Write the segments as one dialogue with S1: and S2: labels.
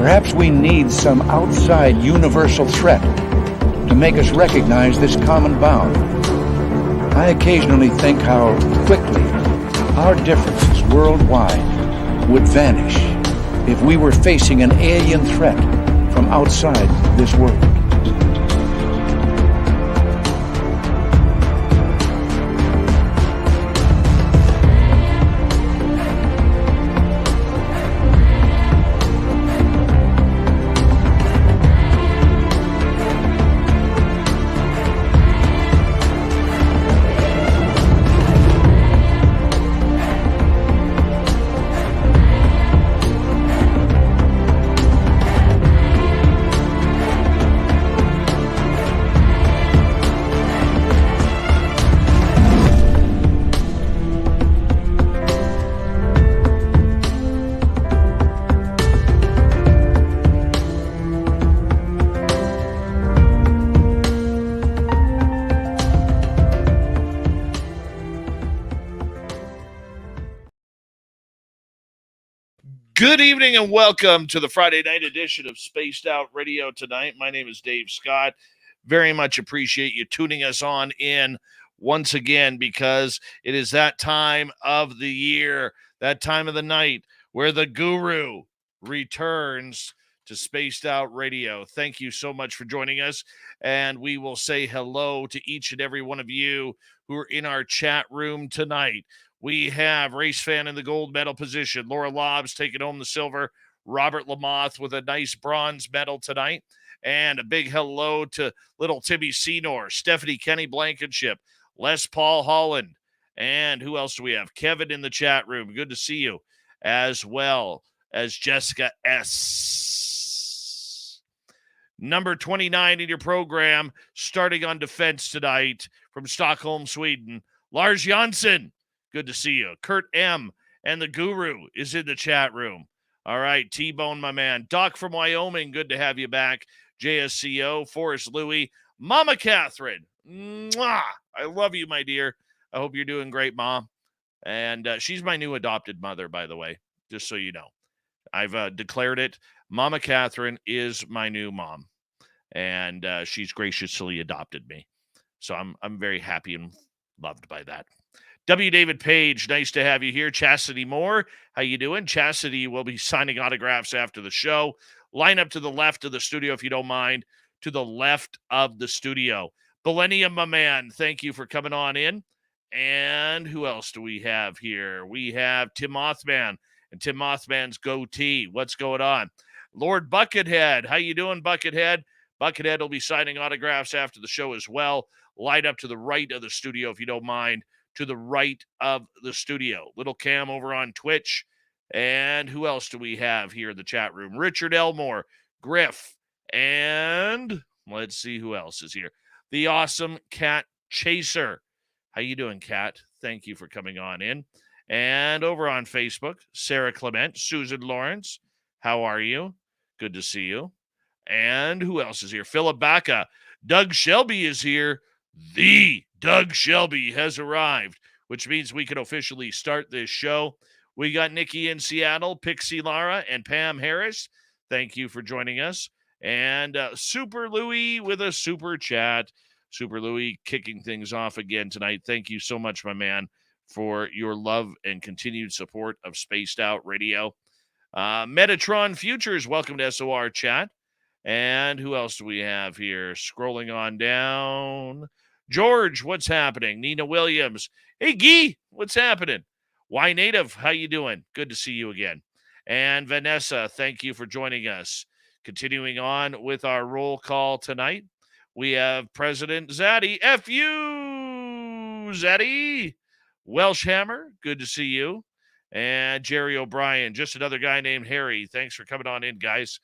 S1: Perhaps we need some outside universal threat to make us recognize this common bound. I occasionally think how quickly our differences worldwide would vanish if we were facing an alien threat from outside this world.
S2: Good evening and welcome to the Friday night edition of Spaced Out Radio tonight. My name is Dave Scott. Very much appreciate you tuning us on in once again because it is that time of the year, that time of the night where the guru returns to Spaced Out Radio. Thank you so much for joining us, and we will say hello to each and every one of you who are in our chat room tonight. We have Race Fan in the gold medal position. Laura Lobbs taking home the silver. Robert Lamoth with a nice bronze medal tonight. And a big hello to little Timmy Senor, Stephanie Kenny Blankenship, Les Paul Holland. And who else do we have? Kevin in the chat room. Good to see you. As well as Jessica S. Number 29 in your program, starting on defense tonight from Stockholm, Sweden. Lars Jansson. Good to see you. Kurt M. and the Guru is in the chat room. All right, T-Bone, my man. Doc from Wyoming, good to have you back. JSCO, Forrest Louie, Mama Catherine. Mwah! I love you, my dear. I hope you're doing great, Mom. And she's my new adopted mother, by the way, just so you know. I've declared it. Mama Catherine is my new mom, and she's graciously adopted me. So I'm very happy and loved by that. W. David Page, nice to have you here. Chastity Moore, how you doing? Chastity will be signing autographs after the show. Line up to the left of the studio, if you don't mind. To the left of the studio. Millennium, my man, thank you for coming on in. And who else do we have here? We have Tim Mothman and Tim Mothman's goatee. What's going on? Lord Buckethead, how you doing, Buckethead? Buckethead will be signing autographs after the show as well. Line up to the right of the studio, if you don't mind. To the right of the studio. Little Cam over on Twitch. And who else do we have here in the chat room? Richard Elmore, Griff, and let's see who else is here. The awesome Cat Chaser. How you doing, Cat? Thank you for coming on in. And over on Facebook, Sarah Clement, Susan Lawrence. How are you? Good to see you. And who else is here? Philip Baca. Doug Shelby is here. The Doug Shelby has arrived, which means we can officially start this show. We got Nikki in Seattle, Pixie Lara, and Pam Harris. Thank you for joining us. And Super Louie with a super chat. Super Louie kicking things off again tonight. Thank you so much, my man, for your love and continued support of Spaced Out Radio. Metatron Futures, welcome to SOR chat. And who else do we have here? Scrolling on down. George, what's happening? Nina Williams. Hey, Guy, what's happening? Why Native, how you doing? Good to see you again. And Vanessa, thank you for joining us. Continuing on with our roll call tonight, we have President Zaddy. F.U. Zaddy. Welshhammer, good to see you. And Jerry O'Brien, just another guy named Harry. Thanks for coming on in, guys.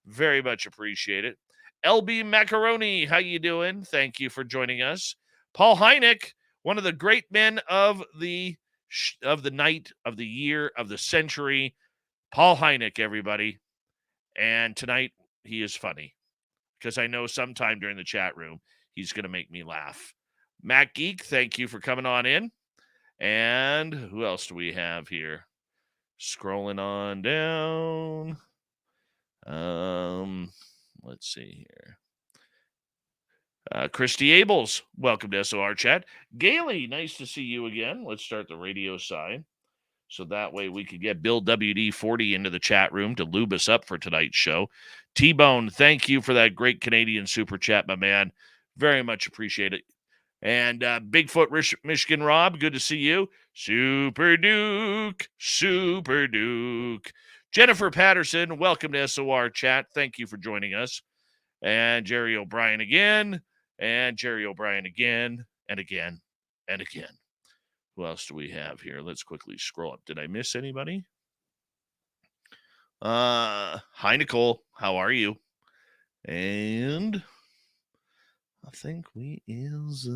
S2: Very much appreciate it. LB Macaroni, how you doing? Thank you for joining us. Paul Hynek, one of the great men of the night, of the year, of the century. Paul Hynek, everybody. And tonight, he is funny. Because I know sometime during the chat room, he's going to make me laugh. Mac Geek, thank you for coming on in. And who else do we have here? Scrolling on down. Let's see here. Christy Abels, welcome to SOR Chat. Gailey, nice to see you again. Let's start the radio side. So that way we could get Bill WD40 into the chat room to lube us up for tonight's show. T-Bone, thank you for that great Canadian super chat, my man. Very much appreciate it. And Bigfoot Michigan Rob, good to see you. Super Duke. Jennifer Patterson, welcome to SOR Chat. Thank you for joining us. And Jerry O'Brien again. And Jerry O'Brien again and again and again. Who else do we have here? Let's quickly scroll up. Did I miss anybody? Hi, Nicole. How are you? And I think we is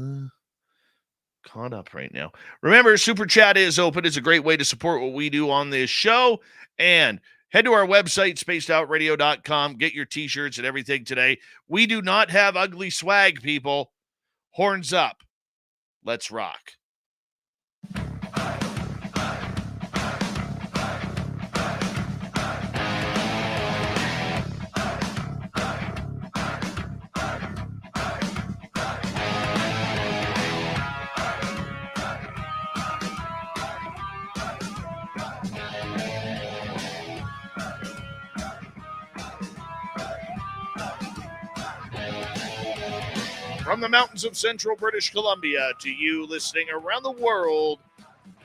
S2: caught up right now. Remember, Super Chat is open. It's a great way to support what we do on this show. And head to our website, spacedoutradio.com. Get your t-shirts and everything today. We do not have ugly swag, people. Horns up. Let's rock. From the mountains of central British Columbia to you listening around the world,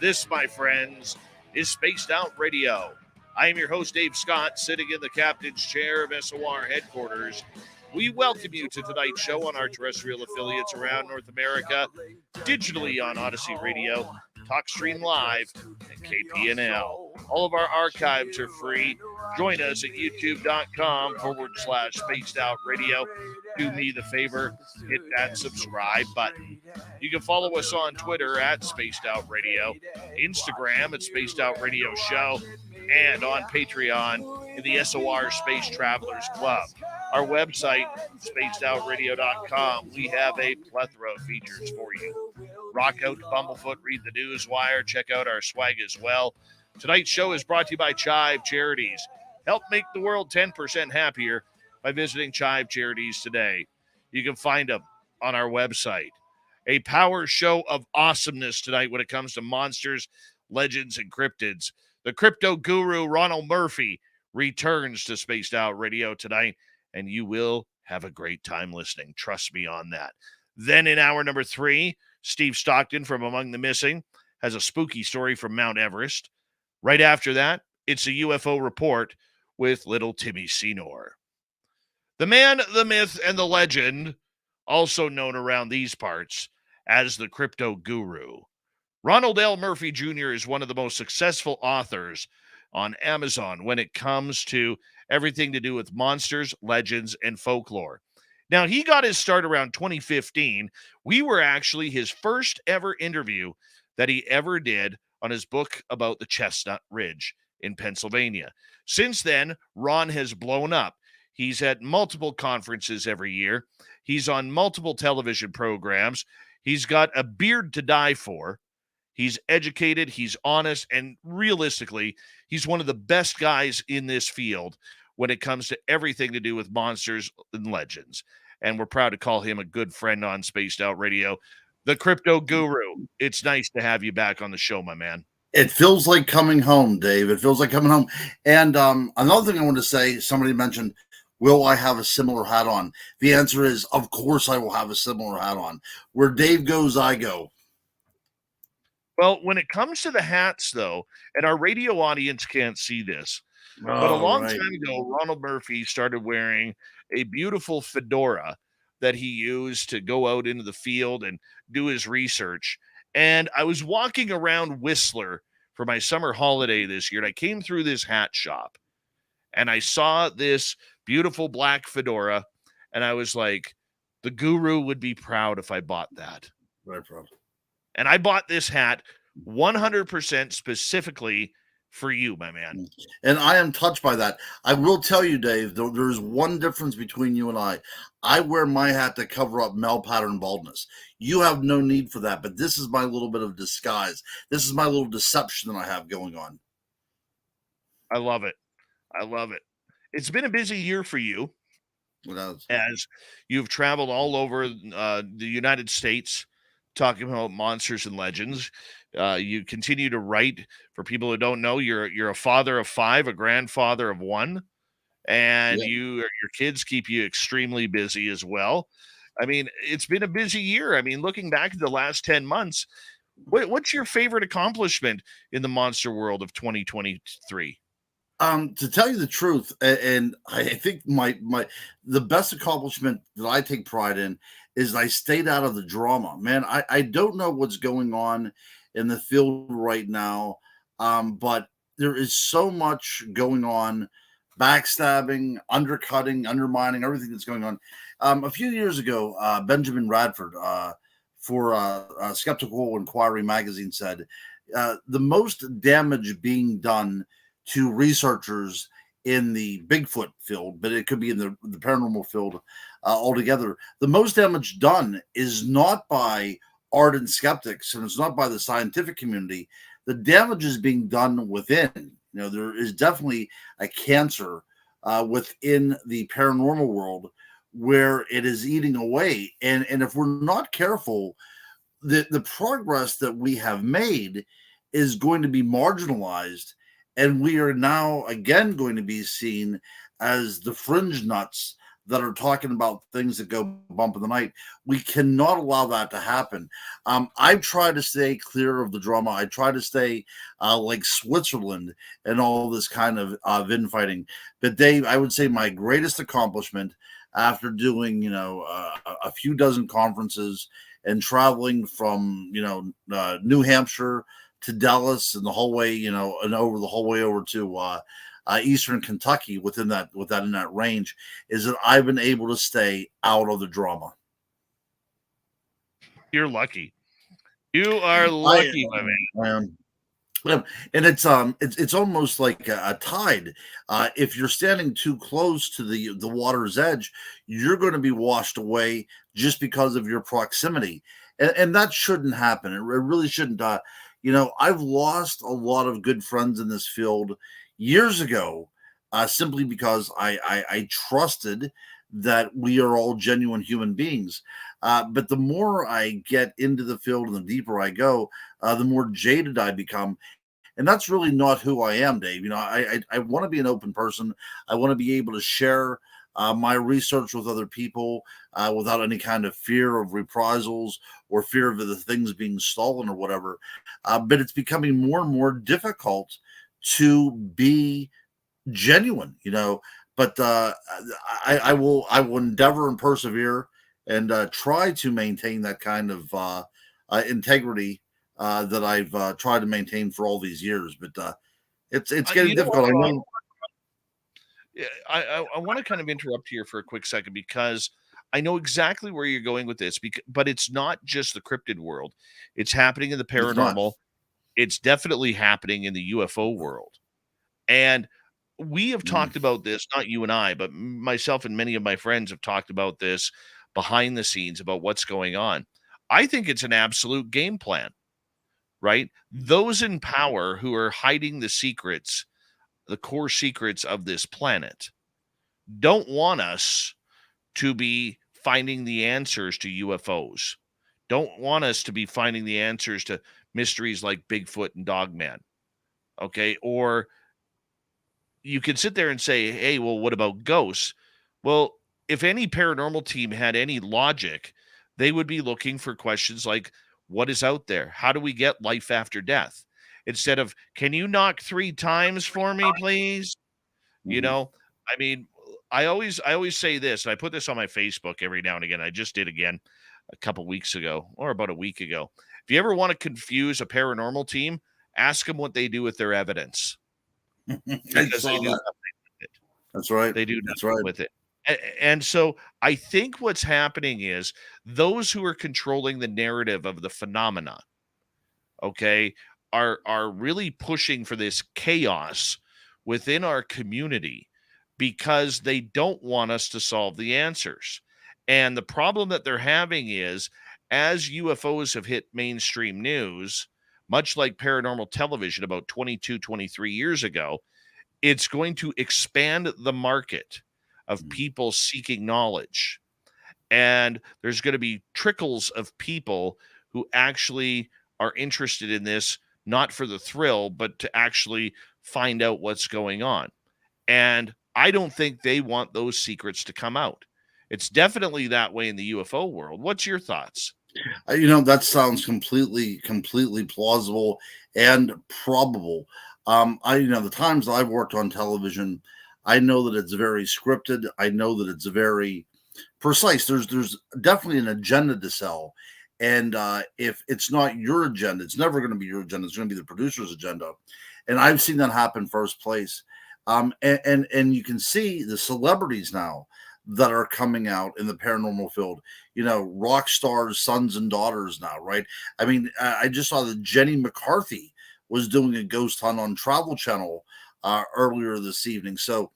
S2: this, my friends, is Spaced Out Radio. I am your host, Dave Scott, sitting in the captain's chair of SOR headquarters. We welcome you to tonight's show on our terrestrial affiliates around North America, digitally on Odyssey Radio, TalkStream Live, and KPNL. All of our archives are free. Join us at youtube.com/Spaced Out Radio. Do me the favor, hit that subscribe button. You can follow us on Twitter at Spaced Out Radio, Instagram at Spaced Out Radio Show, and on Patreon in the SOR Space Travelers Club. Our website, spacedoutradio.com, we have a plethora of features for you. Rock out to Bumblefoot, read the news wire, check out our swag as well. Tonight's show is brought to you by Chive Charities. Help make the world 10% happier by visiting Chive Charities today. You can find them on our website. A power show of awesomeness tonight when it comes to monsters, legends, and cryptids. The crypto guru, Ronald Murphy, returns to Spaced Out Radio tonight, and you will have a great time listening. Trust me on that. Then in hour number 3, Steve Stockton from Among the Missing has a spooky story from Mount Everest. Right after that, it's a UFO report with little Timmy Senor. The man, the myth, and the legend, also known around these parts as the crypto guru. Ronald L. Murphy Jr. is one of the most successful authors on Amazon when it comes to everything to do with monsters, legends, and folklore. Now, he got his start around 2015. We were actually his first ever interview that he ever did on his book about the Chestnut Ridge in Pennsylvania. Since then, Ron has blown up. He's at multiple conferences every year. He's on multiple television programs. He's got a beard to die for. He's educated, he's honest, and realistically, he's one of the best guys in this field when it comes to everything to do with monsters and legends. And we're proud to call him a good friend on Spaced Out Radio. The Crypto Guru, it's nice to have you back on the show, my man.
S3: It feels like coming home, Dave. It feels like coming home. And another thing I want to say, somebody mentioned, will I have a similar hat on? The answer is, of course I will have a similar hat on. Where Dave goes, I go.
S2: Well, when it comes to the hats, though, and our radio audience can't see this, but a long time ago, Ronald Murphy started wearing a beautiful fedora that he used to go out into the field and do his research. And I was walking around Whistler for my summer holiday this year, and I came through this hat shop, and I saw this beautiful black fedora, and I was like, the guru would be proud if I bought that.
S3: Right, bro.
S2: And I bought this hat 100% specifically for you, my man.
S3: And I am touched by that. I will tell you, Dave, there's one difference between you and I. I wear my hat to cover up male pattern baldness. You have no need for that, but this is my little bit of disguise. This is my little deception that I have going on.
S2: I love it. I love it. It's been a busy year for you
S3: What else?
S2: as you've traveled all over the United States talking about monsters and legends. You continue to write. For people who don't know, you're a father of five, a grandfather of one, and
S3: Yeah.
S2: your kids keep you extremely busy as well. I mean, it's been a busy year. I mean, looking back at the last 10 months, what's your favorite accomplishment in the monster world of 2023?
S3: To tell you the truth, and I think my the best accomplishment that I take pride in is I stayed out of the drama. Man, I don't know what's going on in the field right now, but there is so much going on, backstabbing, undercutting, undermining, everything that's going on. A few years ago, Benjamin Radford, for Skeptical Inquiry magazine, said the most damage being done to researchers in the Bigfoot field, but it could be in the paranormal field altogether. The most damage done is not by ardent skeptics, and it's not by the scientific community. The damage is being done within. You know, there is definitely a cancer within the paranormal world where it is eating away, and if we're not careful, the progress that we have made is going to be marginalized, and we are now again going to be seen as the fringe nuts that are talking about things that go bump in the night. We cannot allow that to happen. I try to stay clear of the drama. I try to stay like Switzerland and all this kind of infighting. But Dave, I would say my greatest accomplishment after doing, a few dozen conferences and traveling from, New Hampshire to Dallas and the whole way, and over the whole way over to Eastern Kentucky within that in that range, is that I've been able to stay out of the drama.
S2: You're lucky. You are
S3: I
S2: lucky, my man.
S3: am. And it's almost like a tide. If you're standing too close to the water's edge, you're going to be washed away just because of your proximity, and that shouldn't happen. It really shouldn't. I've lost a lot of good friends in this field years ago, simply because I trusted that we are all genuine human beings. But the more I get into the field and the deeper I go, the more jaded I become. And that's really not who I am, Dave. I want to be an open person. I want to be able to share my research with other people without any kind of fear of reprisals or fear of the things being stolen or whatever. But it's becoming more and more difficult to be genuine, But I will endeavor and persevere and try to maintain that kind of integrity that I've tried to maintain for all these years. But it's getting difficult. I know.
S2: I want to kind of interrupt here for a quick second because I know exactly where you're going with this, but it's not just the cryptid world. It's happening in the
S3: It's not.
S2: paranormal. It's definitely happening in the UFO world. And we have talked about this, not you and I, but myself and many of my friends have talked about this behind the scenes about what's going on. I think it's an absolute game plan, right? Those in power who are hiding the secrets, the core secrets of this planet, don't want us to be finding the answers to UFOs. Don't want us to be finding the answers to mysteries like Bigfoot and Dogman. Okay. Or you can sit there and say, hey, well, what about ghosts? Well, if any paranormal team had any logic, they would be looking for questions like, what is out there? How do we get life after death? Instead of, can you knock 3 times for me, please? You know, I mean, I always say this, and I put this on my Facebook every now and again. I just did again a couple weeks ago or about a week ago. If you ever want to confuse a paranormal team, ask them what they do with their evidence. Because they do nothing with it.
S3: That's right.
S2: They do
S3: That's
S2: nothing
S3: right.
S2: with it. And so I think what's happening is those who are controlling the narrative of the phenomena, okay, are really pushing for this chaos within our community because they don't want us to solve the answers. And the problem that they're having is as UFOs have hit mainstream news, much like paranormal television about 22, 23 years ago, it's going to expand the market of people seeking knowledge. And there's going to be trickles of people who actually are interested in this, not for the thrill, but to actually find out what's going on. And I don't think they want those secrets to come out. It's definitely that way in the UFO world. What's your thoughts?
S3: That sounds completely plausible and probable. The times that I've worked on television, I know that it's very scripted. I know that it's very precise. There's definitely an agenda to sell, and if it's not your agenda, it's never going to be your agenda. It's going to be the producer's agenda, and I've seen that happen first place. And you can see the celebrities now that are coming out in the paranormal field. Rock stars, sons and daughters now, right? I mean, I just saw that Jenny McCarthy was doing a ghost hunt on Travel Channel earlier this evening. So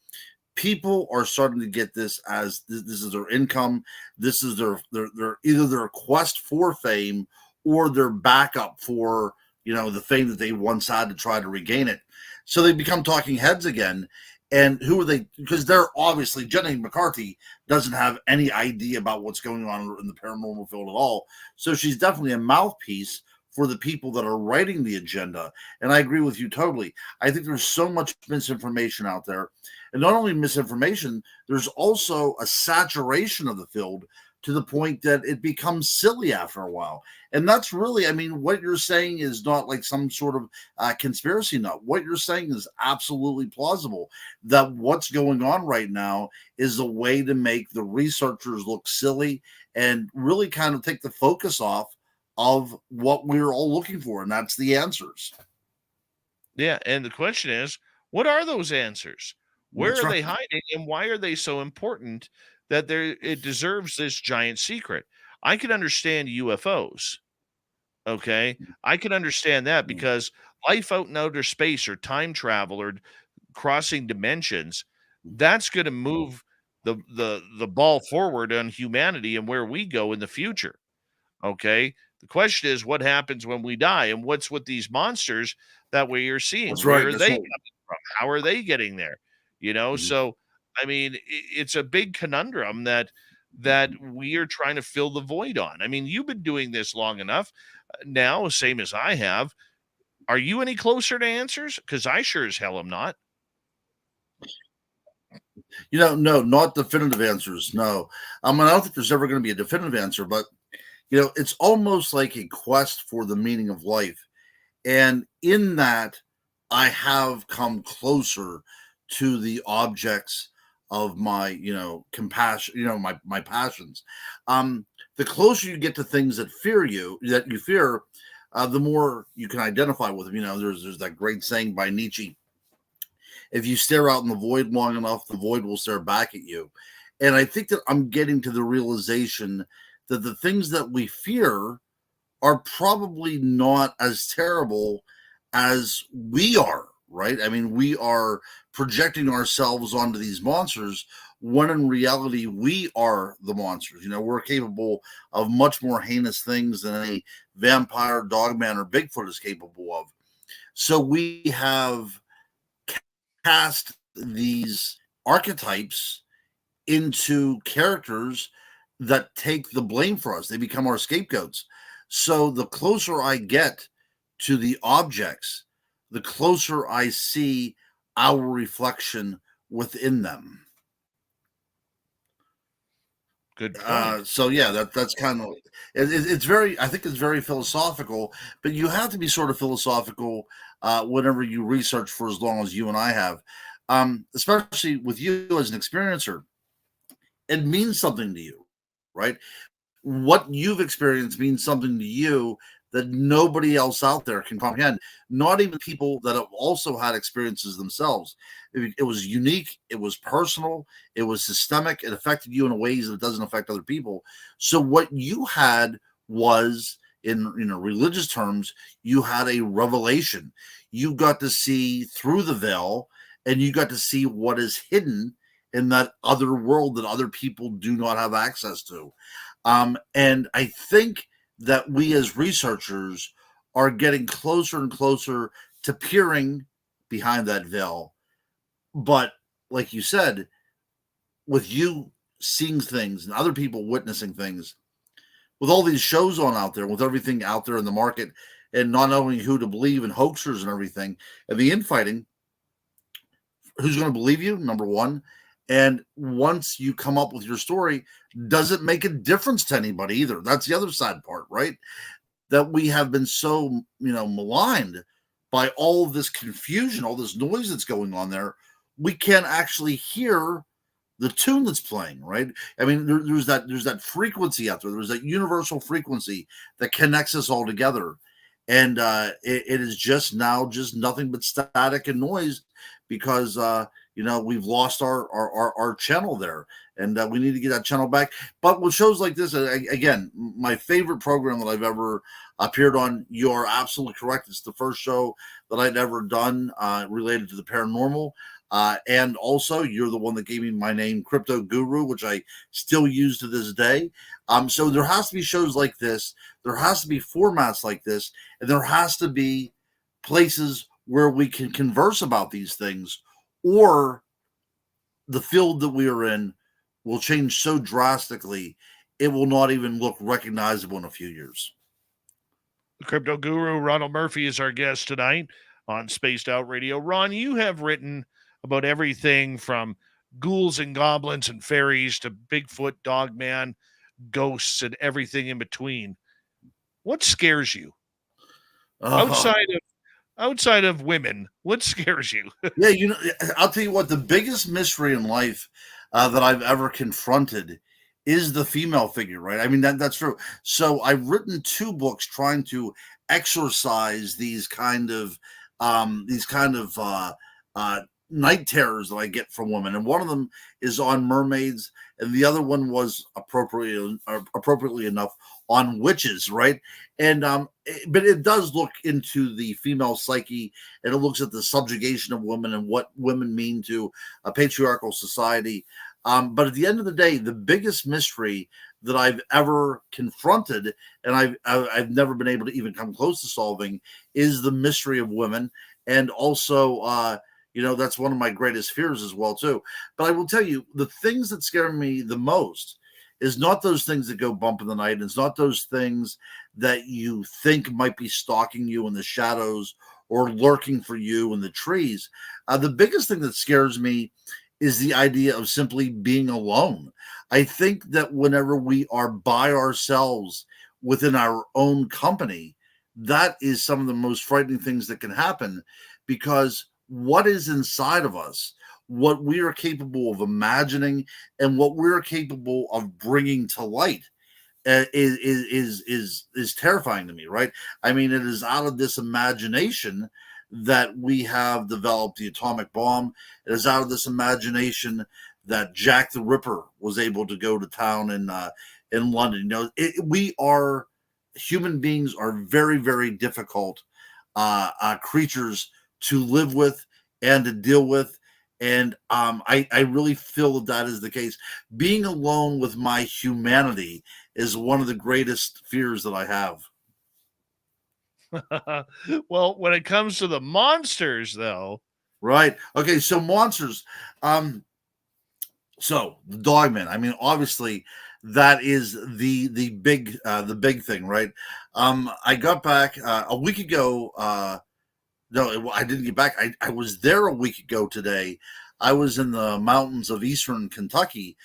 S3: people are starting to get this as this is their income. This is their either their quest for fame or their backup for the fame that they once had to try to regain it. So they become talking heads again. And who are they? Because they're obviously, Jenny McCarthy doesn't have any idea about what's going on in the paranormal field at all. So she's definitely a mouthpiece for the people that are writing the agenda. And I agree with you totally. I think there's so much misinformation out there. And not only misinformation, there's also a saturation of the field to the point that it becomes silly after a while. And that's really, what you're saying is not like some sort of conspiracy nut. What you're saying is absolutely plausible, that what's going on right now is a way to make the researchers look silly and really kind of take the focus off of what we're all looking for, and that's the answers.
S2: Yeah, and the question is, what are those answers? Where
S3: That's
S2: are
S3: right.
S2: they hiding, and why are they so important that it deserves this giant secret? I can understand UFOs. Okay, I can understand that because life out in outer space or time travel or crossing dimensions, that's going to move the ball forward on humanity and where we go in the future. Okay. The question is, what happens when we die, and what's with these monsters that we are seeing?
S3: That's
S2: Where
S3: right.
S2: are
S3: That's
S2: they
S3: right.
S2: coming from? How are they getting there?
S3: Mhm.
S2: So it's a big conundrum that we are trying to fill the void on. You've been doing this long enough now, same as I have. Are you any closer to answers? Because I sure as hell am not.
S3: No, not definitive answers. No. I don't think there's ever going to be a definitive answer, but it's almost like a quest for the meaning of life. And in that, I have come closer to the objects of my, compassion, my passions. The closer you get to things that you fear, the more you can identify with them. There's that great saying by Nietzsche: if you stare out in the void long enough, the void will stare back at you. And I think that I'm getting to the realization that the things that we fear are probably not as terrible as we are, right? We are projecting ourselves onto these monsters when in reality we are the monsters. We're capable of much more heinous things than any vampire, dogman, or Bigfoot is capable of. So we have cast these archetypes into characters that take the blame for us. They become our scapegoats. So the closer I get to the objects, the closer I see our reflection within them.
S2: Good point.
S3: So yeah, that's kind of it's very. I think it's very philosophical, but you have to be sort of philosophical whenever you research for as long as you and I have, especially with you as an experiencer. It means something to you, right? What you've experienced means something to you that nobody else out there can comprehend. Not even people that have also had experiences themselves. It was unique. It was personal. It was systemic. It affected you in ways that it doesn't affect other people. So what you had was, in religious terms, you had a revelation. You got to see through the veil, and you got to see what is hidden in that other world that other people do not have access to. And I think that we as researchers are getting closer and closer to peering behind that veil But like you said, with you seeing things and other people witnessing things, with all these shows on out there, with everything out there in the market, and not knowing who to believe and hoaxers and everything, and the infighting, who's going to believe you? Number one. And once you come up with your story, does it make a difference to anybody either? That's the other sad part, right? That we have been so, maligned by all this confusion, all this noise that's going on there. We can't actually hear the tune that's playing, right? I mean, there's that frequency out there. There's that universal frequency that connects us all together, and it is just now just nothing but static and noise because we've lost our channel there, and we need to get that channel back. But with shows like this, again, my favorite program that I've ever appeared on. You are absolutely correct. It's the first show that I'd ever done related to the paranormal. And also, you're the one that gave me my name, Crypto Guru, which I still use to this day. So there has to be shows like this. There has to be formats like this. And there has to be places where we can converse about these things, or the field that we are in will change so drastically, it will not even look recognizable in a few years.
S2: Crypto Guru Ronald Murphy is our guest tonight on Spaced Out Radio. Ron, you have written about everything from ghouls and goblins and fairies to Bigfoot, Dogman, ghosts, and everything in between. What scares you outside of women? What scares you?
S3: Yeah, I'll tell you what. The biggest mystery in life that I've ever confronted is the female figure, right? I mean, that's true. So I've written 2 books trying to exorcise these kind of night terrors that I get from women, and one of them is on mermaids, and the other one was appropriately enough on witches, right? And but it does look into the female psyche, and it looks at the subjugation of women and what women mean to a patriarchal society. But at the end of the day, the biggest mystery that I've ever confronted, and I've never been able to even come close to solving, is the mystery of women, and also. That's one of my greatest fears as well, too. But I will tell you, the things that scare me the most is not those things that go bump in the night. It's not those things that you think might be stalking you in the shadows or lurking for you in the trees. The biggest thing that scares me is the idea of simply being alone. I think that whenever we are by ourselves within our own company, that is some of the most frightening things that can happen, because what is inside of us, what we are capable of imagining, and what we're capable of bringing to light is terrifying to me, right? I mean, it is out of this imagination that we have developed the atomic bomb. It is out of this imagination that Jack the Ripper was able to go to town in London. Human beings are very, very difficult creatures to live with and to deal with. And I really feel that is the case. Being alone with my humanity is one of the greatest fears that I have.
S2: Well, when it comes to the monsters, though.
S3: Right. Okay, so monsters. So the Dogman. I mean, obviously, that is the big thing, right? I got back a week ago. No, I didn't get back. I was there a week ago today. I was in the mountains of eastern Kentucky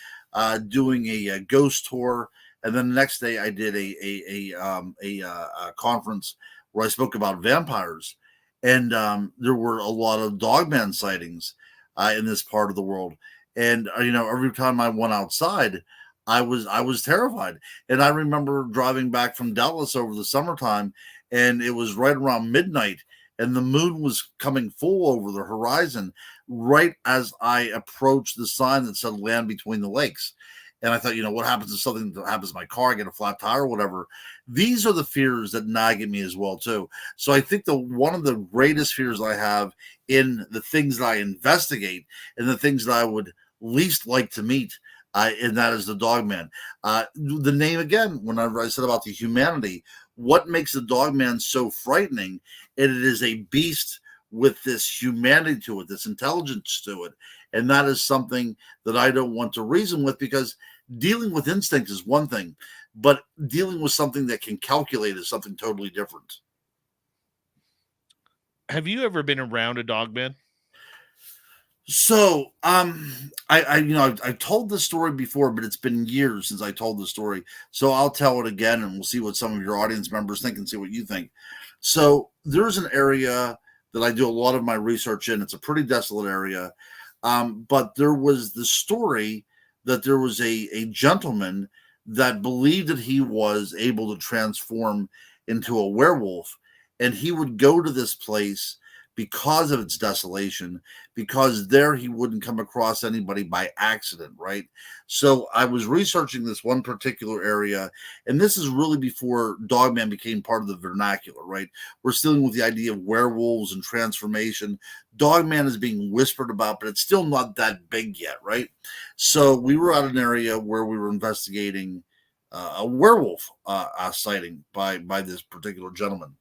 S3: doing a ghost tour, and then the next day I did a conference where I spoke about vampires, and there were a lot of Dogman sightings in this part of the world. And every time I went outside, I was terrified. And I remember driving back from Dallas over the summertime, and it was right around midnight, and the moon was coming full over the horizon right as I approached the sign that said "Land Between the Lakes." And I thought, what happens if something happens to my car, I get a flat tire or whatever? These are the fears that nag at me as well, too. So I think one of the greatest fears I have in the things that I investigate and the things that I would least like to meet, and that is the Dogman. The name, again, whenever I said about the humanity, what makes the Dogman so frightening? It is a beast with this humanity to it, this intelligence to it. And that is something that I don't want to reason with, because dealing with instinct is one thing, but dealing with something that can calculate is something totally different.
S2: Have you ever been around a dog man?
S3: So, I've told this story before, but it's been years since I told the story. So I'll tell it again, and we'll see what some of your audience members think and see what you think. So there's an area that I do a lot of my research in. It's a pretty desolate area. But there was the story that there was a gentleman that believed that he was able to transform into a werewolf, and he would go to this place because of its desolation, because there he wouldn't come across anybody by accident, right? So I was researching this one particular area, and this is really before Dogman became part of the vernacular, right? We're still dealing with the idea of werewolves and transformation. Dogman is being whispered about, but it's still not that big yet, right? So we were at an area where we were investigating a werewolf sighting by this particular gentleman,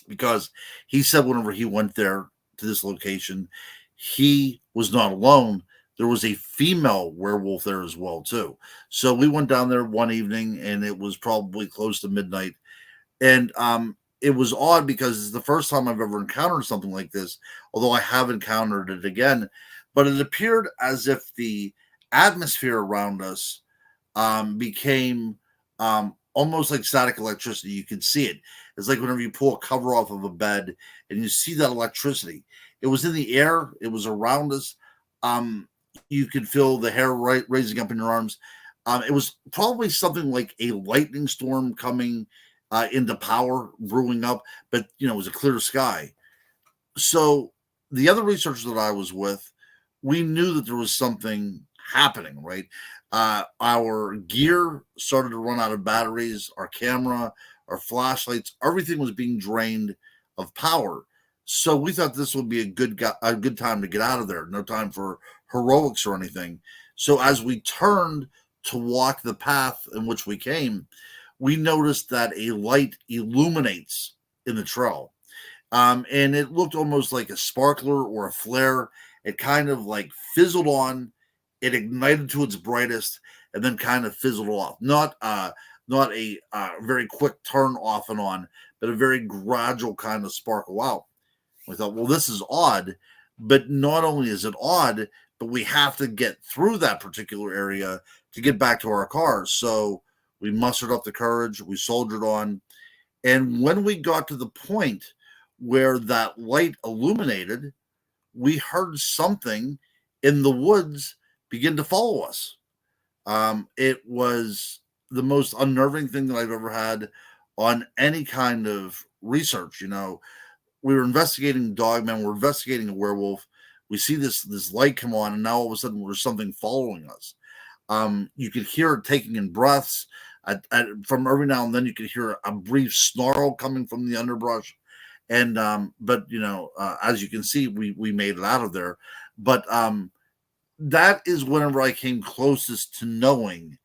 S3: because he said whenever he went there to this location, he was not alone. There was a female werewolf there as well, too. So we went down there one evening, and it was probably close to midnight. And it was odd because it's the first time I've ever encountered something like this, although I have encountered it again. But it appeared as if the atmosphere around us became almost like static electricity. You can see it. It's like whenever you pull a cover off of a bed and you see that electricity. It was in the air. It was around us. You could feel the hair raising up in your arms. It was probably something like a lightning storm coming into power, brewing up, but it was a clear sky. So the other researchers that I was with, we knew that there was something happening, right? Our gear started to run out of batteries, our camera, our flashlights, everything was being drained of power. So we thought this would be a good time to get out of there. No time for heroics or anything. So as we turned to walk the path in which we came, we noticed that a light illuminates in the trail. And it looked almost like a sparkler or a flare. It kind of like fizzled on, it ignited to its brightest, and then kind of fizzled off. Not a very quick turn off and on, but a very gradual kind of sparkle out. We thought, well, this is odd, but not only is it odd, but we have to get through that particular area to get back to our cars. So we mustered up the courage, we soldiered on, and when we got to the point where that light illuminated, we heard something in the woods begin to follow us. It was the most unnerving thing that I've ever had on any kind of research. We were investigating dogmen, we're investigating a werewolf. We see this light come on, and now all of a sudden there's something following us. You could hear it taking in breaths. From every now and then, you could hear a brief snarl coming from the underbrush. And but as you can see, we made it out of there. But that is whenever I came closest to knowing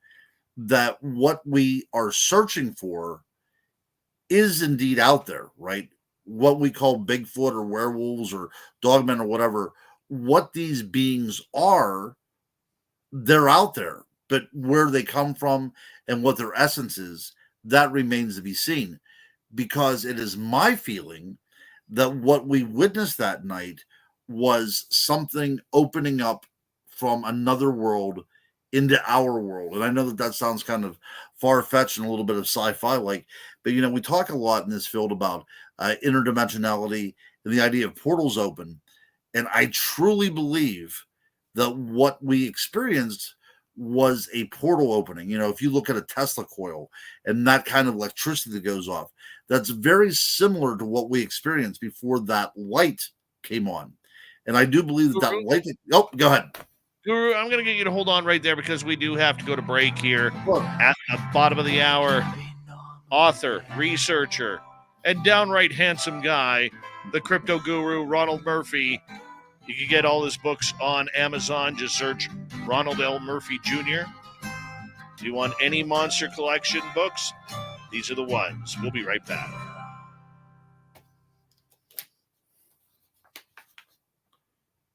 S3: that what we are searching for is indeed out there, right? What we call Bigfoot or werewolves or dogmen or whatever, what these beings are, they're out there. But where they come from and what their essence is, that remains to be seen. Because it is my feeling that what we witnessed that night was something opening up from another world into our world. And I know that sounds kind of far-fetched and a little bit of sci-fi like, but we talk a lot in this field about interdimensionality and the idea of portals open. And I truly believe that what we experienced was a portal opening. If you look at a Tesla coil and that kind of electricity that goes off, that's very similar to what we experienced before that light came on. And I do believe that light. Oh, go ahead.
S2: Guru, I'm going to get you to hold on right there because we do have to go to break here at the bottom of the hour. Author, researcher, and downright handsome guy, the crypto guru, Ronald Murphy. You can get all his books on Amazon. Just search Ronald L. Murphy Jr. Do you want any Monster Collection books? These are the ones. We'll be right back.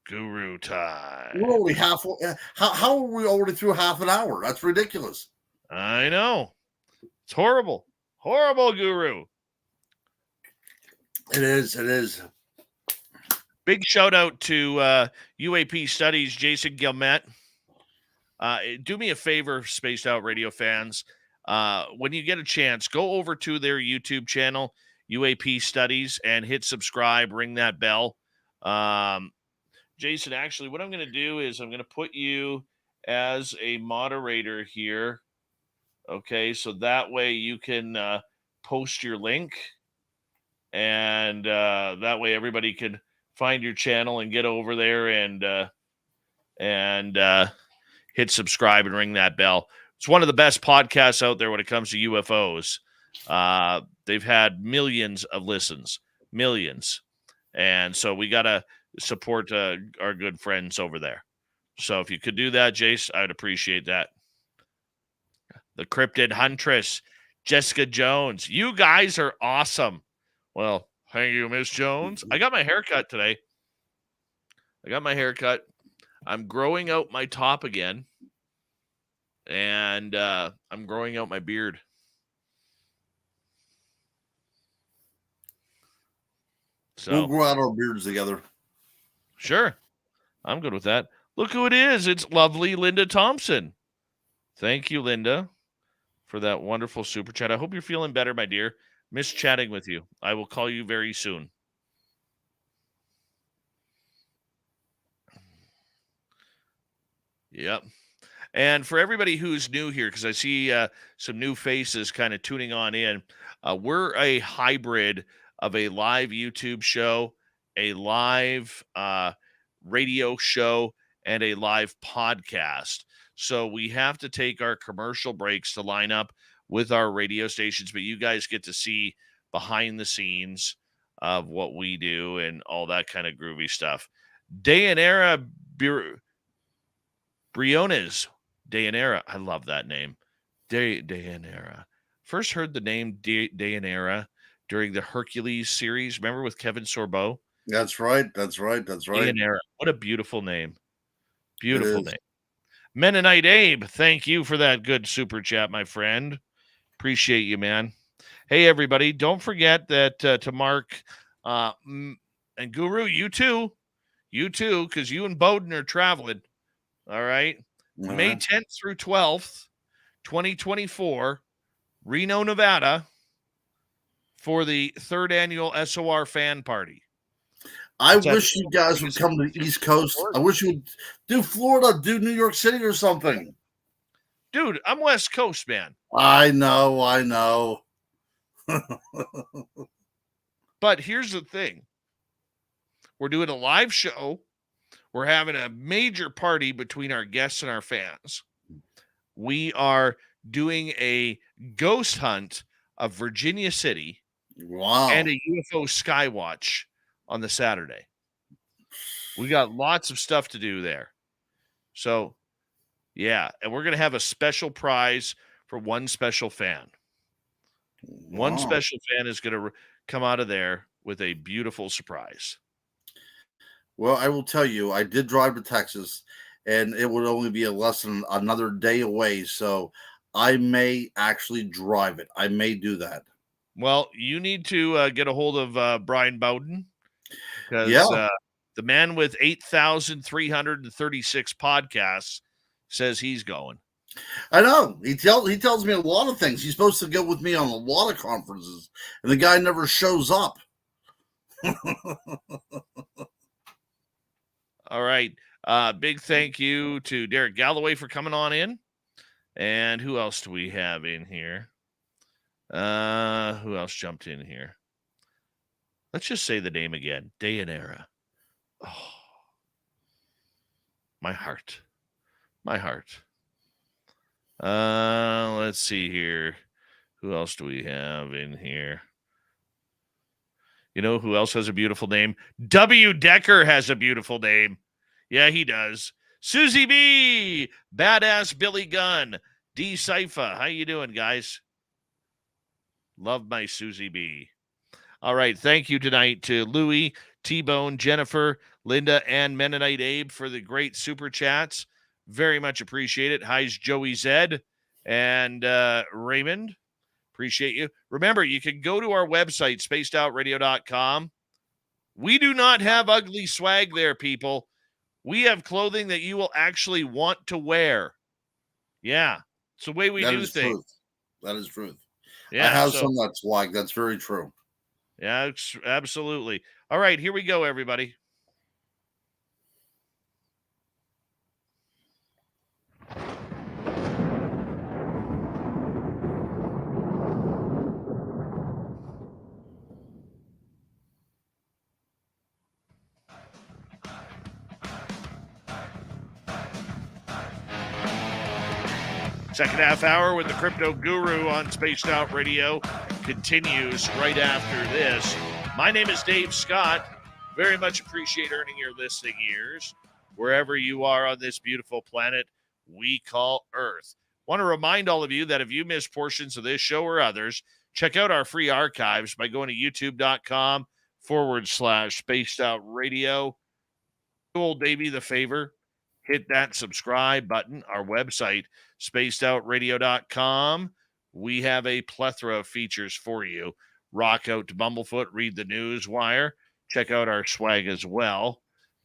S2: Guru time.
S3: We're only halfway. How are we already through half an hour? That's ridiculous.
S2: I know. It's horrible. Horrible, Guru.
S3: It is. It is.
S2: Big shout out to UAP Studies, Jason Gilmet. Do me a favor, Spaced Out Radio fans. When you get a chance, go over to their YouTube channel, UAP Studies, and hit subscribe, ring that bell. Jason, actually, what I'm going to do is I'm going to put you as a moderator here. Okay, so that way you can post your link, and that way everybody can find your channel and get over there and hit subscribe and ring that bell. It's one of the best podcasts out there when it comes to UFOs. They've had millions of listens, millions. And so we got to support our good friends over there. So if you could do that, Jace, I would appreciate that. The Cryptid Huntress, Jessica Jones. You guys are awesome. Well, thank you, Miss Jones. I got my hair cut today. I'm growing out my top again. And I'm growing out my beard. So
S3: We'll grow out our beards together.
S2: Sure. I'm good with that. Look who it is. It's lovely Linda Thompson. Thank you, Linda, for that wonderful super chat. I hope you're feeling better, my dear. Miss chatting with you. I will call you very soon. Yep. And for everybody who's new here, because I see some new faces kind of tuning on in, we're a hybrid of a live YouTube show, a live radio show, and a live podcast. So we have to take our commercial breaks to line up with our radio stations, but you guys get to see behind the scenes of what we do and all that kind of groovy stuff. Dayanara Briones. Dayanara. I love that name. Dayanara. First heard the name Dayanara during the Hercules series. Remember with Kevin Sorbo?
S3: That's right.
S2: Dayanara. What a beautiful name. Beautiful name. Mennonite Abe, thank you for that good super chat, my friend. Appreciate you, man. Hey, everybody, don't forget that to Mark and Guru, you too, because you and Bowden are traveling. All right.
S3: Uh-huh.
S2: May 10th through 12th, 2024, Reno, Nevada, for the 3rd annual SOR fan party.
S3: I wish you guys would come to the East Coast. I wish you would do Florida, do New York City or something.
S2: Dude, I'm West Coast, man.
S3: I know.
S2: But here's the thing. We're doing a live show. We're having a major party between our guests and our fans. We are doing a ghost hunt of Virginia City.
S3: Wow.
S2: And a UFO skywatch on the Saturday. We got lots of stuff to do there. So, yeah. And we're going to have a special prize for one special fan.
S3: Wow.
S2: One special fan is going to come out of there with a beautiful surprise.
S3: Well, I will tell you, I did drive to Texas, and it would only be less than another day away. So I may actually drive it. I may do that.
S2: Well, you need to get a hold of Brian Bowden, because the man with 8,336 podcasts says he's going.
S3: I know. He tells me a lot of things. He's supposed to go with me on a lot of conferences, and the guy never shows up.
S2: All right. Big thank you to Derek Galloway for coming on in. And who else do we have in here? Who else jumped in here? Let's just say the name again. Dayanara. Oh, my heart. Let's see here. Who else do we have in here? You know who else has a beautiful name? W. Decker has a beautiful name. Yeah, he does. Susie B. Badass Billy Gunn. D. Cypher. How you doing, guys? Love my Susie B. All right. Thank you tonight to Louie, T-Bone, Jennifer, Linda, and Mennonite Abe for the great super chats. Very much appreciate it. Hi's Joey Zed and Raymond. Appreciate you. Remember, you can go to our website, spacedoutradio.com. We do not have ugly swag there, people. We have clothing that you will actually want to wear. Yeah. It's the way we do things.
S3: Truth. That is truth.
S2: Yeah,
S3: I have some that's swag. That's very true.
S2: Yeah, absolutely. All right, here we go, everybody. Second half hour with the Crypto Guru on Spaced Out Radio continues right after this. My name is Dave Scott. Very much appreciate earning your listening ears wherever you are on this beautiful planet we call Earth. Want to remind all of you that if you miss portions of this show or others, check out our free archives by going to youtube.com/Spaced Out Radio. Do old Davey the favor. Hit that subscribe button. Our website, spacedoutradio.com. We have a plethora of features for you. Rock out to Bumblefoot, read the news wire. Check out our swag as well.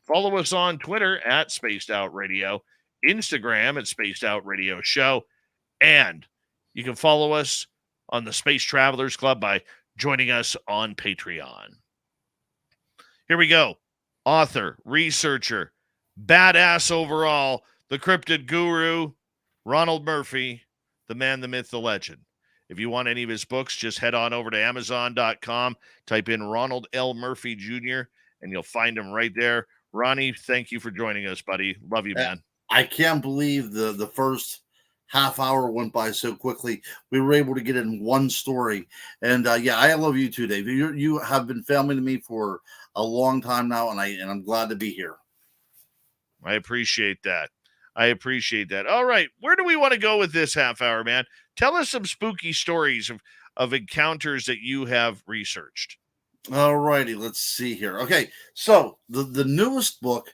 S2: Follow us on Twitter at Spaced Out Radio, Instagram at Spaced Out Radio Show, and you can follow us on the Space Travelers Club by joining us on Patreon. Here we go. Author, researcher, badass overall, the cryptid guru, Ronald Murphy, the man, the myth, the legend. If you want any of his books, just head on over to Amazon.com, type in Ronald L. Murphy Jr., and you'll find him right there. Ronnie, thank you for joining us, buddy. Love you, man.
S3: I can't believe the first half hour went by so quickly. We were able to get in one story. And yeah, I love you too, Dave. You have been family to me for a long time now, and I'm glad to be here.
S2: I appreciate that. All right. Where do we want to go with this half hour, man? Tell us some spooky stories of encounters that you have researched.
S3: All righty. Let's see here. Okay. So the newest book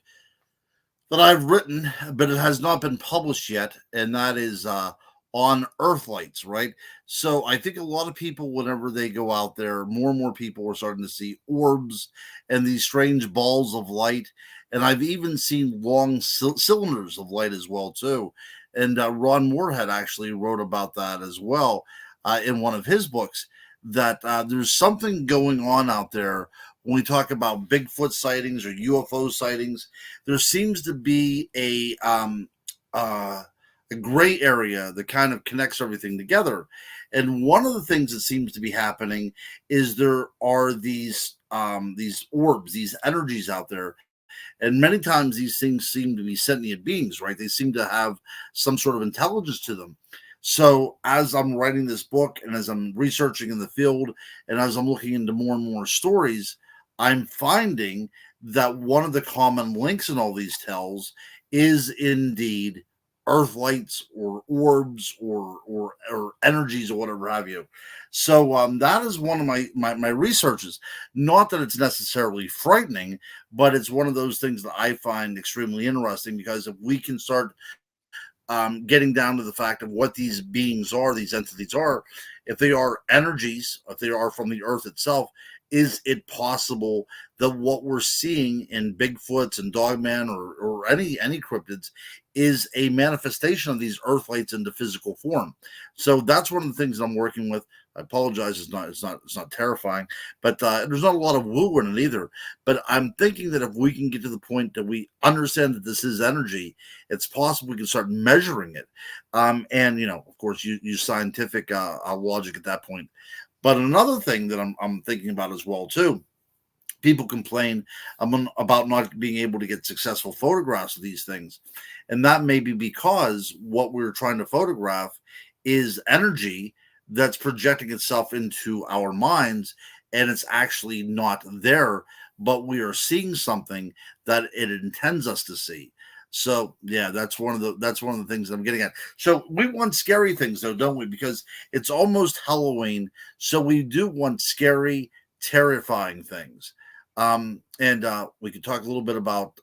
S3: that I've written, but it has not been published yet, and that is on Earthlights, right? So I think a lot of people, whenever they go out there, more and more people are starting to see orbs and these strange balls of light. And I've even seen long cylinders of light as well, too. And Ron Moorhead actually wrote about that as well in one of his books, that there's something going on out there when we talk about Bigfoot sightings or UFO sightings. There seems to be a gray area that kind of connects everything together. And one of the things that seems to be happening is there are these orbs, these energies out there. And many times these things seem to be sentient beings, right? They seem to have some sort of intelligence to them. So as I'm writing this book and as I'm researching in the field and as I'm looking into more and more stories, I'm finding that one of the common links in all these tales is indeed Earthlights or orbs or energies or whatever have you. So that is one of my researches. Not that it's necessarily frightening, but it's one of those things that I find extremely interesting, because if we can start getting down to the fact of what these beings are, these entities are, if they are energies, if they are from the earth itself, is it possible that what we're seeing in Bigfoots and Dogman or any cryptids is a manifestation of these Earthlights into physical form? So that's one of the things that I'm working with. I apologize, it's not terrifying, but there's not a lot of woo in it either. But I'm thinking that if we can get to the point that we understand that this is energy, it's possible we can start measuring it. And of course, use scientific logic at that point. But another thing that I'm thinking about as well too, people complain about not being able to get successful photographs of these things, and that may be because what we're trying to photograph is energy that's projecting itself into our minds, and it's actually not there, but we are seeing something that it intends us to see. So yeah, that's one of the things that I'm getting at. So we want scary things though, don't we? Because it's almost Halloween, so we do want scary terrifying things. And we could talk a little bit about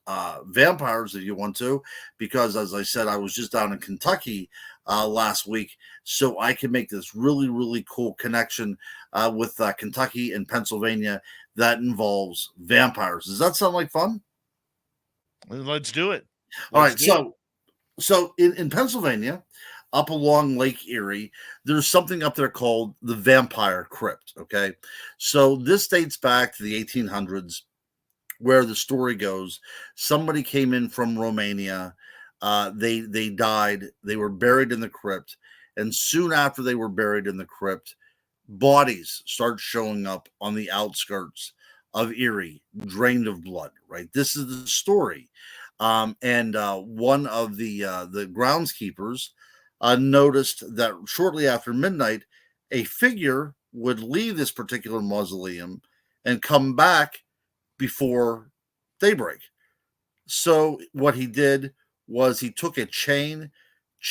S3: vampires if you want to, because as I said, I was just down in Kentucky last week, so I can make this really, really cool connection with Kentucky and Pennsylvania that involves vampires. Does that sound like fun?
S2: Let's do it.
S3: All right, so in Pennsylvania, up along Lake Erie, there's something up there called the Vampire Crypt. Okay, so this dates back to the 1800s, where the story goes. Somebody came in from Romania. They died. They were buried in the crypt, and soon after they were buried in the crypt, bodies start showing up on the outskirts of Erie, drained of blood. Right. This is the story. And one of the groundskeepers noticed that shortly after midnight, a figure would leave this particular mausoleum and come back before daybreak. So what he did was he took a chained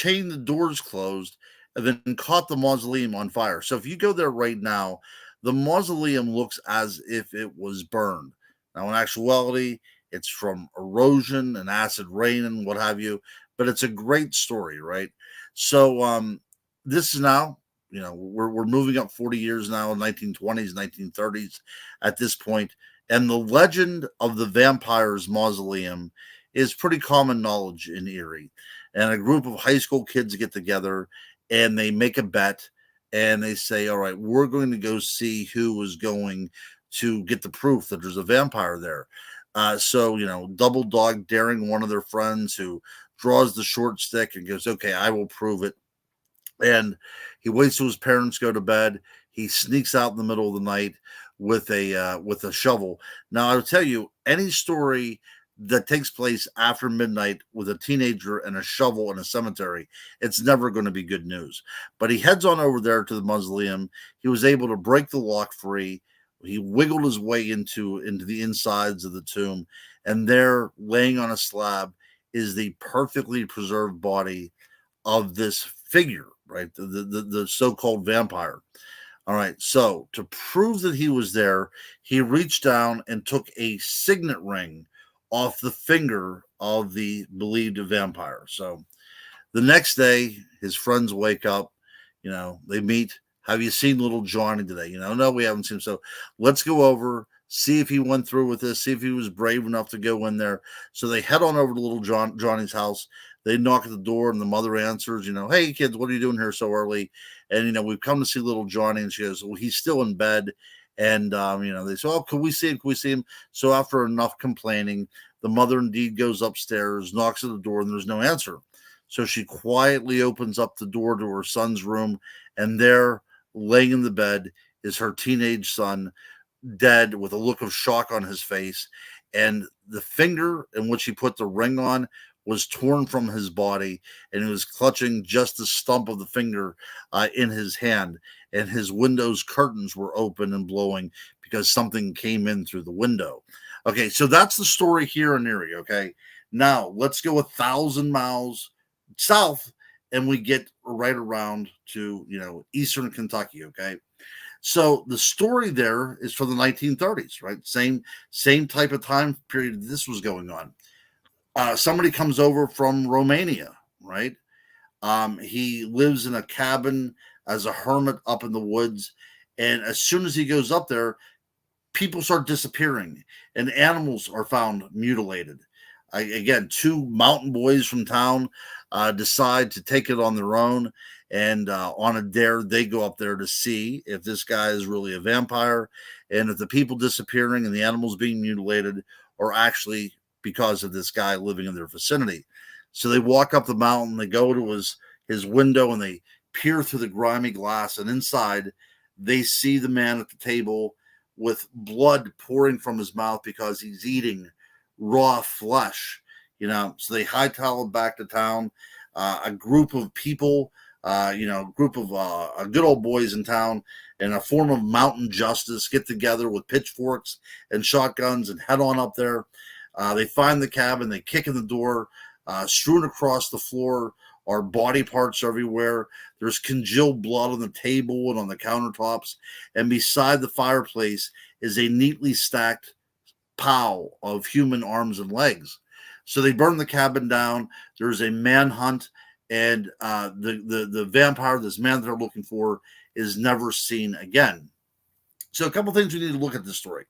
S3: the doors closed, and then caught the mausoleum on fire. So if you go there right now, the mausoleum looks as if it was burned. Now, in actuality, it's from erosion and acid rain and what have you, but it's a great story, right? So this is now, we're moving up 40 years now, 1920s, 1930s at this point, and the legend of the Vampires Mausoleum is pretty common knowledge in Erie. And a group of high school kids get together and they make a bet, and they say, all right, we're going to go see who is going to get the proof that there's a vampire there. So, double dog daring one of their friends who draws the short stick and goes, okay, I will prove it. And he waits till his parents go to bed. He sneaks out in the middle of the night with a shovel. Now, I will tell you, any story that takes place after midnight with a teenager and a shovel in a cemetery, it's never going to be good news. But he heads on over there to the mausoleum. He was able to break the lock free. He wiggled his way into the insides of the tomb, and there, laying on a slab, is the perfectly preserved body of this figure, right? The so-called vampire. All right, so to prove that he was there, he reached down and took a signet ring off the finger of the believed vampire. So the next day, his friends wake up, they meet. Have you seen little Johnny today? No, we haven't seen him. So let's go over, see if he went through with this, see if he was brave enough to go in there. So they head on over to little Johnny's house. They knock at the door, and the mother answers, hey, kids, what are you doing here so early? And, we've come to see little Johnny. And she goes, well, he's still in bed. And, they say, oh, can we see him? Can we see him? So after enough complaining, the mother indeed goes upstairs, knocks at the door, and there's no answer. So she quietly opens up the door to her son's room, and there, laying in the bed, is her teenage son, dead, with a look of shock on his face. And the finger in which he put the ring on was torn from his body, and he was clutching just the stump of the finger in his hand. And his window's curtains were open and blowing because something came in through the window. Okay, so that's the story here in Erie. Okay, now let's go 1,000 miles south, and we get right around to eastern Kentucky. Okay, so the story there is from the 1930s, right? Same type of time period this was going on. Somebody comes over from Romania, right? He lives in a cabin as a hermit up in the woods, and as soon as he goes up there, people start disappearing, and animals are found mutilated. Again, two mountain boys from town decide to take it on their own, and on a dare, they go up there to see if this guy is really a vampire, and if the people disappearing and the animals being mutilated are actually because of this guy living in their vicinity. So they walk up the mountain, they go to his window, and they peer through the grimy glass, and inside they see the man at the table with blood pouring from his mouth because he's eating raw flesh. So they hightail him back to town. A group of people, good old boys in town, in a form of mountain justice, get together with pitchforks and shotguns and head on up there. They find the cabin, they kick in the door. Strewn across the floor are body parts everywhere. There's congealed blood on the table and on the countertops. And beside the fireplace is a neatly stacked pile of human arms and legs. So they burn the cabin down. There's a manhunt, and the vampire, this man that they're looking for, is never seen again. So a couple things we need to look at this story.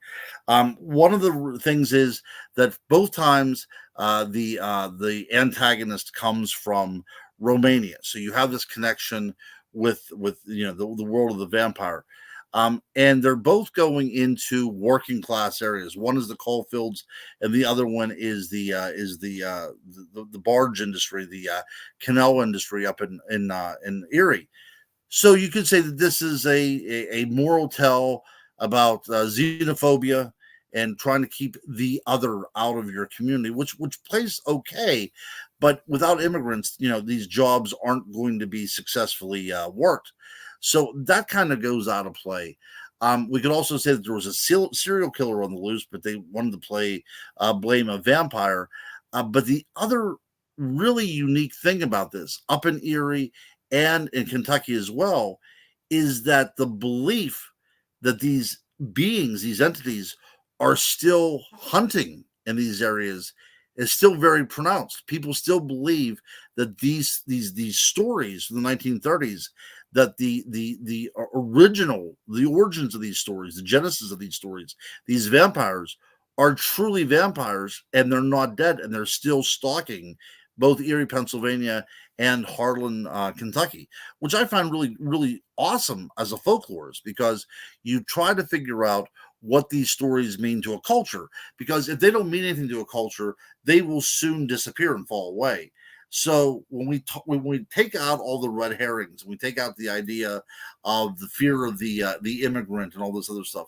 S3: One of the things is that both times the antagonist comes from Romania. So you have this connection with the world of the vampire. And they're both going into working class areas. One is the coal fields, and the other one is the barge industry, the canal industry up in Erie. So you could say that this is a moral tale about xenophobia and trying to keep the other out of your community, which plays okay, but without immigrants, these jobs aren't going to be successfully worked. So that kind of goes out of play. We could also say that there was a serial killer on the loose, but they wanted to blame a vampire. But the other really unique thing about this, up in Erie and in Kentucky as well, is that the belief that these beings, these entities, are still hunting in these areas is still very pronounced. People still believe that these stories from the 1930s, that the origins of these stories, the genesis of these stories, these vampires are truly vampires, and they're not dead, and they're still stalking both Erie, Pennsylvania, and Harlan, Kentucky, which I find really, really awesome as a folklorist, because you try to figure out what these stories mean to a culture, because if they don't mean anything to a culture, they will soon disappear and fall away. So when we take out all the red herrings, we take out the idea of the fear of the immigrant and all this other stuff,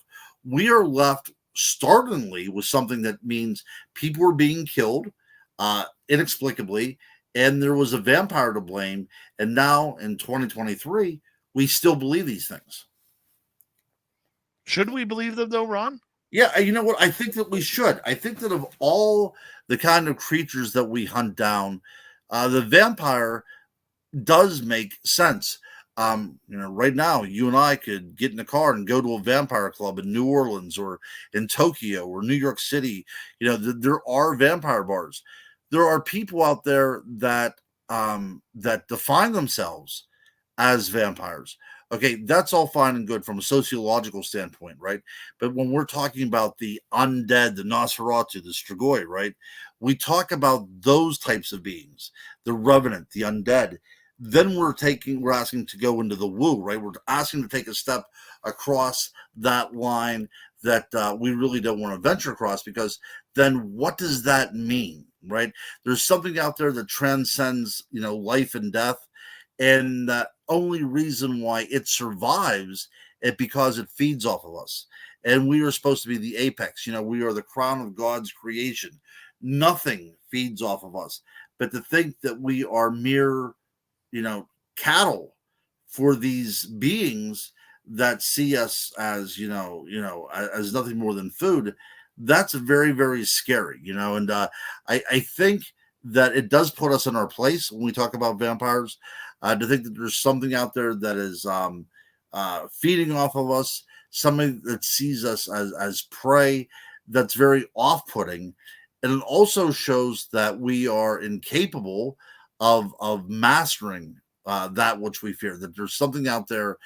S3: we are left startlingly with something that means people are being killed inexplicably, and there was a vampire to blame. And now in 2023, we still believe these things.
S2: Should we believe them though, Ron?
S3: Yeah, you know what? I think that we should. I think that of all the kind of creatures that we hunt down, the vampire does make sense. Right now, you and I could get in a car and go to a vampire club in New Orleans or in Tokyo or New York City. There are vampire bars. There are people out there that define themselves as vampires. Okay, that's all fine and good from a sociological standpoint, right? But when we're talking about the undead, the Nosferatu, the Strigoi, right? We talk about those types of beings, the revenant, the undead. Then we're asking to go into the woo, right? We're asking to take a step across that line that we really don't want to venture across, because then what does that mean, right? There's something out there that transcends, life and death, and the only reason why it survives is because it feeds off of us, and we are supposed to be the apex. We are the crown of God's creation. Nothing feeds off of us, but to think that we are mere cattle for these beings that see us as as nothing more than food, that's very, very scary. And I think that it does put us in our place when we talk about vampires, to think that there's something out there that is feeding off of us, somebody that sees us as prey. That's very off-putting, and it also shows that we are incapable of mastering that which we fear, that there's something out there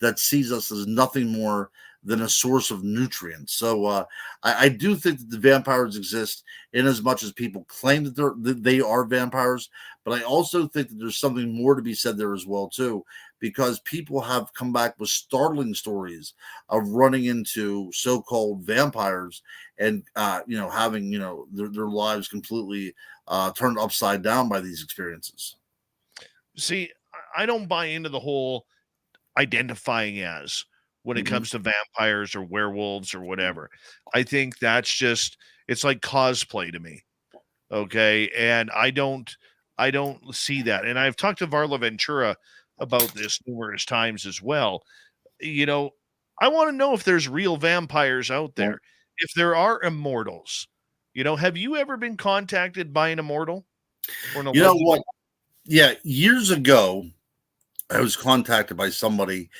S3: that sees us as nothing more than a source of nutrients. So I do think that the vampires exist, in as much as people claim that they are vampires, but I also think that there's something more to be said there as well too, because people have come back with startling stories of running into so-called vampires and having their lives completely turned upside down by these experiences.
S2: See, I don't buy into the whole identifying as when it comes to vampires or werewolves or whatever. I think that's just, it's like cosplay to me. Okay. And I don't see that. And I've talked to Varla Ventura about this numerous times as well. I want to know if there's real vampires out there, if there are immortals. Have you ever been contacted by an immortal? Or an
S3: You know what? Yeah, years ago, I was contacted by somebody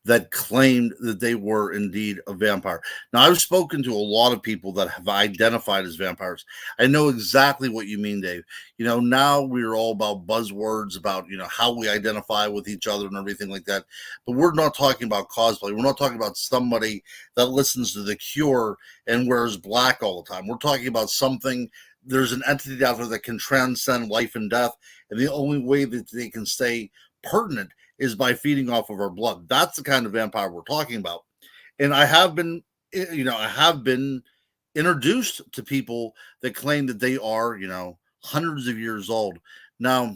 S3: that claimed that they were indeed a vampire. Now, I've spoken to a lot of people that have identified as vampires. I know exactly what you mean, Dave. Now we're all about buzzwords about, how we identify with each other and everything like that. But we're not talking about cosplay. We're not talking about somebody that listens to The Cure and wears black all the time. We're talking about something. There's an entity out there that can transcend life and death. And the only way that they can stay pertinent is by feeding off of our blood. That's the kind of vampire we're talking about. And I have been introduced to people that claim that they are, hundreds of years old. Now,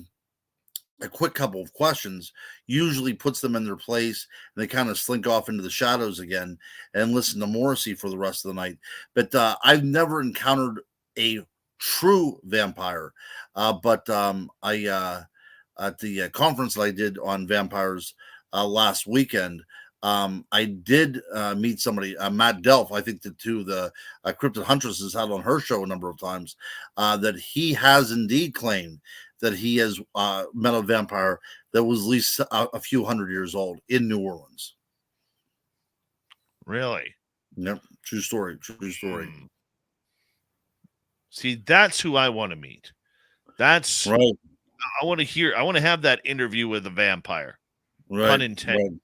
S3: a quick couple of questions usually puts them in their place, and they kind of slink off into the shadows again and listen to Morrissey for the rest of the night. But I've never encountered a true vampire. But I at the conference that I did on vampires last weekend, I did meet somebody, Matt Delph. I think the Cryptid Huntress has had on her show a number of times, that he has indeed claimed that he has met a vampire that was at least a few hundred years old in New Orleans.
S2: Really?
S3: Yep. True story. True story.
S2: See, that's who I want to meet. That's
S3: right.
S2: I want to have that interview with a vampire.
S3: Right.
S2: Pun intended.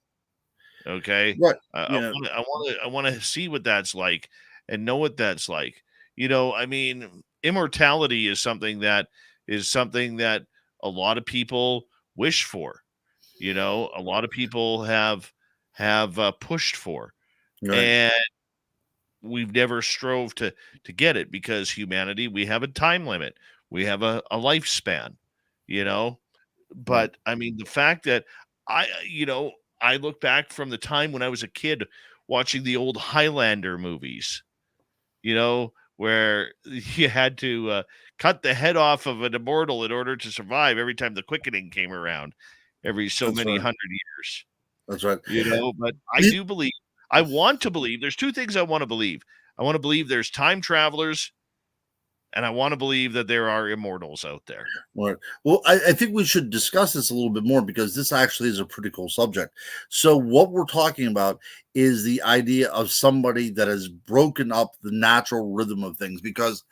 S2: Right. Okay.
S3: Right.
S2: I want to see what that's like and know what that's like. I mean, immortality is something that a lot of people wish for. A lot of people have pushed for, right. And we've never strove to get it because humanity, we have a time limit, we have a lifespan, But I mean, the fact that I look back from the time when I was a kid watching the old Highlander movies, where you had to cut the head off of an immortal in order to survive every time the quickening came around, every so many hundred years.
S3: That's right.
S2: But I want to believe, there's two things I want to believe. I want to believe there's time travelers, and I want to believe that there are immortals out there.
S3: Right. Well, I think we should discuss this a little bit more because this actually is a pretty cool subject. So what we're talking about is the idea of somebody that has broken up the natural rhythm of things, because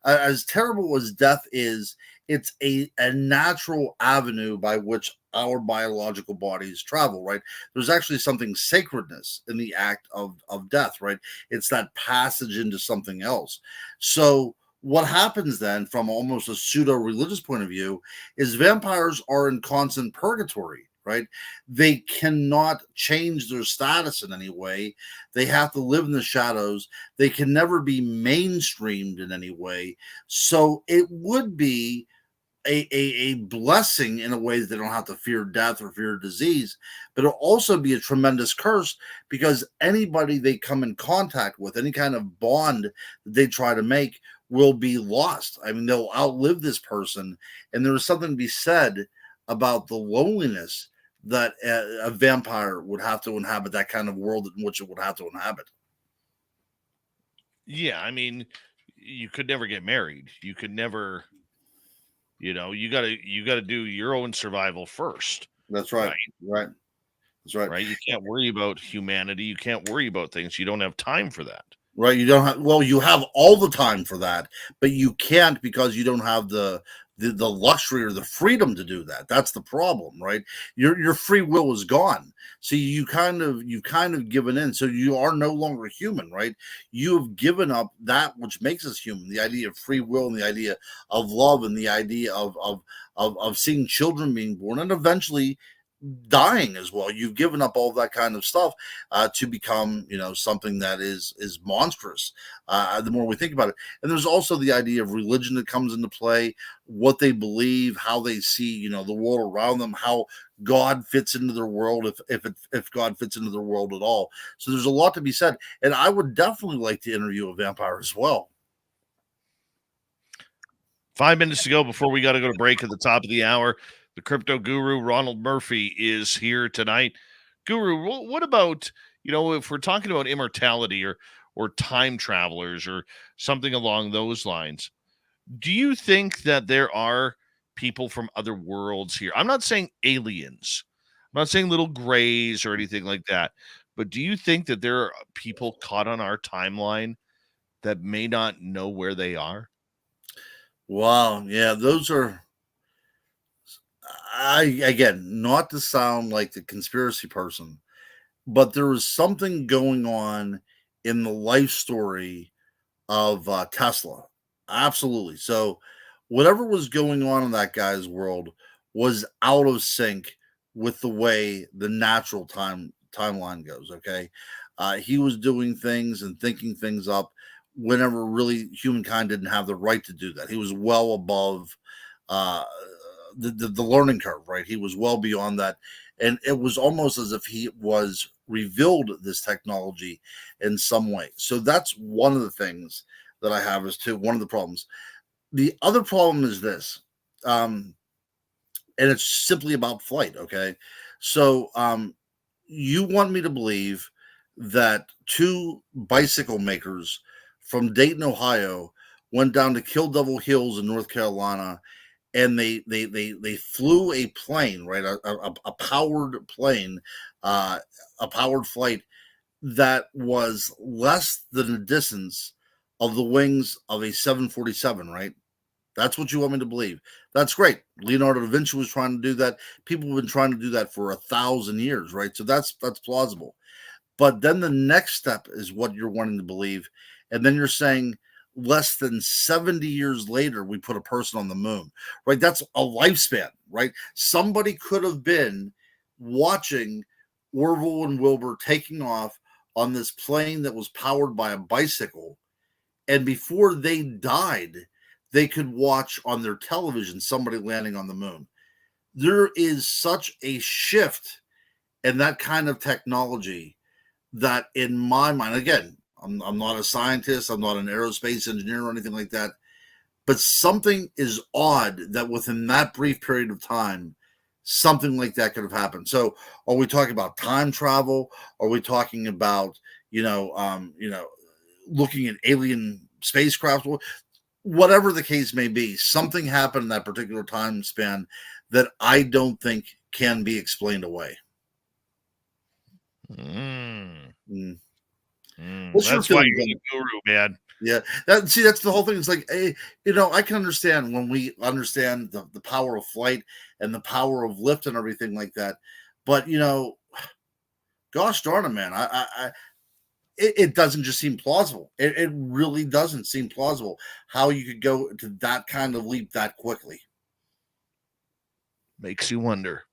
S3: as terrible as death is, it's a natural avenue by which our biological bodies travel, right? There's actually something sacredness in the act of death, right? It's that passage into something else. So what happens then, from almost a pseudo-religious point of view, is vampires are in constant purgatory, right? They cannot change their status in any way. They have to live in the shadows. They can never be mainstreamed in any way. So it would be a blessing in a way that they don't have to fear death or fear disease, but it'll also be a tremendous curse because anybody they come in contact with, any kind of bond that they try to make, will be lost. I mean, they'll outlive this person, and there is something to be said about the loneliness that a vampire would have to inhabit, that kind of world in which it would have to inhabit.
S2: Yeah, I mean, you could never get married. You could never... you got to do your own survival first.
S3: That's right. Right. That's right.
S2: Right. You can't worry about humanity. You can't worry about things. You don't have time for that.
S3: Right. You don't have, well, you have all the time for that, but you can't because you don't have the luxury or the freedom to do that. That's the problem, right? Your free will is gone. So you've kind of given in. So you are no longer human, right? You have given up that which makes us human, the idea of free will and the idea of love and the idea of seeing children being born and eventually dying as well. You've given up all that kind of stuff to become, something that is monstrous. The more we think about it, and there's also the idea of religion that comes into play, what they believe, how they see, the world around them, how God fits into their world, if God fits into their world at all. So there's a lot to be said, and I would definitely like to interview a vampire as well.
S2: 5 minutes to go before we got to go to break at the top of the hour. The crypto guru, Ronald Murphy, is here tonight. Guru, what about, if we're talking about immortality or time travelers or something along those lines, do you think that there are people from other worlds here? I'm not saying aliens. I'm not saying little grays or anything like that, but do you think that there are people caught on our timeline that may not know where they are?
S3: Wow. Yeah, those are. I again, not to sound like the conspiracy person, but there was something going on in the life story of Tesla. Absolutely. So, whatever was going on in that guy's world was out of sync with the way the natural timeline goes. Okay, he was doing things and thinking things up whenever really humankind didn't have the right to do that. He was well above uh, the learning curve, right? He was well beyond that, and it was almost as if he was revealed this technology in some way. So that's one of the things that I have is to one of the problems. The other problem is this, and it's simply about flight. Okay, so you want me to believe that two bicycle makers from Dayton, Ohio, went down to Kill Devil Hills in North Carolina, and they flew a plane, right, a powered plane, a powered flight that was less than the distance of the wings of a 747, right? That's what you want me to believe. That's great. Leonardo da Vinci was trying to do that. People have been trying to do that for 1,000 years, right? So that's plausible. But then the next step is what you're wanting to believe. And then you're saying less than 70 years later, we put a person on the moon, right? That's a lifespan, right? Somebody could have been watching Orville and Wilbur taking off on this plane that was powered by a bicycle. And before they died, they could watch on their television somebody landing on the moon. There is such a shift in that kind of technology that, in my mind, again, I'm not a scientist, I'm not an aerospace engineer or anything like that, but something is odd that within that brief period of time, something like that could have happened. So, are we talking about time travel? Are we talking about looking at alien spacecraft? Whatever the case may be, something happened in that particular time span that I don't think can be explained away. What's your
S2: That's why
S3: feeling?
S2: you're the guru, man.
S3: Yeah, that's the whole thing. It's like, hey, I can understand when we understand the power of flight and the power of lift and everything like that, but gosh darn it, man, it doesn't just seem plausible. It really doesn't seem plausible how you could go to that kind of leap that quickly.
S2: Makes you wonder.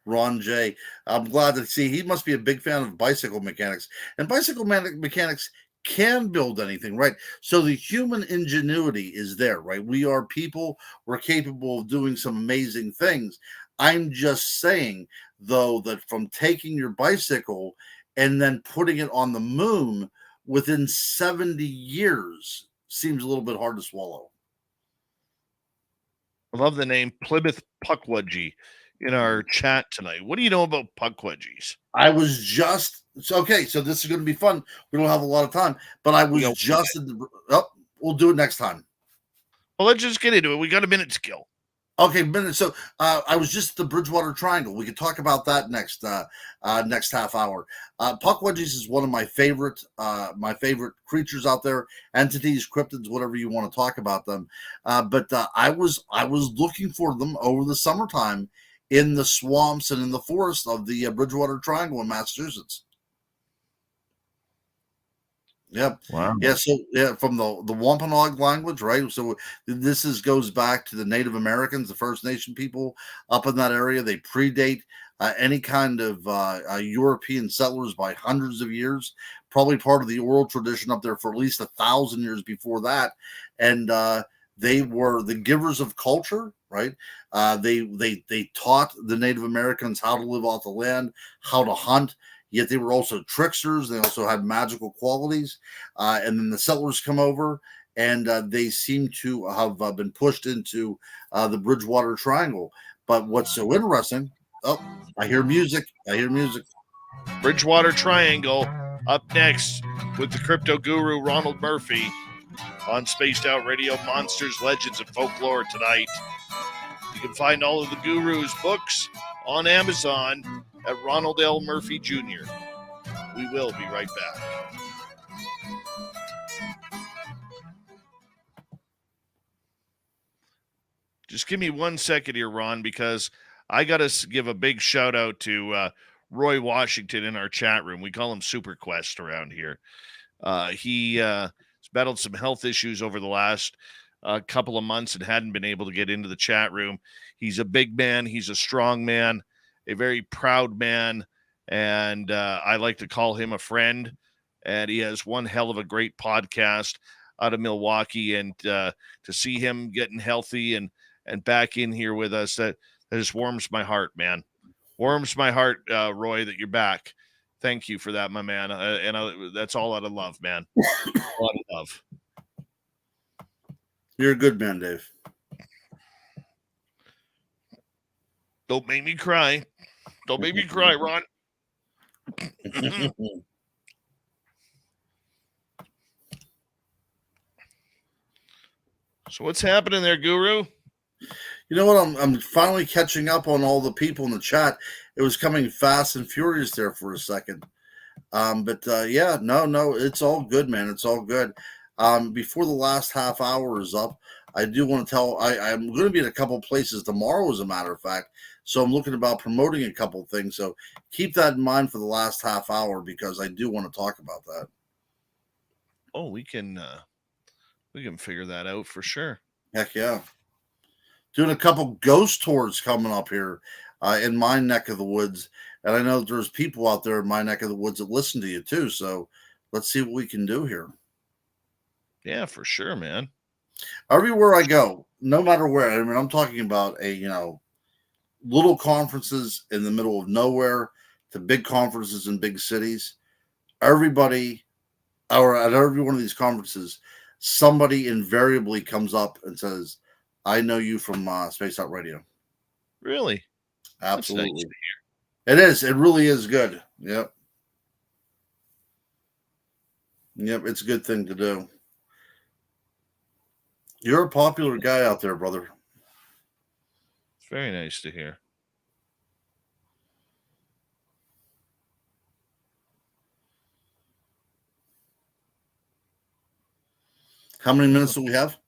S3: Ron J. I'm glad to see he must be a big fan of bicycle mechanics. And bicycle mechanics can build anything, right? So the human ingenuity is there, right? We are people, we're capable of doing some amazing things. I'm just saying, though, that from taking your bicycle and then putting it on the moon within 70 years seems a little bit hard to swallow.
S2: I love the name Plymouth Puckwudgie in our chat tonight. What do you know about Puckwudgies?
S3: I was just okay. So this is going to be fun. We don't have a lot of time, but I was just. We'll do it next time.
S2: Well, let's just get into it. We got a minute to kill.
S3: Okay, minute. So I was just at the Bridgewater Triangle. We could talk about that next half hour. Puckwudgies is one of my favorite creatures out there, entities, cryptids, whatever you want to talk about them. But I was looking for them over the summertime in the swamps and in the forest of the Bridgewater Triangle in Massachusetts. Yep.
S2: Wow.
S3: Yeah. So from the Wampanoag language, right? So this goes back to the Native Americans, the First Nation people up in that area. They predate any kind of European settlers by hundreds of years. Probably part of the oral tradition up there for at least 1,000 years before that. And they were the givers of culture, right? They taught the Native Americans how to live off the land, how to hunt. Yet they were also tricksters. They also had magical qualities. And then the settlers come over, and they seem to have been pushed into the Bridgewater Triangle. But what's so interesting? Oh, I hear music.
S2: Bridgewater Triangle up next with the crypto guru Ronald Murphy on Spaced Out Radio. Monsters, Legends, and Folklore tonight. can find all of the Guru's books on Amazon at Ronald L. Murphy Jr. We will be right back. Just give me 1 second here, Ron, because I got to give a big shout out to Roy Washington in our chat room. We call him Super Quest around here. He has battled some health issues over the last couple of months and hadn't been able to get into the chat room. He's a big man. He's a strong man, a very proud man, and I like to call him a friend. And he has one hell of a great podcast out of Milwaukee. And to see him getting healthy and back in here with us, that just warms my heart, man. Warms my heart, Roy, that you're back. Thank you for that, my man. That's all out of love, man. A lot of love.
S3: You're a good man, Dave.
S2: Don't make me cry. Don't make me cry, Ron. So what's happening there, Guru?
S3: You know what? I'm finally catching up on all the people in the chat. It was coming fast and furious there for a second. Yeah, no, it's all good, man. It's all good. Before the last half hour is up, I do want to tell I'm going to be in a couple places tomorrow, as a matter of fact. So I'm looking about promoting a couple of things. So keep that in mind for the last half hour, because I do want to talk about that.
S2: Oh, we can figure that out for sure.
S3: Heck yeah. Doing a couple ghost tours coming up here in my neck of the woods. And I know there's people out there in my neck of the woods that listen to you too. So let's see what we can do here.
S2: Yeah, for sure, man.
S3: Everywhere I go, no matter where, I mean, I'm talking about little conferences in the middle of nowhere to big conferences in big cities. Everybody, or at every one of these conferences, somebody invariably comes up and says, I know you from Space Out Radio.
S2: Really?
S3: Absolutely.
S2: Nice to
S3: hear. It is. It really is good. Yep. It's a good thing to do. You're a popular guy out there, brother.
S2: It's very nice to hear.
S3: How many minutes do we have?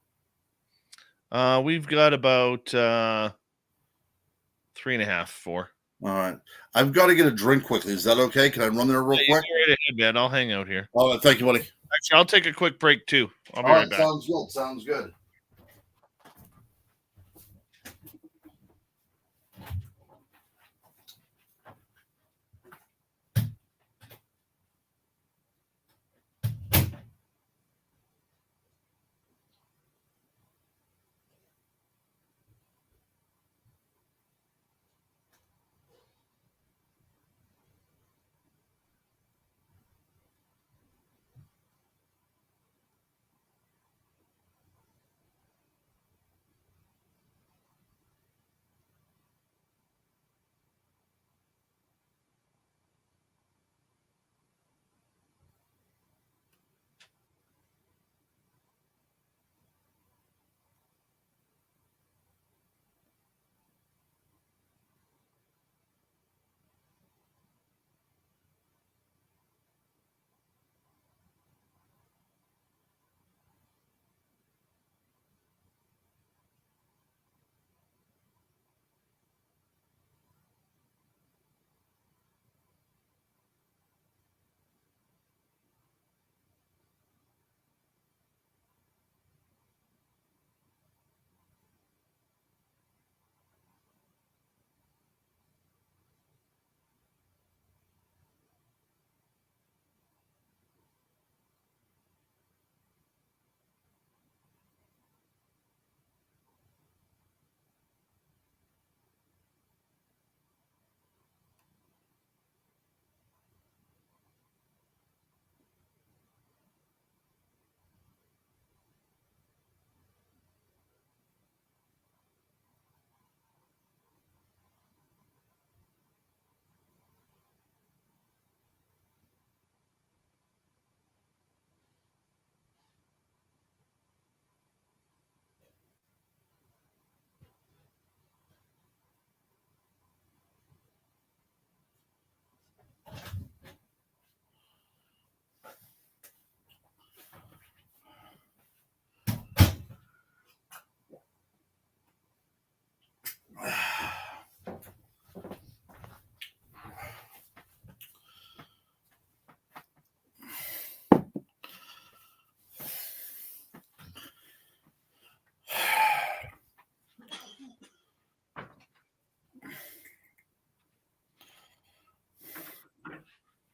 S2: We've got about 3.5, 4.
S3: All right. I've got to get a drink quickly. Is that okay? Can I run there real quick?
S2: Right ahead, man. I'll hang out here.
S3: Oh, thank you, buddy.
S2: Actually, I'll take a quick break too. I'll be
S3: All
S2: right back.
S3: Sounds good. Sounds good.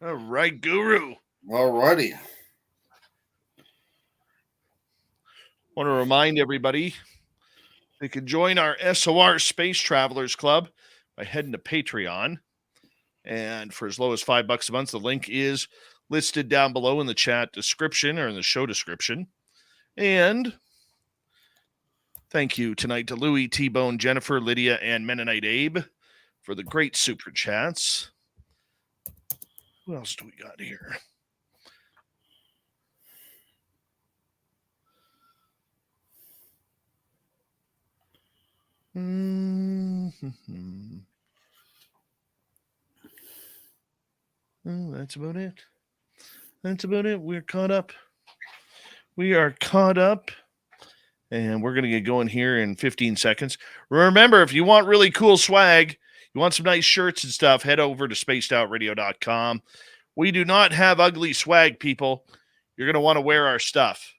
S2: All right, Guru.
S3: All righty.
S2: Want to remind everybody they can join our SOR Space Travelers Club by heading to Patreon. And for as low as $5 a month, the link is listed down below in the chat description or in the show description. And thank you tonight to Louie, T-Bone, Jennifer, Lydia, and Mennonite Abe for the great super chats. What else do we got here? That's about it. That's about it. We're caught up. We are caught up. And we're going to get going here in 15 seconds. Remember, if you want really cool swag, you want some nice shirts and stuff, head over to spacedoutradio.com. We do not have ugly swag, people. You're going to want to wear our stuff.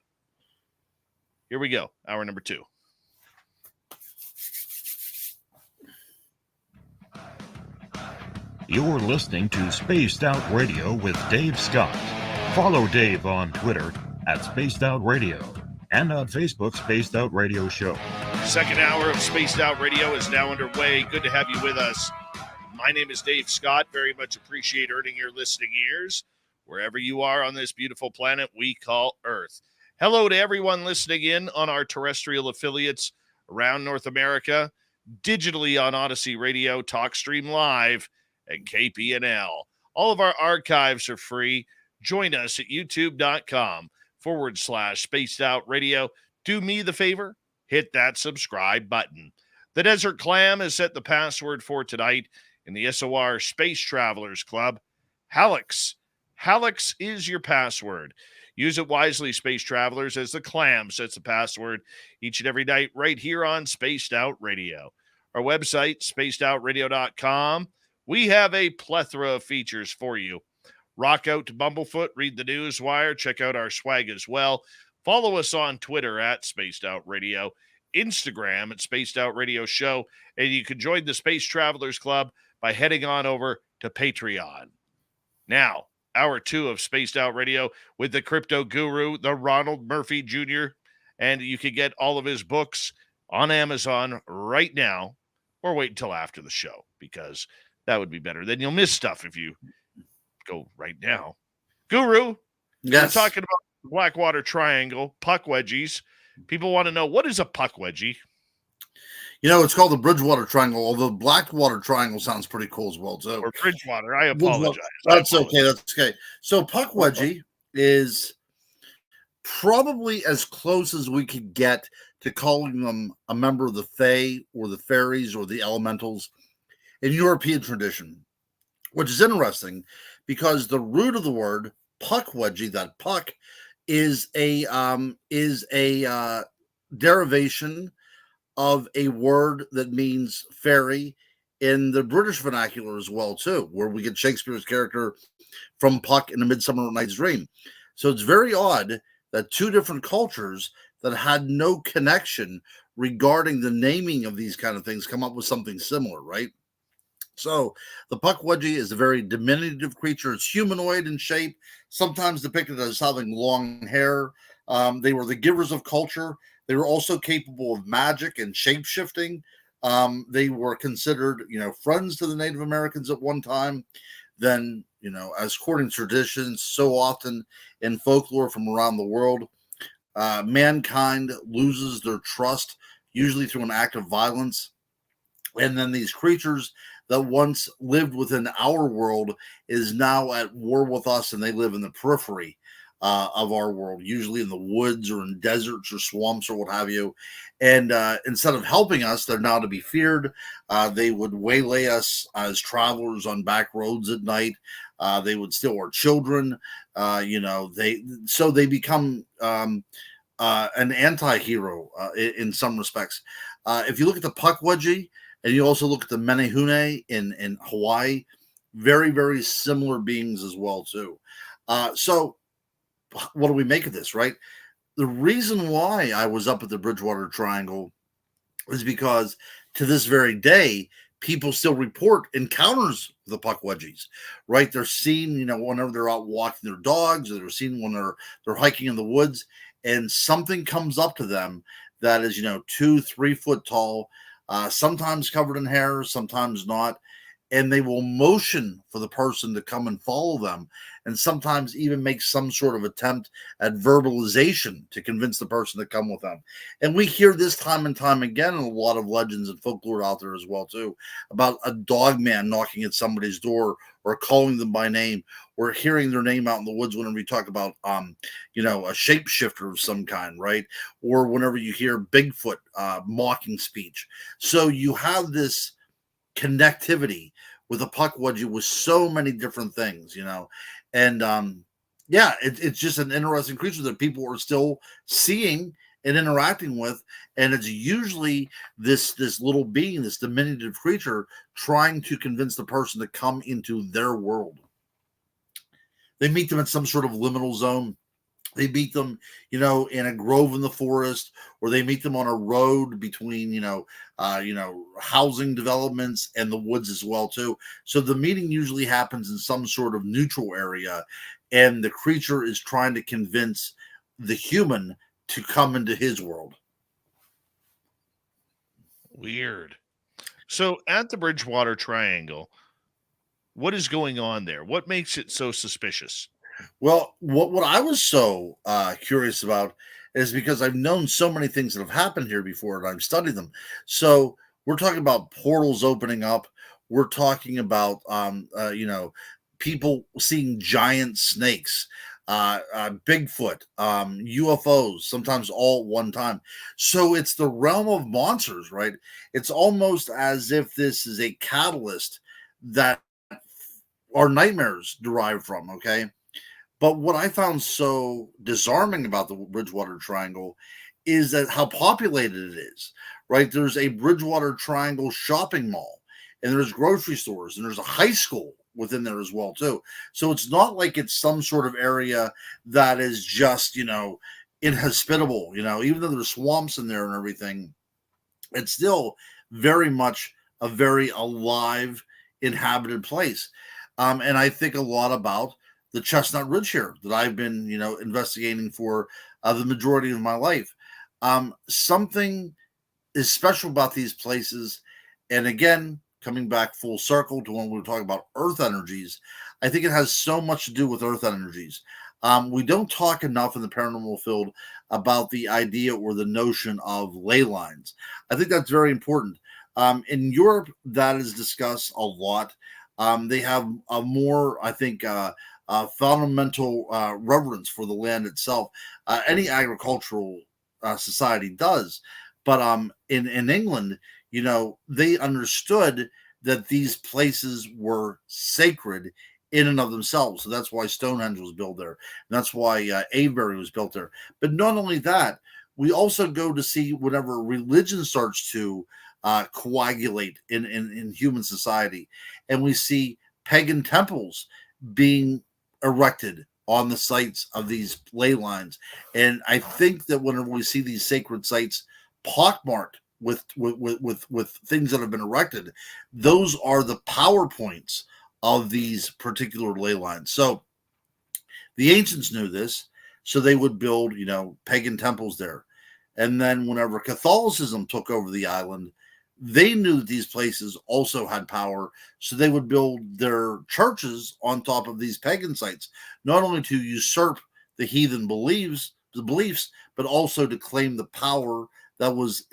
S2: Here we go. Hour number 2.
S4: You're listening to Spaced Out Radio with Dave Scott. Follow Dave on Twitter at Spaced Out Radio and on Facebook, Spaced Out Radio Show.
S2: Second hour of Spaced Out Radio is now underway. Good to have you with us. My name is Dave Scott. Very much appreciate earning your listening ears wherever you are on this beautiful planet we call Earth. Hello to everyone listening in on our terrestrial affiliates around North America, digitally on Odyssey Radio, TalkStream Live, and KPNL. All of our archives are free. Join us at youtube.com/Spaced Out Radio. Do me the favor, hit that subscribe button. The Desert Clam has set the password for tonight in the SOR Space Travelers Club. Halix. Halix is your password. Use it wisely, Space Travelers, as the Clam sets the password each and every night right here on Spaced Out Radio. Our website, spacedoutradio.com. We have a plethora of features for you. Rock out to Bumblefoot, read the news wire, check out our swag as well. Follow us on Twitter at Spaced Out Radio, Instagram at Spaced Out Radio Show, and you can join the Space Travelers Club by heading on over to Patreon. Now, hour 2 of Spaced Out Radio with the crypto guru, the Ronald Murphy Jr., and you can get all of his books on Amazon right now, or wait until after the show, because that would be better. Then you'll miss stuff if you go right now. Guru,
S3: Yes.
S2: we're talking about the Blackwater Triangle, puck wedgies. People want to know, what is a puck wedgie?
S3: You know, it's called the Bridgewater Triangle, although Blackwater Triangle sounds pretty cool as well, too.
S2: Or Bridgewater. I apologize.
S3: That's okay. That's okay. So puck wedgie is probably as close as we could get to calling them a member of the Fae or the fairies or the elementals in European tradition, which is interesting because the root of the word puck wedgie, that puck, is a derivation of a word that means fairy in the British vernacular as well, too, where we get Shakespeare's character from Puck in A Midsummer Night's Dream. So it's very odd that two different cultures that had no connection regarding the naming of these kind of things come up with something similar, right? So the puck wedgie is a very diminutive creature. It's humanoid in shape, sometimes depicted as having long hair. They were the givers of culture. They were also capable of magic and shape-shifting. They were considered, friends to the Native Americans at one time. Then, as according to traditions, so often in folklore from around the world, mankind loses their trust, usually through an act of violence. And then these creatures that once lived within our world is now at war with us, and they live in the periphery of our world, usually in the woods or in deserts or swamps or what have you. And instead of helping us, they're now to be feared. They would waylay us as travelers on back roads at night. They would steal our children. They become an anti-hero in some respects. If you look at the puck wedgie, and you also look at the menehune in Hawaii, very, very similar beings as well, too. So what do we make of this, right? The reason why I was up at the Bridgewater Triangle is because to this very day, people still report encounters with the puck wedgies, right? They're seen, whenever they're out walking their dogs, or they're seen when they're hiking in the woods, and something comes up to them that is, 2-3 foot tall, sometimes covered in hair, sometimes not. And they will motion for the person to come and follow them, and sometimes even make some sort of attempt at verbalization to convince the person to come with them. And we hear this time and time again in a lot of legends and folklore out there as well, too, about a dog man knocking at somebody's door or calling them by name, or hearing their name out in the woods whenever you talk about, a shapeshifter of some kind, right? Or whenever you hear Bigfoot mocking speech. So you have this connectivity with a puck wedgie with so many different things, and it's just an interesting creature that people are still seeing and interacting with, and it's usually this little being, this diminutive creature, trying to convince the person to come into their world. They meet them at some sort of liminal zone. They meet them, in a grove in the forest, or they meet them on a road between, housing developments and the woods as well, too. So the meeting usually happens in some sort of neutral area, and the creature is trying to convince the human to come into his world.
S2: Weird. So at the Bridgewater Triangle, what is going on there? What makes it so suspicious?
S3: Well, what I was so curious about is because I've known so many things that have happened here before, and I've studied them. So we're talking about portals opening up. We're talking about, people seeing giant snakes, Bigfoot, UFOs, sometimes all at one time. So it's the realm of monsters, right? It's almost as if this is a catalyst that our nightmares derive from, okay? But what I found so disarming about the Bridgewater Triangle is that how populated it is, right? There's a Bridgewater Triangle shopping mall, and there's grocery stores, and there's a high school within there as well, too. So it's not like it's some sort of area that is just, inhospitable, even though there's swamps in there and everything, it's still very much a very alive, inhabited place. And I think a lot about the Chestnut Ridge here that I've been, investigating for the majority of my life. Something is special about these places. And again, coming back full circle to when we were talking about earth energies, I think it has so much to do with earth energies. We don't talk enough in the paranormal field about the idea or the notion of ley lines. I think that's very important. In Europe, that is discussed a lot. They have a more, I think, fundamental reverence for the land itself. Any agricultural society does, but in England, they understood that these places were sacred in and of themselves. So that's why Stonehenge was built there, and that's why Avebury was built there. But not only that, we also go to see whenever religion starts to coagulate in human society, and we see pagan temples being erected on the sites of these ley lines. And I think that whenever we see these sacred sites pockmarked with things that have been erected, those are the power points of these particular ley lines. So the ancients knew this, so they would build, pagan temples there. And then whenever Catholicism took over the island, they knew that these places also had power, so they would build their churches on top of these pagan sites, not only to usurp the heathen beliefs, but also to claim the power that was,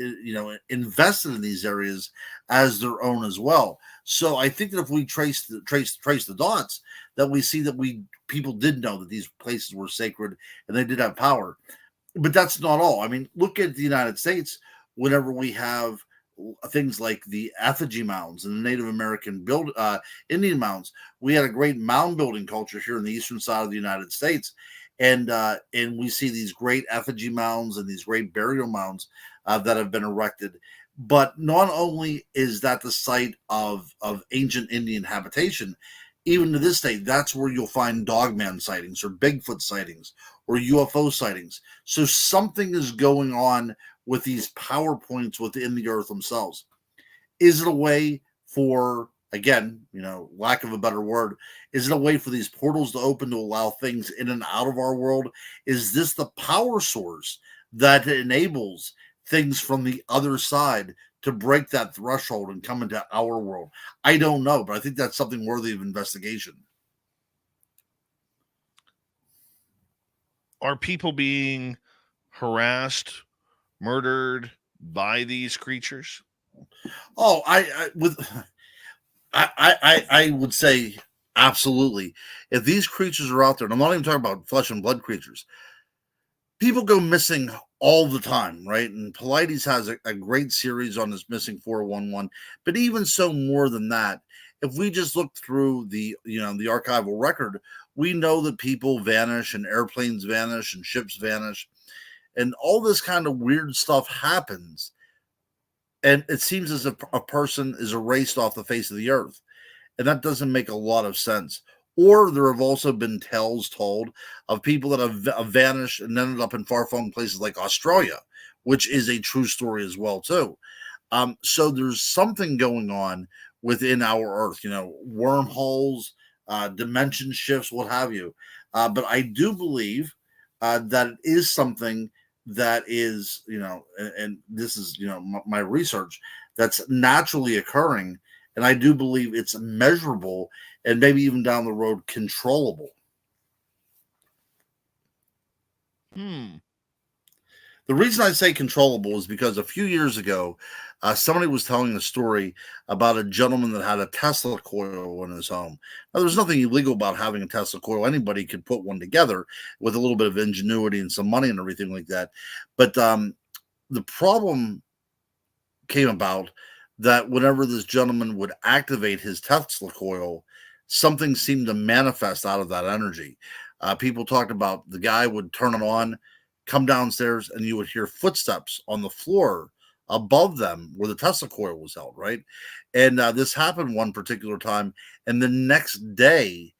S3: invested in these areas as their own as well. So I think that if we trace the dots, that we see that people did know that these places were sacred and they did have power. But that's not all. I mean, look at the United States. Whenever we have things like the effigy mounds and the Native American Indian mounds, we had a great mound building culture here in the eastern side of the United States, and we see these great effigy mounds and these great burial mounds that have been erected. But not only is that the site of ancient Indian habitation, even to this day, that's where you'll find dogman sightings or Bigfoot sightings or UFO sightings. So something is going on with these power points within the earth themselves. Is it a way for, again, lack of a better word, is it a way for these portals to open to allow things in and out of our world? Is this the power source that enables things from the other side to break that threshold and come into our world? I don't know, but I think that's something worthy of investigation.
S2: Are people being harassed, murdered by these creatures?
S3: Oh, I would say absolutely. If these creatures are out there, and I'm not even talking about flesh and blood creatures, people go missing all the time, right? And Polites has a great series on this missing 411. But even so, more than that, if we just look through the archival record, we know that people vanish and airplanes vanish and ships vanish, and all this kind of weird stuff happens. And it seems as if a person is erased off the face of the earth. And that doesn't make a lot of sense. Or there have also been tales told of people that have vanished and ended up in far-flung places like Australia, which is a true story as well, too. So there's something going on within our Earth, wormholes, dimension shifts, what have you. But I do believe that it is something that is, and this is, my research, that's naturally occurring. And I do believe it's measurable and maybe even down the road controllable. The reason I say controllable is because a few years ago, somebody was telling a story about a gentleman that had a Tesla coil in his home. Now, there's nothing illegal about having a Tesla coil. Anybody could put one together with a little bit of ingenuity and some money and everything like that. But the problem came about that whenever this gentleman would activate his Tesla coil, something seemed to manifest out of that energy. People talked about the guy would turn it on, come downstairs, and you would hear footsteps on the floor above them where the Tesla coil was held, right? And this happened one particular time. And the next day,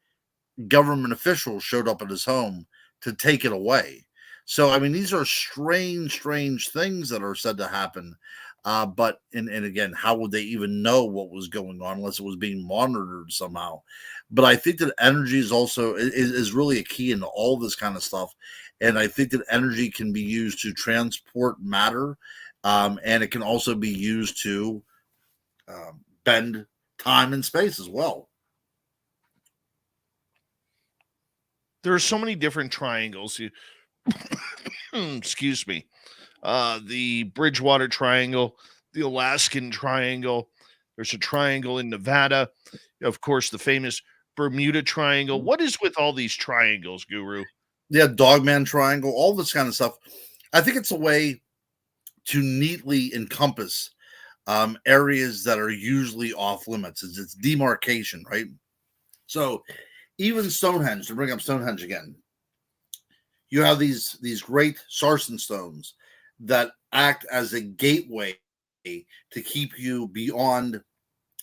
S3: government officials showed up at his home to take it away. So, I mean, these are strange things that are said to happen. But again, how would they even know what was going on unless it was being monitored somehow? But I think that energy is also is really a key into all this kind of stuff, and I think that energy can be used to transport matter, and it can also be used to bend time and space as well.
S2: There are so many different triangles. Excuse me. The Bridgewater Triangle, the Alaskan Triangle. There's a triangle in Nevada. Of course, the famous Bermuda Triangle. What is with all these triangles, Guru?
S3: Yeah, Dogman Triangle, all this kind of stuff. I think it's a way to neatly encompass areas that are usually off limits. It's demarcation, right? So even Stonehenge, to bring up Stonehenge again, you have these great sarsen stones that act as a gateway to keep you beyond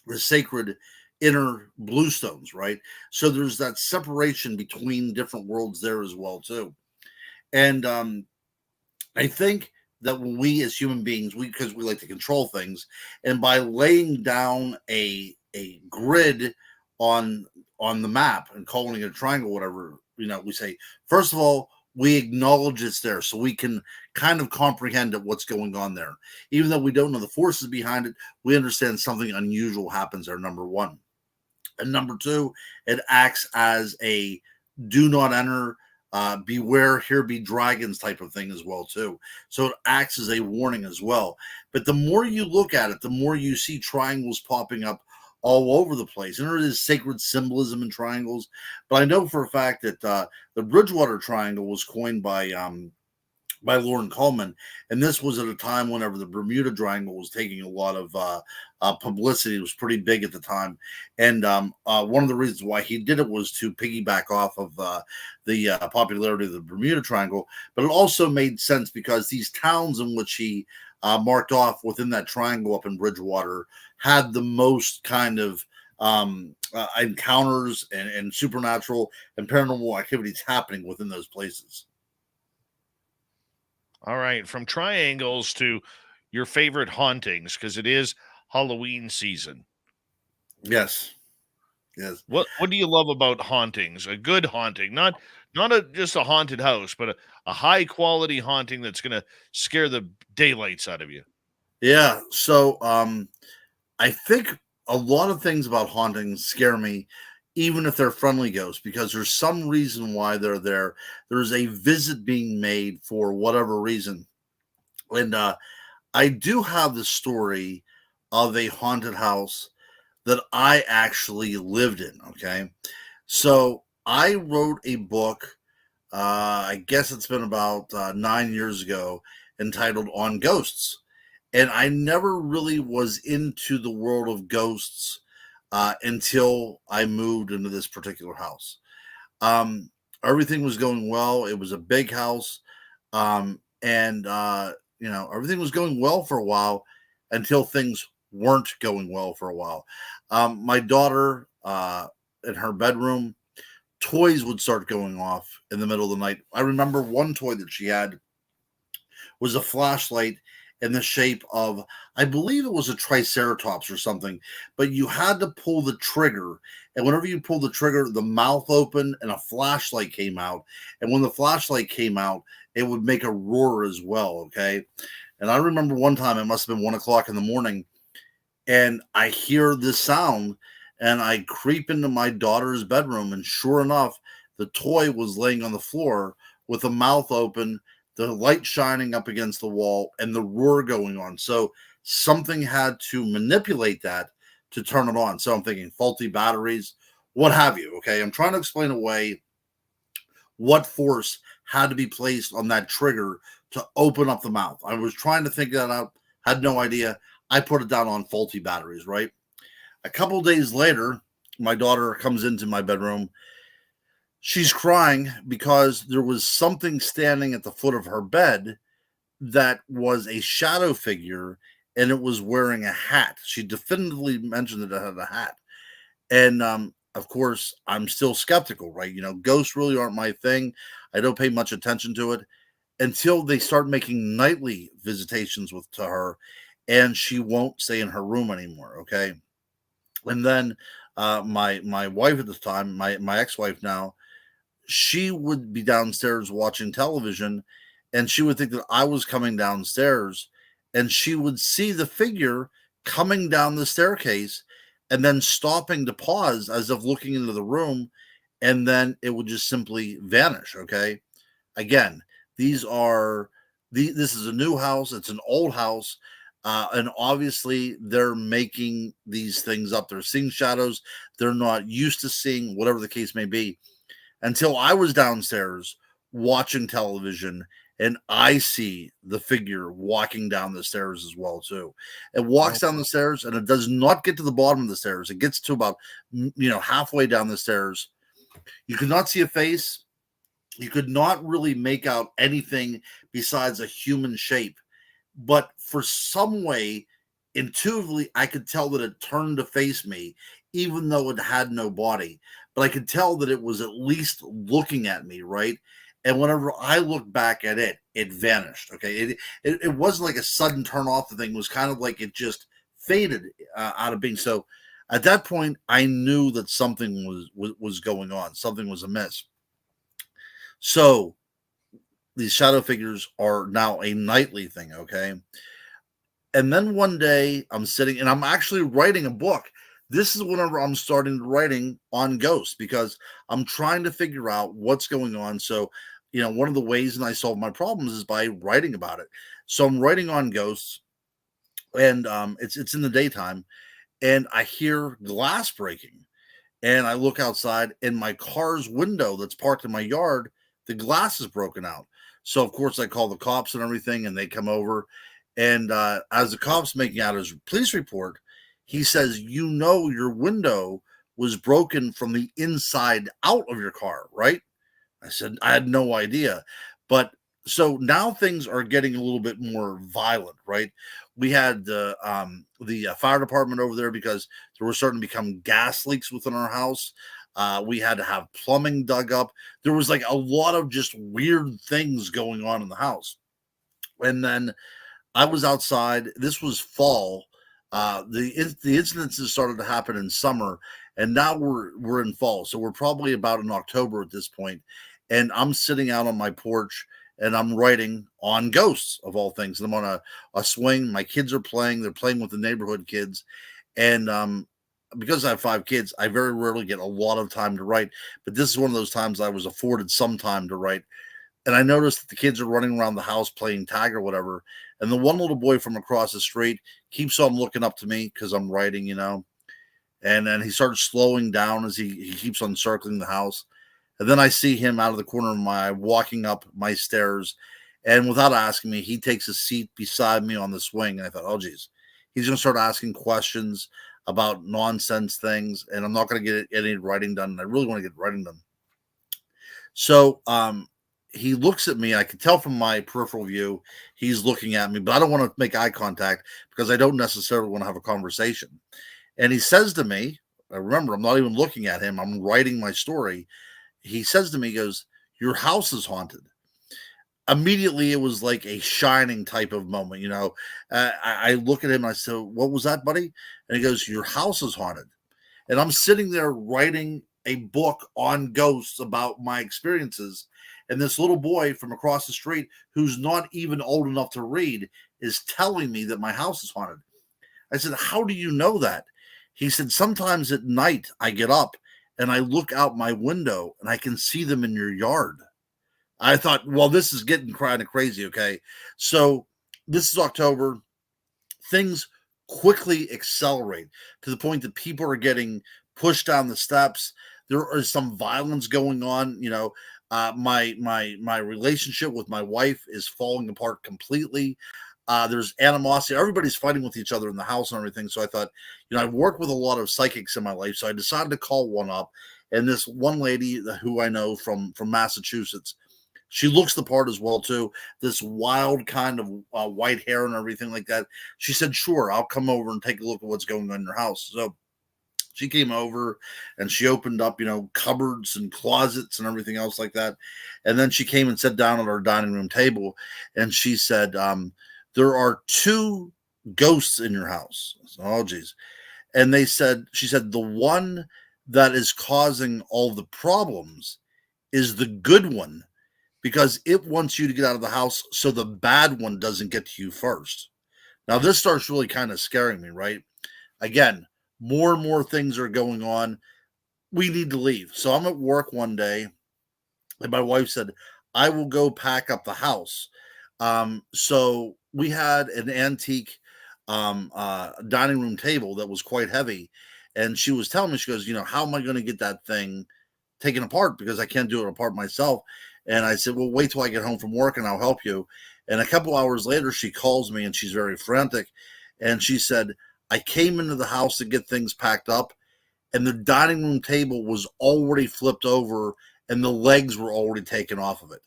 S3: the sacred inner bluestones, right? So there's that separation between different worlds there as well too. And I think that when we as human beings, because we like to control things, and by laying down a grid on the map and calling it a triangle, whatever, we say, first of all, we acknowledge it's there so we can kind of comprehend what's going on there. Even though we don't know the forces behind it, we understand something unusual happens there, number one. And number two, it acts as a do not enter, beware, here be dragons type of thing as well too. So it acts as a warning as well. But the more you look at it, the more you see triangles popping up all over the place. And there is sacred symbolism in triangles. But I know for a fact that the Bridgewater Triangle was coined by Lauren Coleman, and this was at a time whenever the Bermuda Triangle was taking a lot of publicity. It was pretty big at the time, and one of the reasons why he did it was to piggyback off of the popularity of the Bermuda Triangle, but it also made sense because these towns in which he marked off within that triangle up in Bridgewater had the most kind of encounters and supernatural and paranormal activities happening within those places.
S2: All right, from triangles to your favorite hauntings, because it is Halloween season.
S3: Yes. Yes.
S2: What do you love about hauntings? A good haunting, not just a haunted house, but a high quality haunting that's going to scare the daylights out of you.
S3: Yeah. So I think a lot of things about hauntings scare me, even if they're friendly ghosts, because there's some reason why they're there. There's a visit being made for whatever reason. And I do have the story of a haunted house that I actually lived in. Okay. So I wrote a book, I guess it's been about 9 years ago, entitled On Ghosts. And I never really was into the world of ghosts until I moved into this particular house. Um, Everything was going well. It was a big house. And everything was going well for a while until things weren't going well for a while. My daughter, in her bedroom, toys would start going off in the middle of the night. I remember one toy that she had was a flashlight in the shape of, I believe it was a triceratops or something, but you had to pull the trigger. And whenever you pull the trigger, the mouth opened and a flashlight came out. And when the flashlight came out, it would make a roar as well. Okay. And I remember one time, it must have been 1 o'clock in the morning, and I hear this sound, and I creep into my daughter's bedroom, and sure enough, the toy was laying on the floor with the mouth open, the light shining up against the wall, and the roar going on. So something had to manipulate that to turn it on. So I'm thinking faulty batteries, what have you. Okay. I'm trying to explain away what force had to be placed on that trigger to open up the mouth. I was trying to think that out, had no idea. I put it down on faulty batteries, right? A couple days later, my daughter comes into my bedroom. She's crying because there was something standing at the foot of her bed that was a shadow figure, and it was wearing a hat. She definitively mentioned that it had a hat. And of course, I'm still skeptical, right? Ghosts really aren't my thing. I don't pay much attention to it until they start making nightly visitations to her, and she won't stay in her room anymore. Okay. And then my wife at the time, my ex-wife now, she would be downstairs watching television, and she would think that I was coming downstairs, and she would see the figure coming down the staircase and then stopping to pause as if looking into the room, and then it would just simply vanish. Okay. Again, this is a new house, it's an old house. And obviously, they're making these things up. They're seeing shadows. They're not used to seeing, whatever the case may be. Until I was downstairs watching television, and I see the figure walking down the stairs as well too. It walks down the stairs, and it does not get to the bottom of the stairs. It gets to about halfway down the stairs. You could not see a face. You could not really make out anything besides a human shape. But for some way, intuitively, I could tell that it turned to face me, even though it had no body. But I could tell that it was at least looking at me, right? And whenever I looked back at it, it vanished. Okay, it wasn't like a sudden turn off. The thing was kind of like it just faded out of being. So at that point, I knew that something was going on. Something was amiss. So these shadow figures are now a nightly thing. Okay. And then one day I'm sitting and I'm actually writing a book. This is whenever I'm starting writing on ghosts, because I'm trying to figure out what's going on. So, one of the ways that I solve my problems is by writing about it. So I'm writing on ghosts, and it's in the daytime, and I hear glass breaking, and I look outside, and my car's window that's parked in my yard, the glass is broken out. So of course I call the cops and everything, and they come over. And as the cop's making out his police report, he says, your window was broken from the inside out of your car, right? I said, I had no idea. But so now things are getting a little bit more violent, right? We had the fire department over there because there were starting to become gas leaks within our house. We had to have plumbing dug up. There was like a lot of just weird things going on in the house. And then I was outside. This was fall. The incidences started to happen in summer, and now we're in fall, so we're probably about in October at this point. And I'm sitting out on my porch and I'm writing on ghosts of all things. And I'm on a swing. My kids are playing. They're playing with the neighborhood kids, and because I have 5 kids, I very rarely get a lot of time to write. But this is one of those times I was afforded some time to write. And I noticed that the kids are running around the house playing tag or whatever. And the one little boy from across the street keeps on looking up to me because I'm writing, and then he starts slowing down as he keeps on circling the house. And then I see him out of the corner of my eye walking up my stairs. And without asking me, he takes a seat beside me on the swing. And I thought, oh, geez, he's going to start asking questions about nonsense things. And I'm not going to get any writing done. And I really want to get writing done. So he looks at me. I can tell from my peripheral view, he's looking at me, but I don't want to make eye contact because I don't necessarily want to have a conversation. And he says to me, remember, I'm not even looking at him. I'm writing my story. He says to me, he goes, your house is haunted. Immediately, it was like a shining type of moment. I look at him and I said, what was that, buddy? And he goes, your house is haunted. And I'm sitting there writing a book on ghosts about my experiences. And this little boy from across the street, who's not even old enough to read, is telling me that my house is haunted. I said, how do you know that? He said, sometimes at night I get up and I look out my window and I can see them in your yard. I thought, well, this is getting kind of crazy. Okay. So this is October. Things quickly accelerate to the point that people are getting pushed down the steps. There is some violence going on. My relationship with my wife is falling apart completely. There's animosity. Everybody's fighting with each other in the house and everything. So I thought, I've worked with a lot of psychics in my life. So I decided to call one up. And this one lady who I know from Massachusetts, she looks the part as well, too. This wild kind of white hair and everything like that. She said, sure, I'll come over and take a look at what's going on in your house. So she came over and she opened up, cupboards and closets and everything else like that. And then she came and sat down at our dining room table. And she said, there are 2 ghosts in your house. Oh, geez. And she said, the one that is causing all the problems is the good one because it wants you to get out of the house so the bad one doesn't get to you first. Now, this starts really kind of scaring me, right? Again, more and more things are going on. We need to leave. So I'm at work one day, and my wife said, I will go pack up the house. So we had an antique dining room table that was quite heavy. And she was telling me, she goes, how am I going to get that thing taken apart? Because I can't do it apart myself. And I said, well, wait till I get home from work and I'll help you. And a couple hours later, she calls me and she's very frantic. And she said, I came into the house to get things packed up and the dining room table was already flipped over and the legs were already taken off of it.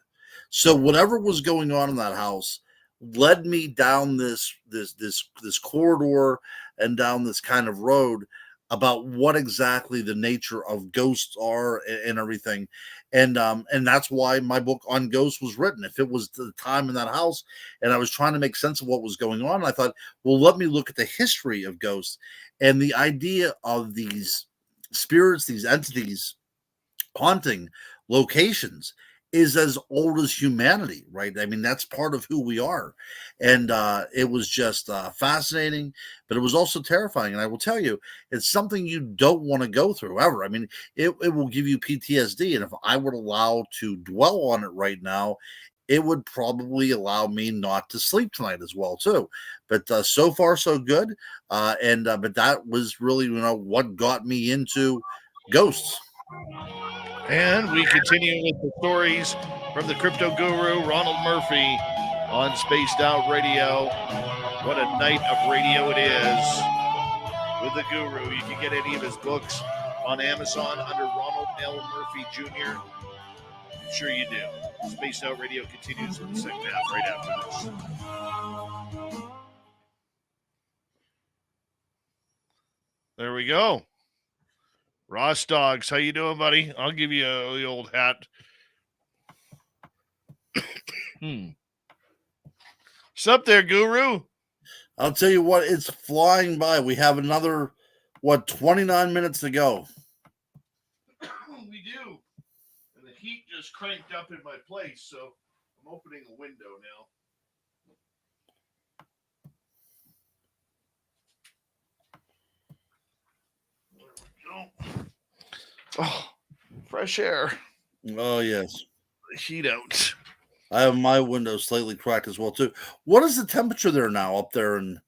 S3: So whatever was going on in that house led me down this corridor and down this kind of road about what exactly the nature of ghosts are and everything. And that's why my book on ghosts was written. If it was the time in that house and I was trying to make sense of what was going on, I thought, well, let me look at the history of ghosts and the idea of these spirits, these entities haunting locations is as old as humanity, right? I mean, that's part of who we are. And it was just fascinating, but it was also terrifying. And I will tell you, it's something you don't want to go through ever. I mean, it will give you PTSD. And if I were allowed to dwell on it right now, it would probably allow me not to sleep tonight as well, too. But so far, so good. But that was really, what got me into ghosts.
S2: And we continue with the stories from the crypto guru, Ronald Murphy, on Spaced Out Radio. What a night of radio it is with the guru. You can get any of his books on Amazon under Ronald L. Murphy Jr. I'm sure you do. Spaced Out Radio continues in the second half right after this. There we go. Ross Dogs, how you doing, buddy? I'll give you the old hat. What's up there, Guru?
S3: I'll tell you what, it's flying by. We have another, 29 minutes to go.
S2: We do. And the heat just cranked up in my place, so I'm opening a window now. There we go. Oh, fresh air.
S3: Oh, yes.
S2: Heat out.
S3: I have my window slightly cracked as well, too. What is the temperature there now up there in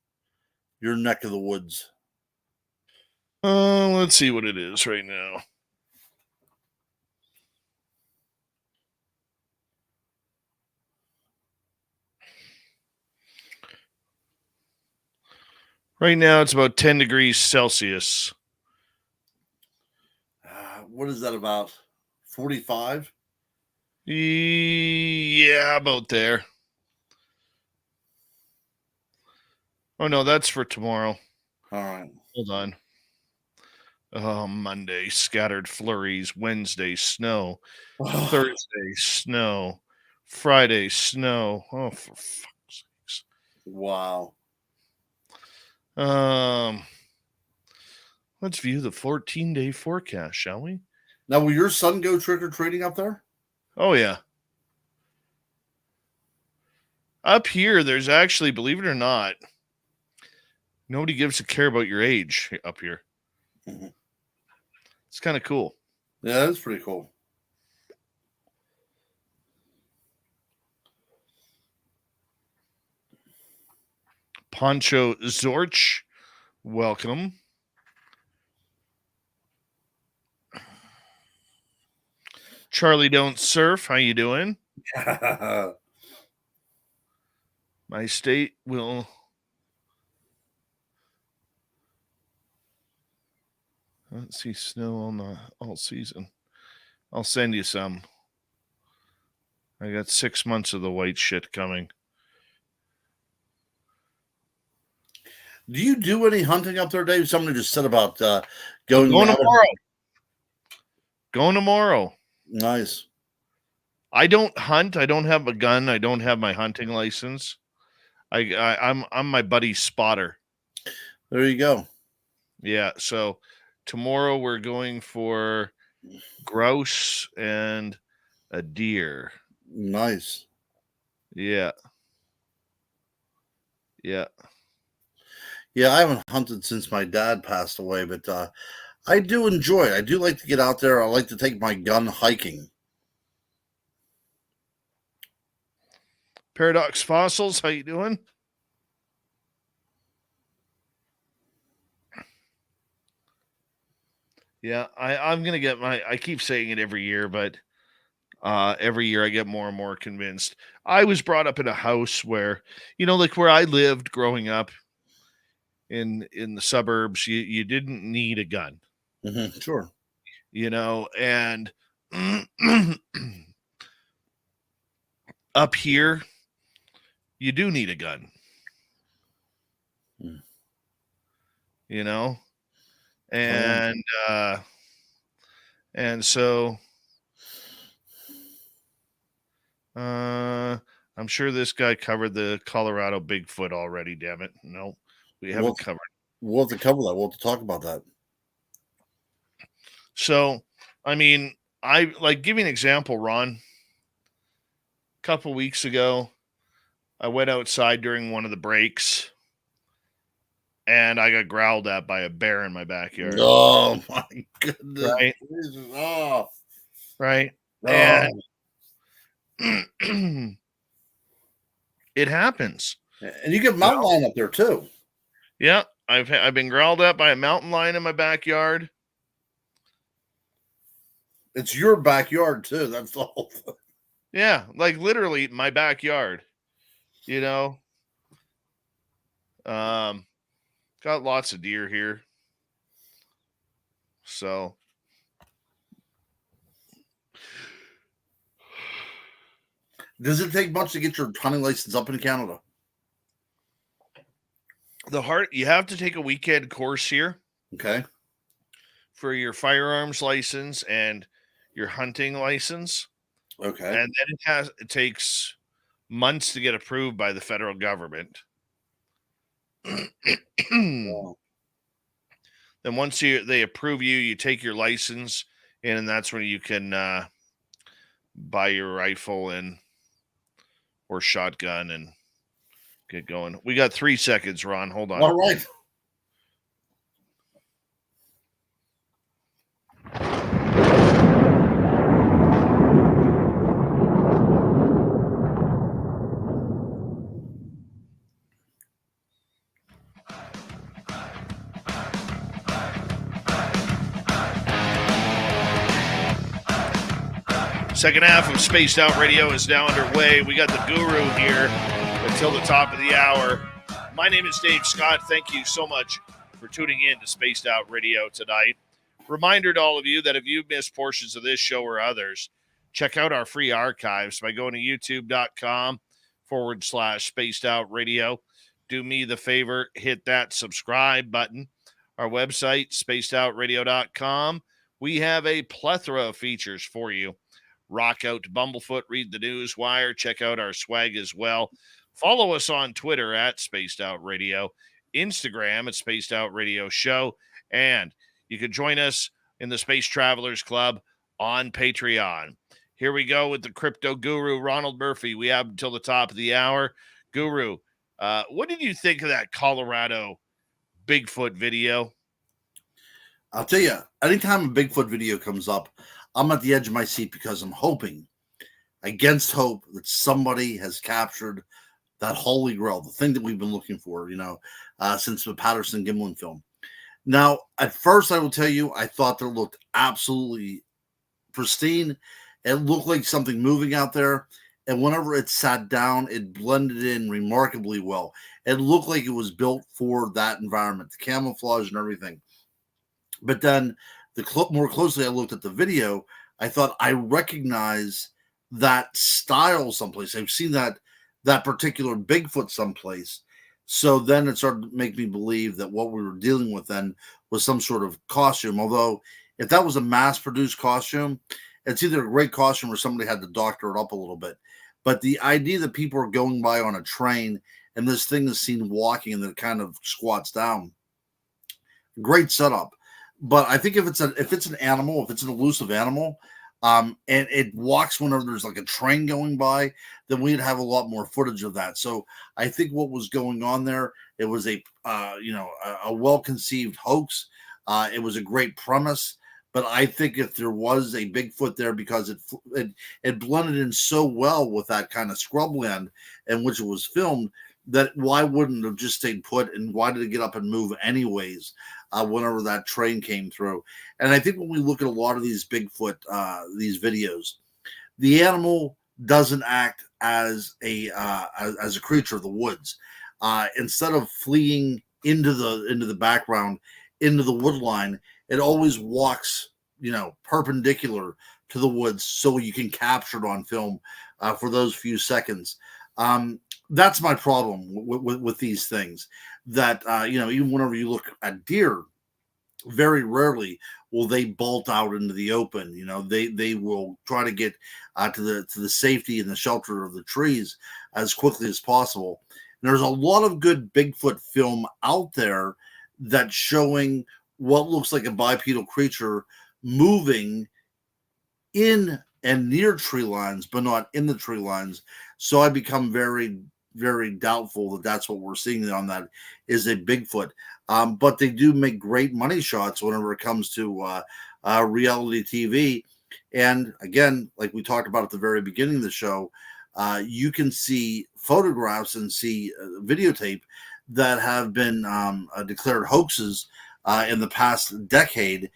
S3: your neck of the woods?
S2: Let's see what it is right now. Right now, it's about 10 degrees Celsius.
S3: What is that about? 45?
S2: Yeah, about there. Oh, no, that's for tomorrow.
S3: All right.
S2: Hold on. Oh, Monday, scattered flurries. Wednesday, snow. Thursday, snow. Friday, snow. Oh, for fuck's sakes.
S3: Wow.
S2: Let's view the 14-day forecast, shall we?
S3: Now, will your son go trick-or-treating up there?
S2: Oh, yeah. Up here, there's actually, believe it or not, nobody gives a care about your age up here.
S3: Mm-hmm.
S2: It's kind of cool.
S3: Yeah, that's pretty cool.
S2: Poncho Zorch, welcome. Charlie Don't Surf, how you doing? My state will... Let's see, snow on the all season. I'll send you some. I got 6 months of the white shit coming.
S3: Do you do any hunting up there, Dave? Somebody just said about going
S2: tomorrow. Going tomorrow.
S3: Nice.
S2: I don't hunt. I don't have a gun. I don't have my hunting license. I'm my buddy's spotter.
S3: There you go.
S2: Yeah. So tomorrow we're going for grouse and a deer.
S3: Nice.
S2: Yeah. Yeah.
S3: Yeah, I haven't hunted since my dad passed away, but I do enjoy it. I do like to get out there. I like to take my gun hiking.
S2: Paradox Fossils, how you doing? Yeah, I'm going to get I keep saying it every year, but every year I get more and more convinced. I was brought up in a house where, like where I lived growing up in the suburbs, you didn't need a gun.
S3: Mm-hmm, sure.
S2: And up here, you do need a gun. And so I'm sure this guy covered the Colorado Bigfoot already, damn it. No, we haven't covered.
S3: We'll have to cover that. We'll have to talk about that.
S2: So, I mean, give you an example, Ron. A couple weeks ago, I went outside during one of the breaks and I got growled at by a bear in my backyard.
S3: Oh my goodness.
S2: Right.
S3: Oh.
S2: Right.
S3: Oh.
S2: And it happens.
S3: And you get mountain lion up there too.
S2: Yeah. I've been growled at by a mountain lion in my backyard.
S3: It's your backyard too. That's the whole thing.
S2: Yeah, like literally my backyard. Got lots of deer here. So
S3: does it take much to get your hunting license up in Canada?
S2: You have to take a weekend course here.
S3: Okay.
S2: For your firearms license and your hunting license.
S3: Okay.
S2: And then it takes months to get approved by the federal government.
S3: Wow.
S2: Then once they approve you, you take your license in, and that's when you can buy your rifle and or shotgun and get going. We got 3 seconds, Ron. Hold on.
S3: All right.
S2: Second half of Spaced Out Radio is now underway. We got the guru here until the top of the hour. My name is Dave Scott. Thank you so much for tuning in to Spaced Out Radio tonight. Reminder to all of you that if you've missed portions of this show or others, check out our free archives by going to youtube.com/Spaced Out Radio. Do me the favor, hit that subscribe button. Our website, spacedoutradio.com. We have a plethora of features for you. Rock out to Bumblefoot, read the news wire, check out our swag as well. Follow us on Twitter at Spaced Out Radio, Instagram at Spaced Out Radio Show, and you can join us in the Space Travelers Club on Patreon. Here we go with the crypto guru, Ronald Murphy. We have until the top of the hour. Guru, what did you think of that Colorado Bigfoot video?
S3: I'll tell you, anytime a Bigfoot video comes up, I'm at the edge of my seat because I'm hoping, against hope, that somebody has captured that holy grail, the thing that we've been looking for, since the Patterson-Gimlin film. Now, at first, I will tell you, I thought that it looked absolutely pristine. It looked like something moving out there. And whenever it sat down, it blended in remarkably well. It looked like it was built for that environment, the camouflage and everything. But then more closely I looked at the video, I thought I recognize that style someplace. I've seen that particular Bigfoot someplace. So then it started to make me believe that what we were dealing with then was some sort of costume. Although if that was a mass-produced costume, it's either a great costume or somebody had to doctor it up a little bit. But the idea that people are going by on a train and this thing is seen walking and then it kind of squats down, great setup. But I think if it's an animal, if it's an elusive animal, and it walks whenever there's like a train going by, then we'd have a lot more footage of that. So I think what was going on there, it was a well-conceived hoax. It was a great premise, but I think if there was a Bigfoot there, because it blended in so well with that kind of scrubland in which it was filmed, that why wouldn't it have just stayed put, and why did it get up and move anyways whenever that train came through? And I think when we look at a lot of these Bigfoot, these videos, the animal doesn't act as a creature of the woods. Instead of fleeing into the background, into the wood line, it always walks, perpendicular to the woods, so you can capture it on film for those few seconds. That's my problem with these things. That even whenever you look at deer, very rarely will they bolt out into the open. They will try to get to the safety and the shelter of the trees as quickly as possible. And there's a lot of good Bigfoot film out there that's showing what looks like a bipedal creature moving in and near tree lines, but not in the tree lines. So I become very, very doubtful that that's what we're seeing on that is a Bigfoot. But they do make great money shots whenever it comes to reality TV. And again, like we talked about at the very beginning of the show, you can see photographs and see videotape that have been declared hoaxes in the past decade,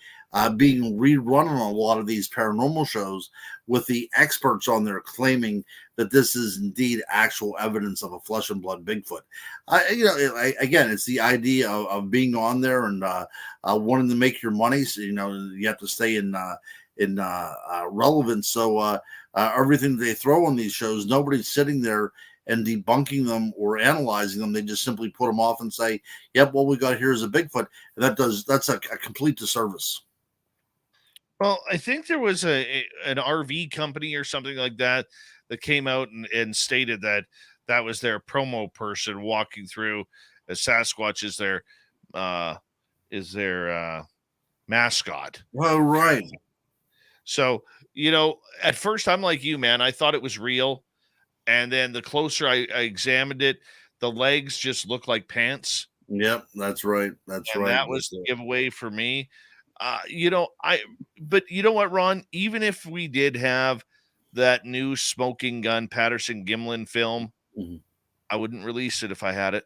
S3: being rerun on a lot of these paranormal shows, with the experts on there claiming that this is indeed actual evidence of a flesh and blood Bigfoot. Again, it's the idea of being on there and wanting to make your money. So, you have to stay in relevance. So everything they throw on these shows, nobody's sitting there and debunking them or analyzing them. They just simply put them off and say, "Yep, what we got here is a Bigfoot," and that's a complete disservice.
S2: Well, I think there was an RV company or something like that came out and stated that was their promo person walking through as Sasquatch is their mascot.
S3: Well, right.
S2: So, at first I'm like you, man. I thought it was real. And then the closer I examined it, the legs just look like pants.
S3: Yep, that's right. That's
S2: And
S3: right.
S2: that was the giveaway for me. But you know what, Ron? Even if we did have that new Smoking Gun Patterson Gimlin film,
S3: Mhm.
S2: I wouldn't release it if I had it.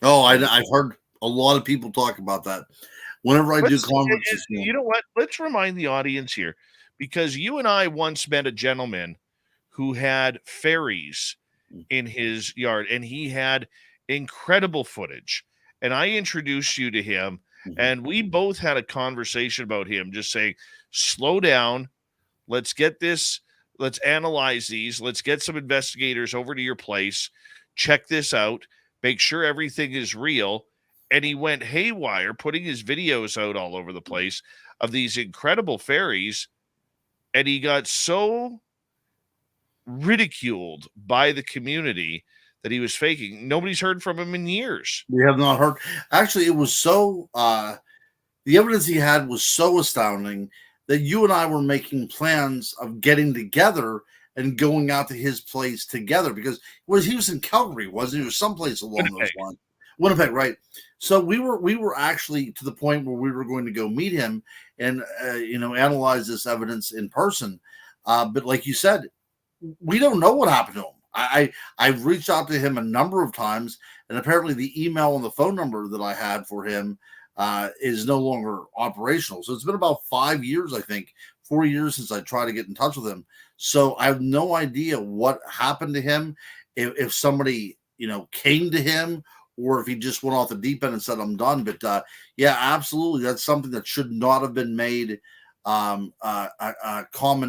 S3: Oh, I've heard a lot of people talk about that. Whenever I do conferences,
S2: You know what? Let's remind the audience here, because you and I once met a gentleman who had fairies in his yard, and he had incredible footage. And I introduced you to him, and we both had a conversation about him, just saying, slow down. Let's get this. Let's analyze these. Let's get some investigators over to your place. Check this out. Make sure everything is real. And he went haywire, putting his videos out all over the place of these incredible fairies. And he got so ridiculed by the community that he was faking. Nobody's heard from him in years.
S3: We have not heard. Actually, it was so the evidence he had was so astounding that you and I were making plans of getting together and going out to his place together, because he was in Calgary, wasn't he? He was someplace along those lines. Winnipeg, right? So we were actually to the point where we were going to go meet him and analyze this evidence in person. But like you said, we don't know what happened to him. I've reached out to him a number of times, and apparently the email and the phone number that I had for him is no longer operational. So it's been about 5 years, I think, 4 years since I tried to get in touch with him. So I have no idea what happened to him, if somebody came to him, or if he just went off the deep end and said, I'm done. But yeah, absolutely. That's something that should not have been made common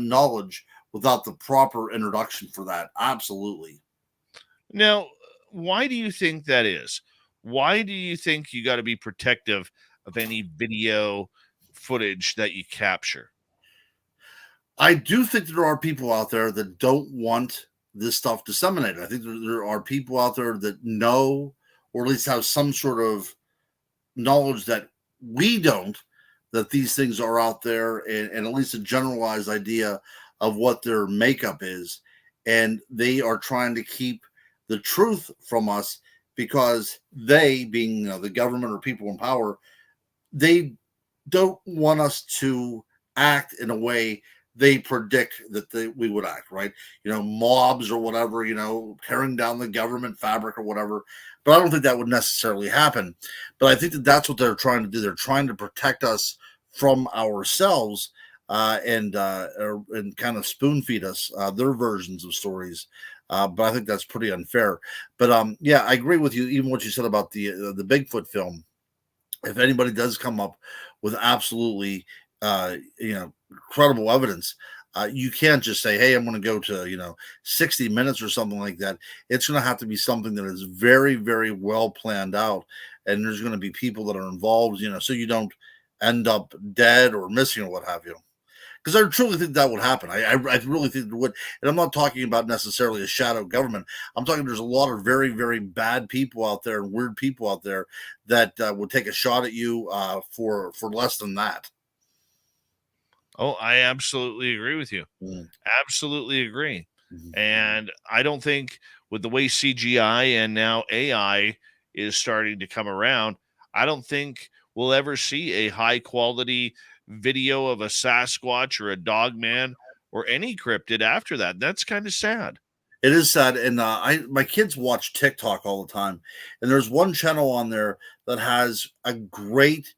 S3: knowledge without the proper introduction for that. Absolutely.
S2: Now, why do you think that is? Why do you think you got to be protective of any video footage that you capture?
S3: I do think that there are people out there that don't want this stuff disseminated. I think there are people out there that know, or at least have some sort of knowledge that we don't, that these things are out there, and at least a generalized idea of what their makeup is. And they are trying to keep the truth from us, because they, being the government or people in power, they don't want us to act in a way they predict that we would act, right? Mobs or whatever, tearing down the government fabric or whatever. But I don't think that would necessarily happen. But I think that that's what they're trying to do. They're trying to protect us from ourselves, and kind of spoon feed us their versions of stories. But I think that's pretty unfair. But yeah, I agree with you. Even what you said about the Bigfoot film. If anybody does come up with absolutely credible evidence, you can't just say, hey, I'm going to go to 60 Minutes or something like that. It's going to have to be something that is very, very well planned out, and there's going to be people that are involved, so you don't end up dead or missing or what have you. Because I truly think that would happen. I really think it would. And I'm not talking about necessarily a shadow government. I'm talking there's a lot of very, very bad people out there and weird people out there that would take a shot at you for less than that.
S2: Oh, I absolutely agree with you. Absolutely agree. And I don't think, with the way CGI and now AI is starting to come around, I don't think we'll ever see a high quality video of a Sasquatch or a dogman or any cryptid after that. That's kind of sad.
S3: It is sad. And my kids watch TikTok all the time, and there's one channel on there that has a great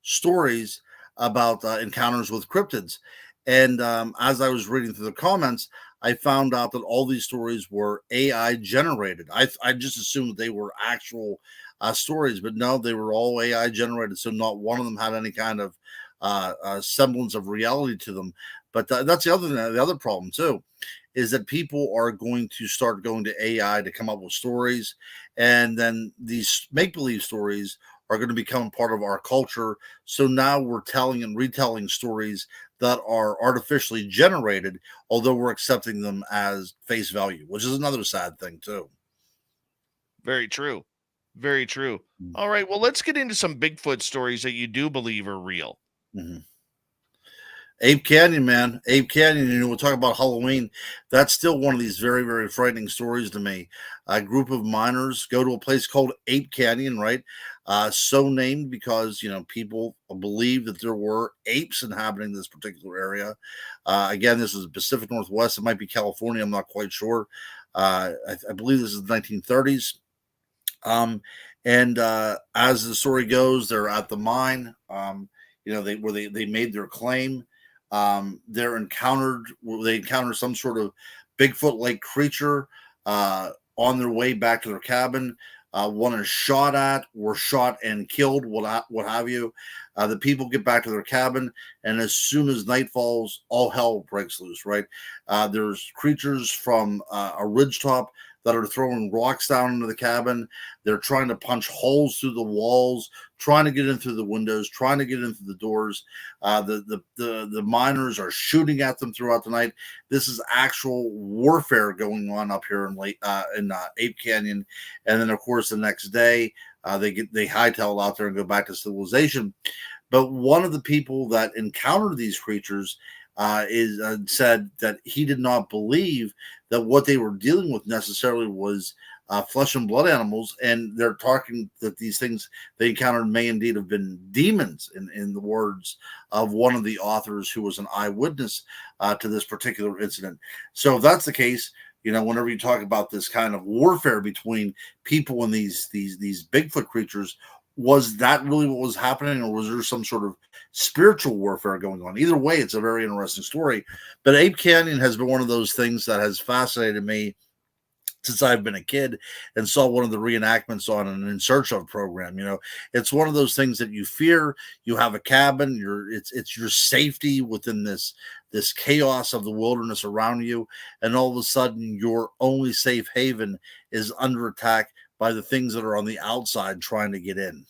S3: stories about encounters with cryptids. And as I was reading through the comments, I found out that all these stories were AI generated. I just assumed that they were actual stories, but no, they were all AI generated. So not one of them had any kind of semblance of reality to them. But that's the other problem too, is that people are going to start going to AI to come up with stories, and then these make-believe stories are going to become part of our culture. So now we're telling and retelling stories that are artificially generated, although we're accepting them as face value, which is another sad thing too.
S2: Very true. Very true.
S3: Mm.
S2: All right. Well, let's get into some Bigfoot stories that you do believe are real.
S3: Mm-hmm. Ape Canyon, man. Ape Canyon, we'll talk about Halloween. That's still one of these very, very frightening stories to me. A group of miners go to a place called Ape Canyon, right? So named because, people believe that there were apes inhabiting this particular area. Again, this is the Pacific Northwest. It might be California. I'm not quite sure. I believe this is the 1930s. And as the story goes, they're at the mine, they made their claim. They encounter some sort of Bigfoot-like creature on their way back to their cabin. One is shot at, or shot and killed, what have you. The people get back to their cabin, and as soon as night falls, all hell breaks loose, right? There's creatures from a ridgetop that are throwing rocks down into the cabin. They're trying to punch holes through the walls, trying to get in through the windows, trying to get in through the doors. The miners are shooting at them throughout the night. This is actual warfare going on up here in Ape Canyon. And then, of course, the next day, they hightail out there and go back to civilization. But one of the people that encountered these creatures said that he did not believe that what they were dealing with necessarily was flesh and blood animals, and they're talking that these things they encountered may indeed have been demons, in the words of one of the authors who was an eyewitness to this particular incident. So if that's the case, whenever you talk about this kind of warfare between people and these Bigfoot creatures, was that really what was happening, or was there some sort of spiritual warfare going on? Either way, it's a very interesting story. But Ape Canyon has been one of those things that has fascinated me since I've been a kid, and saw one of the reenactments on an In Search Of program. It's one of those things that you fear. You have a cabin. It's your safety within this chaos of the wilderness around you, and all of a sudden, your only safe haven is under attack by the things that are on the outside trying to get in.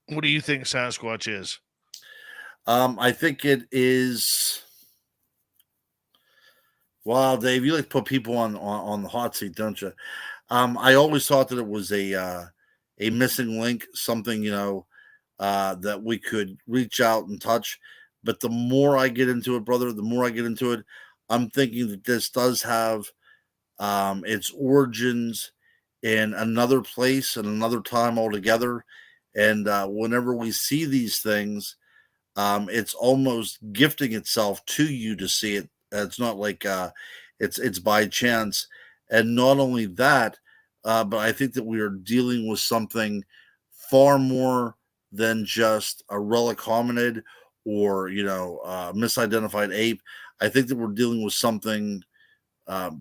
S2: What do you think Sasquatch is?
S3: I think it is. Wow, Dave, you like to put people on the hot seat, don't you? I always thought that it was a missing link, something that we could reach out and touch. But the more I get into it, brother, I'm thinking that this does have its origins in another place and another time altogether. And whenever we see these things, it's almost gifting itself to you to see it. It's not like it's by chance. And not only that, but I think that we are dealing with something far more than just a relic hominid or misidentified ape. I think that we're dealing with something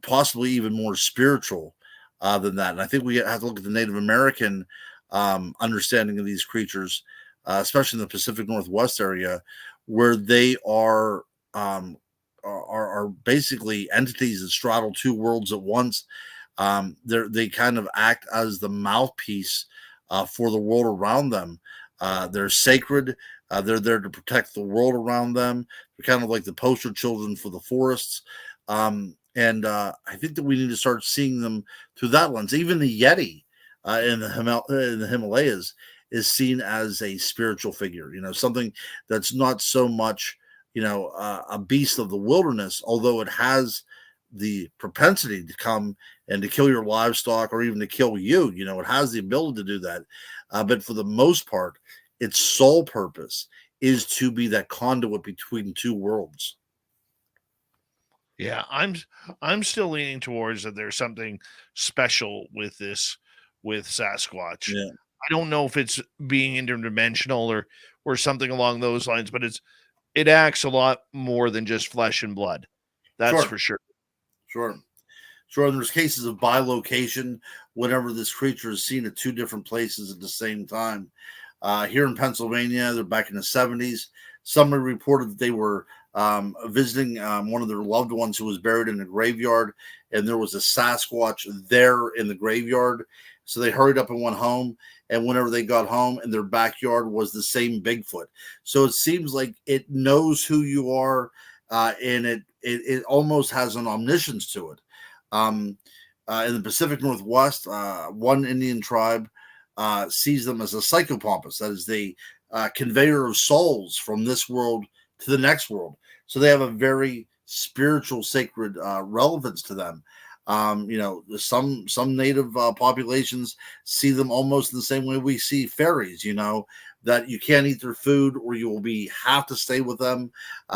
S3: possibly even more spiritual than that. And I think we have to look at the Native American understanding of these creatures, especially in the Pacific Northwest area, where they are basically entities that straddle two worlds at once. They kind of act as the mouthpiece for the world around them. They're sacred. They're there to protect the world around them. They're kind of like the poster children for the forests. And I think that we need to start seeing them through that lens. Even the Yeti in the Himalayas is seen as a spiritual figure, something that's not so much, a beast of the wilderness, although it has the propensity to come and to kill your livestock or even to kill you. It has the ability to do that. But for the most part, its sole purpose is to be that conduit between two worlds.
S2: Yeah, I'm still leaning towards that there's something special with Sasquatch.
S3: Yeah.
S2: I don't know if it's being interdimensional or something along those lines, but it acts a lot more than just flesh and blood. That's for sure.
S3: Sure. And there's cases of bilocation whenever this creature is seen at two different places at the same time. Here in Pennsylvania, they're back in the 70s. Somebody reported that they were visiting one of their loved ones who was buried in a graveyard, and there was a Sasquatch there in the graveyard. So they hurried up and went home. And whenever they got home, in their backyard was the same Bigfoot. So it seems like it knows who you are, and it almost has an omniscience to it. in the Pacific Northwest, one Indian tribe sees them as a psychopompus. That is the conveyor of souls from this world to the next world. So they have a very spiritual, sacred relevance to them. Some native populations see them almost in the same way we see fairies. That you can't eat their food, or you will have to stay with them.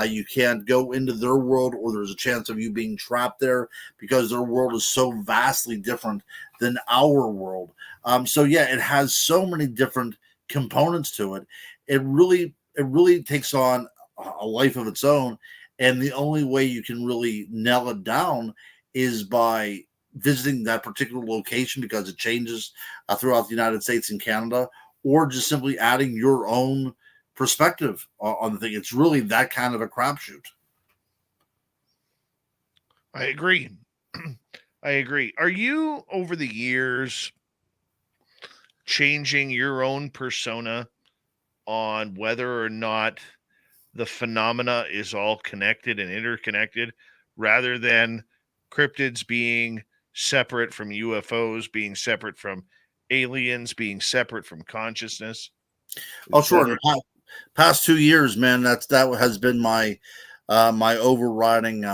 S3: You can't go into their world, or there's a chance of you being trapped there because their world is so vastly different than our world. It has so many different components to it. It really takes on a life of its own, and the only way you can really nail it down is by visiting that particular location, because it changes throughout the United States and Canada, or just simply adding your own perspective on the thing. It's really that kind of a crapshoot.
S2: I agree. I agree. Are you, over the years, changing your own persona on whether or not the phenomena is all connected and interconnected, rather than cryptids being separate from UFOs, being separate from aliens, being separate from consciousness?
S3: Oh, sure. In the past 2 years, man, that has been my my overriding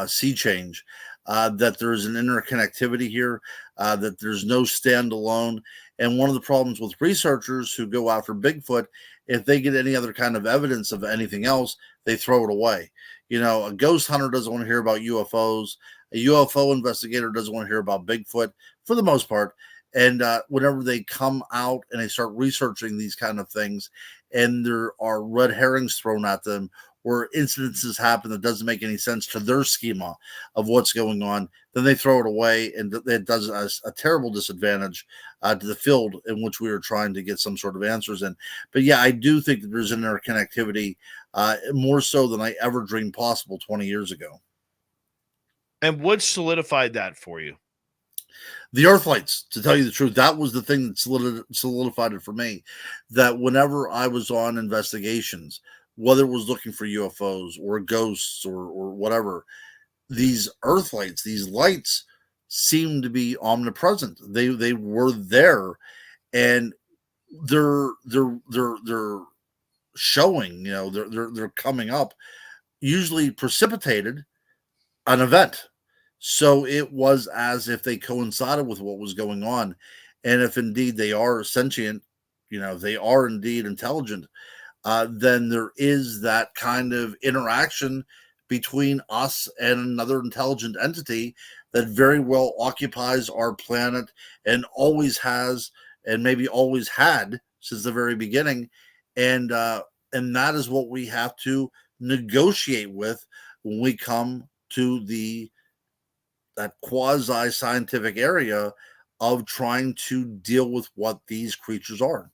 S3: sea change. That there's an interconnectivity here. That there's no standalone. And one of the problems with researchers who go after Bigfoot, if they get any other kind of evidence of anything else, they throw it away. A ghost hunter doesn't want to hear about UFOs. A UFO investigator doesn't want to hear about Bigfoot for the most part. And whenever they come out and they start researching these kind of things, and there are red herrings thrown at them, or incidences happen that doesn't make any sense to their schema of what's going on, then they throw it away, and it does a terrible disadvantage to the field in which we are trying to get some sort of answers in. But yeah, I do think that there's an interconnectivity, more so than I ever dreamed possible 20 years ago.
S2: And what solidified that for you?
S3: The Earth lights, to tell you the truth, that was the thing that solidified it for me. That whenever I was on investigations, whether it was looking for UFOs or ghosts or whatever, these Earth lights, these lights seemed to be omnipresent. They were there, and they're showing. They're coming up, usually precipitated an event. So it was as if they coincided with what was going on. And if indeed they are sentient, they are indeed intelligent, then there is that kind of interaction between us and another intelligent entity that very well occupies our planet and always has, and maybe always had since the very beginning. And that is what we have to negotiate with when we come to that quasi-scientific area of trying to deal with what these creatures are.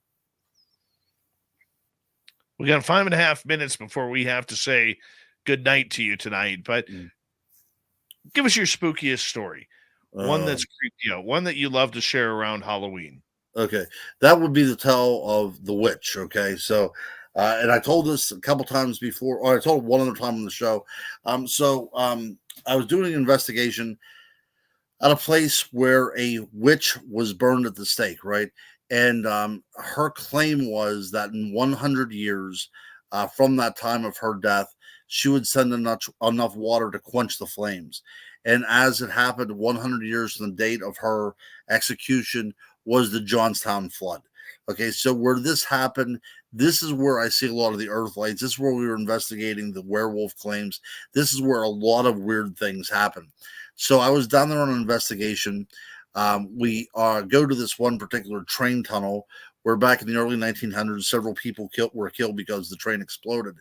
S2: We got 5.5 minutes before we have to say good night to you tonight, but give us your spookiest story. One that's creeped you out, one that you love to share around Halloween.
S3: Okay. That would be the tale of the witch. Okay. So, and I told this a couple times before, or I told it one other time on the show. I was doing an investigation at a place where a witch was burned at the stake, right? And her claim was that in 100 years from that time of her death, she would send enough water to quench the flames. And as it happened, 100 years from the date of her execution was the Johnstown flood. Okay, so where this happened, this is where I see a lot of the Earth lights. This is where we were investigating the werewolf claims. This is where a lot of weird things happen. So I was down there on an investigation. We go to this one particular train tunnel where back in the early 1900s, several people were killed because the train exploded.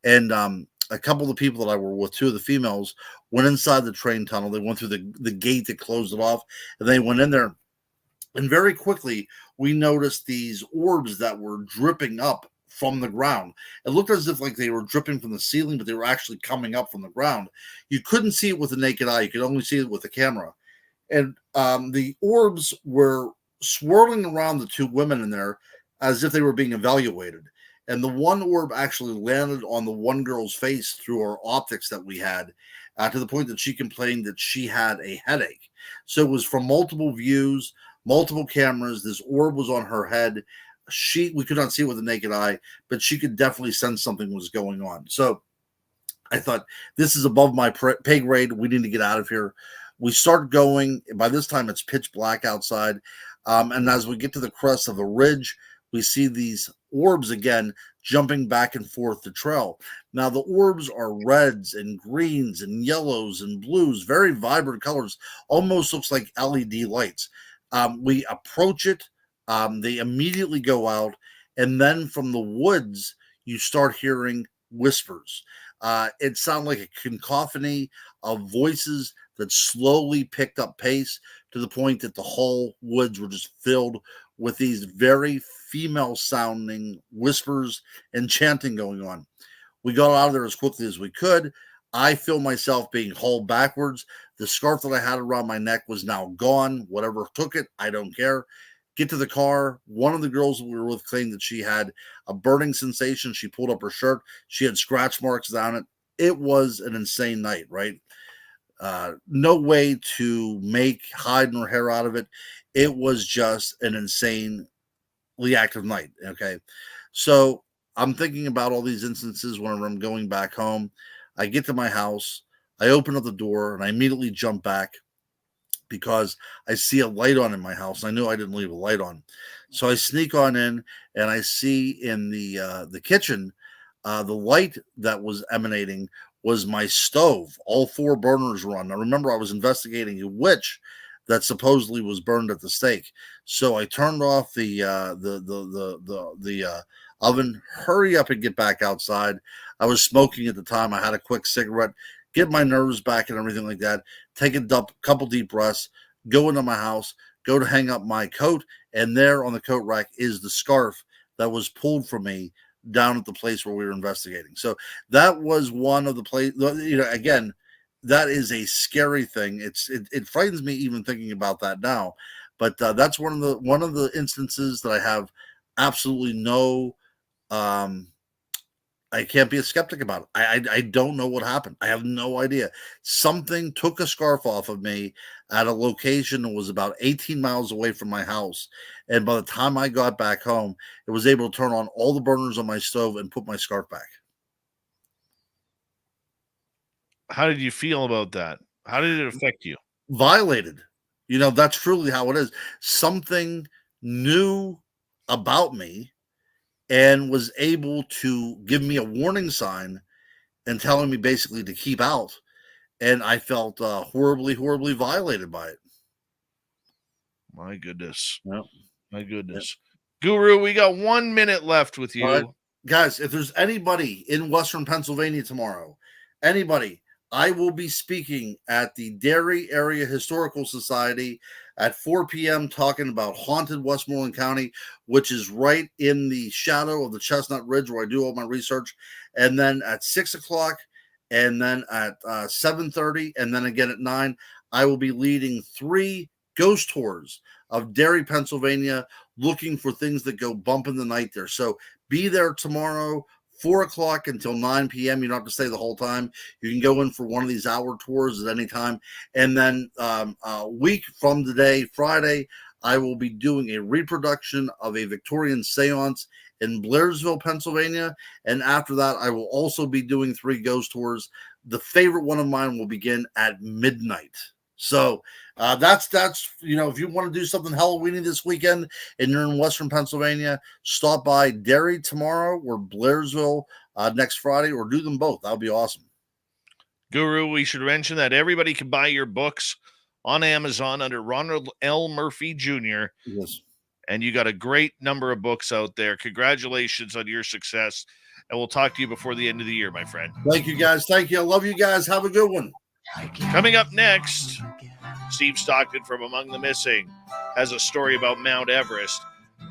S3: And a couple of the people that I were with, two of the females, went inside the train tunnel. They went through the gate that closed it off, and they went in there. And very quickly, we noticed these orbs that were dripping up from the ground. It looked as if like they were dripping from the ceiling, but they were actually coming up from the ground. You couldn't see it with the naked eye. You could only see it with the camera. And the orbs were swirling around the two women in there as if they were being evaluated. And the one orb actually landed on the one girl's face through our optics that we had. to the point that she complained that she had a headache. So it was from multiple views, multiple cameras. This orb was on her head. We could not see it with the naked eye, but she could definitely sense something was going on. So I thought, this is above my pay grade. We need to get out of here. We start going. By this time, it's pitch black outside. And as we get to the crest of a ridge, we see these orbs again jumping back and forth the trail. Now, the orbs are reds and greens and yellows and blues, very vibrant colors, almost looks like LED lights. We approach it. They immediately go out. And then from the woods, you start hearing whispers. It sounded like a cacophony of voices that slowly picked up pace to the point that the whole woods were just filled with these very female sounding whispers and chanting going on. We got out of there as quickly as we could. I feel myself being hauled backwards. The scarf that I had around my neck was now gone. Whatever took it, I don't care. Get to the car. One of the girls that we were with claimed that she had a burning sensation. She pulled up her shirt. She had scratch marks down it. It was an insane night, right? No way to make hide nor hair out of it. It was just an insanely active night. Okay. So I'm thinking about all these instances whenever I'm going back home. I get to my house. I open up the door and I immediately jump back because I see a light on in my house. I knew I didn't leave a light on. So I sneak on in and I see in the kitchen, the light that was emanating was my stove. All 4 burners were on. Now remember, I was investigating a witch that supposedly was burned at the stake. So I turned off the oven. Hurry up and get back outside. I was smoking at the time. I had a quick cigarette, get my nerves back and everything like that. Take a couple deep breaths. Go into my house. Go to hang up my coat, and there on the coat rack is the scarf that was pulled from me down at the place where we were investigating. So that was one of the place. Again, that is a scary thing. It frightens me even thinking about that now. But that's one of the instances that I have absolutely no. I can't be a skeptic about it. I don't know what happened. I have no idea. Something took a scarf off of me at a location that was about 18 miles away from my house. And by the time I got back home, it was able to turn on all the burners on my stove and put my scarf back.
S2: How did you feel about that? How did it affect you?
S3: Violated. That's truly how it is. Something knew about me and was able to give me a warning sign and telling me basically to keep out. And I felt horribly, horribly violated by it.
S2: My goodness.
S3: Yep.
S2: My goodness. Yep. Guru, we got 1 minute left with you.
S3: Guys, if there's anybody in Western Pennsylvania tomorrow, I will be speaking at the Derry Area Historical Society at 4 p.m. talking about haunted Westmoreland County, which is right in the shadow of the Chestnut Ridge where I do all my research. And then at 6 o'clock, and then at 7:30, and then again at 9, I will be leading 3 ghost tours of Derry, Pennsylvania, looking for things that go bump in the night there. So be there tomorrow, 4 o'clock until 9 p.m. You don't have to stay the whole time. You can go in for one of these hour tours at any time. And then a week from today, Friday, I will be doing a reproduction of a Victorian seance in Blairsville, Pennsylvania. And after that, I will also be doing 3 ghost tours. The favorite one of mine will begin at midnight. So that's if you want to do something Halloweeny this weekend and you're in Western Pennsylvania, stop by Derry tomorrow or Blairsville next Friday, or do them both. That would be awesome.
S2: Guru, we should mention that everybody can buy your books on Amazon under Ronald L. Murphy Jr.
S3: Yes.
S2: And you got a great number of books out there. Congratulations on your success. And we'll talk to you before the end of the year, my friend.
S3: Thank you, guys. Thank you. I love you guys. Have a good one.
S2: Coming up next, Steve Stockton from Among the Missing has a story about Mount Everest.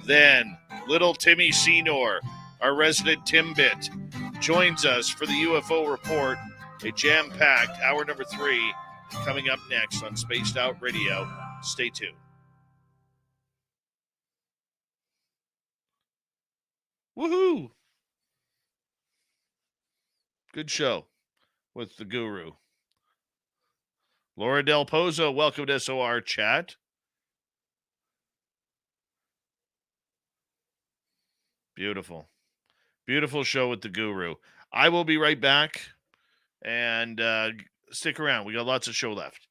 S2: Then, little Timmy Senor, our resident Timbit, joins us for the UFO report. A jam-packed hour number 3 coming up next on Spaced Out Radio. Stay tuned. Woohoo! Good show with the Guru. Laura Del Pozo, welcome to SOR chat. Beautiful. Beautiful show with the guru. I will be right back, and stick around. We got lots of show left.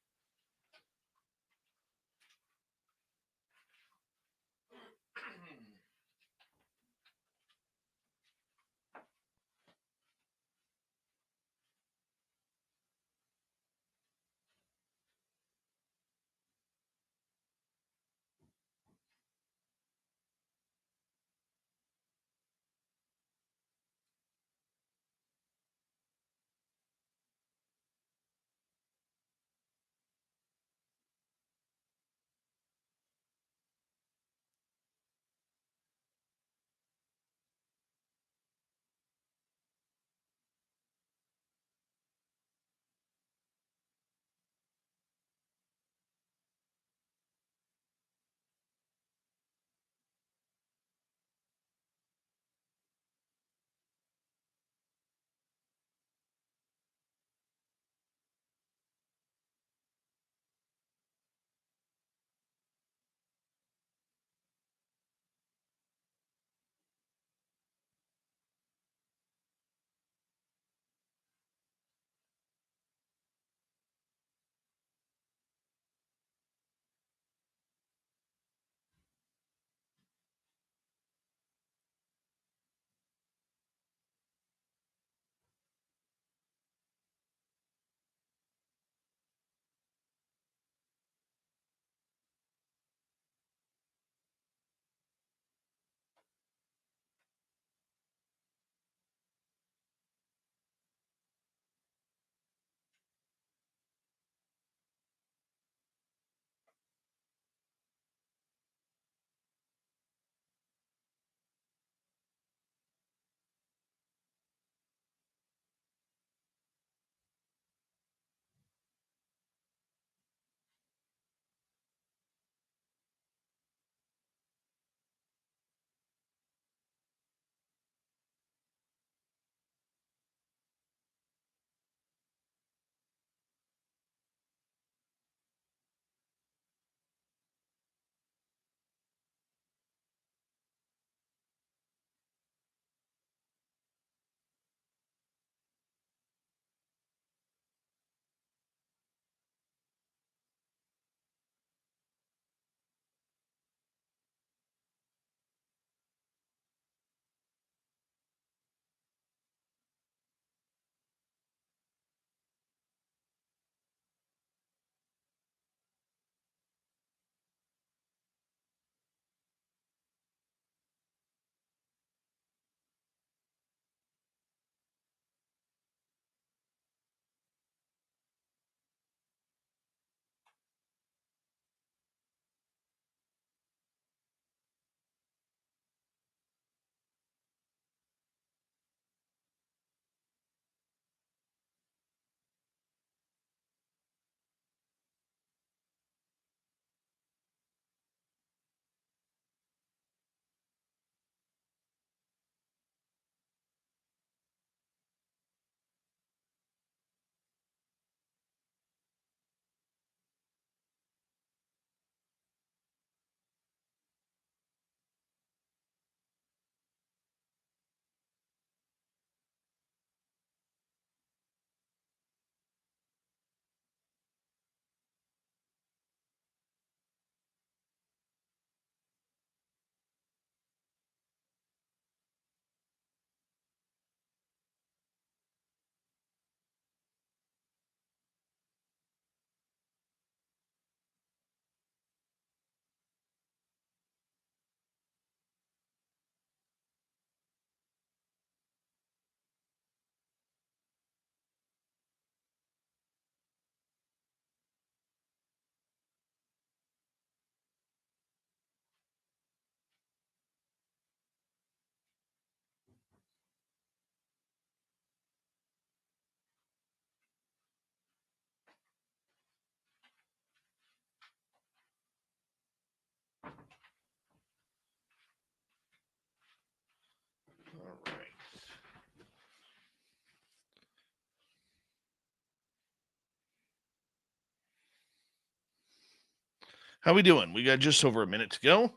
S2: How we doing? We got just over a minute to go.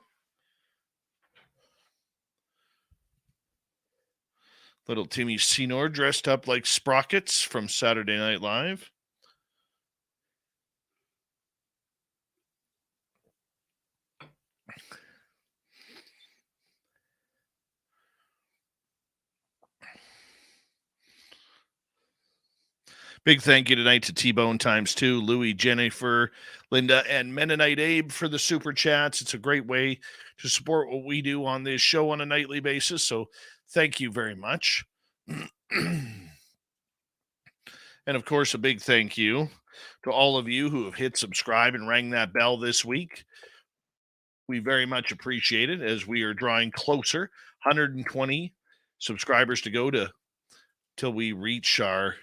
S2: Little Timmy Senor dressed up like Sprockets from Saturday Night Live. Big thank you tonight to T-Bone ×2, Louie, Jennifer, Linda, and Mennonite Abe for the super chats. It's a great way to support what we do on this show on a nightly basis. So thank you very much. And of course, a big thank you to all of you who have hit subscribe and rang that bell this week. We very much appreciate it as we are drawing closer. 120 subscribers to go till we reach our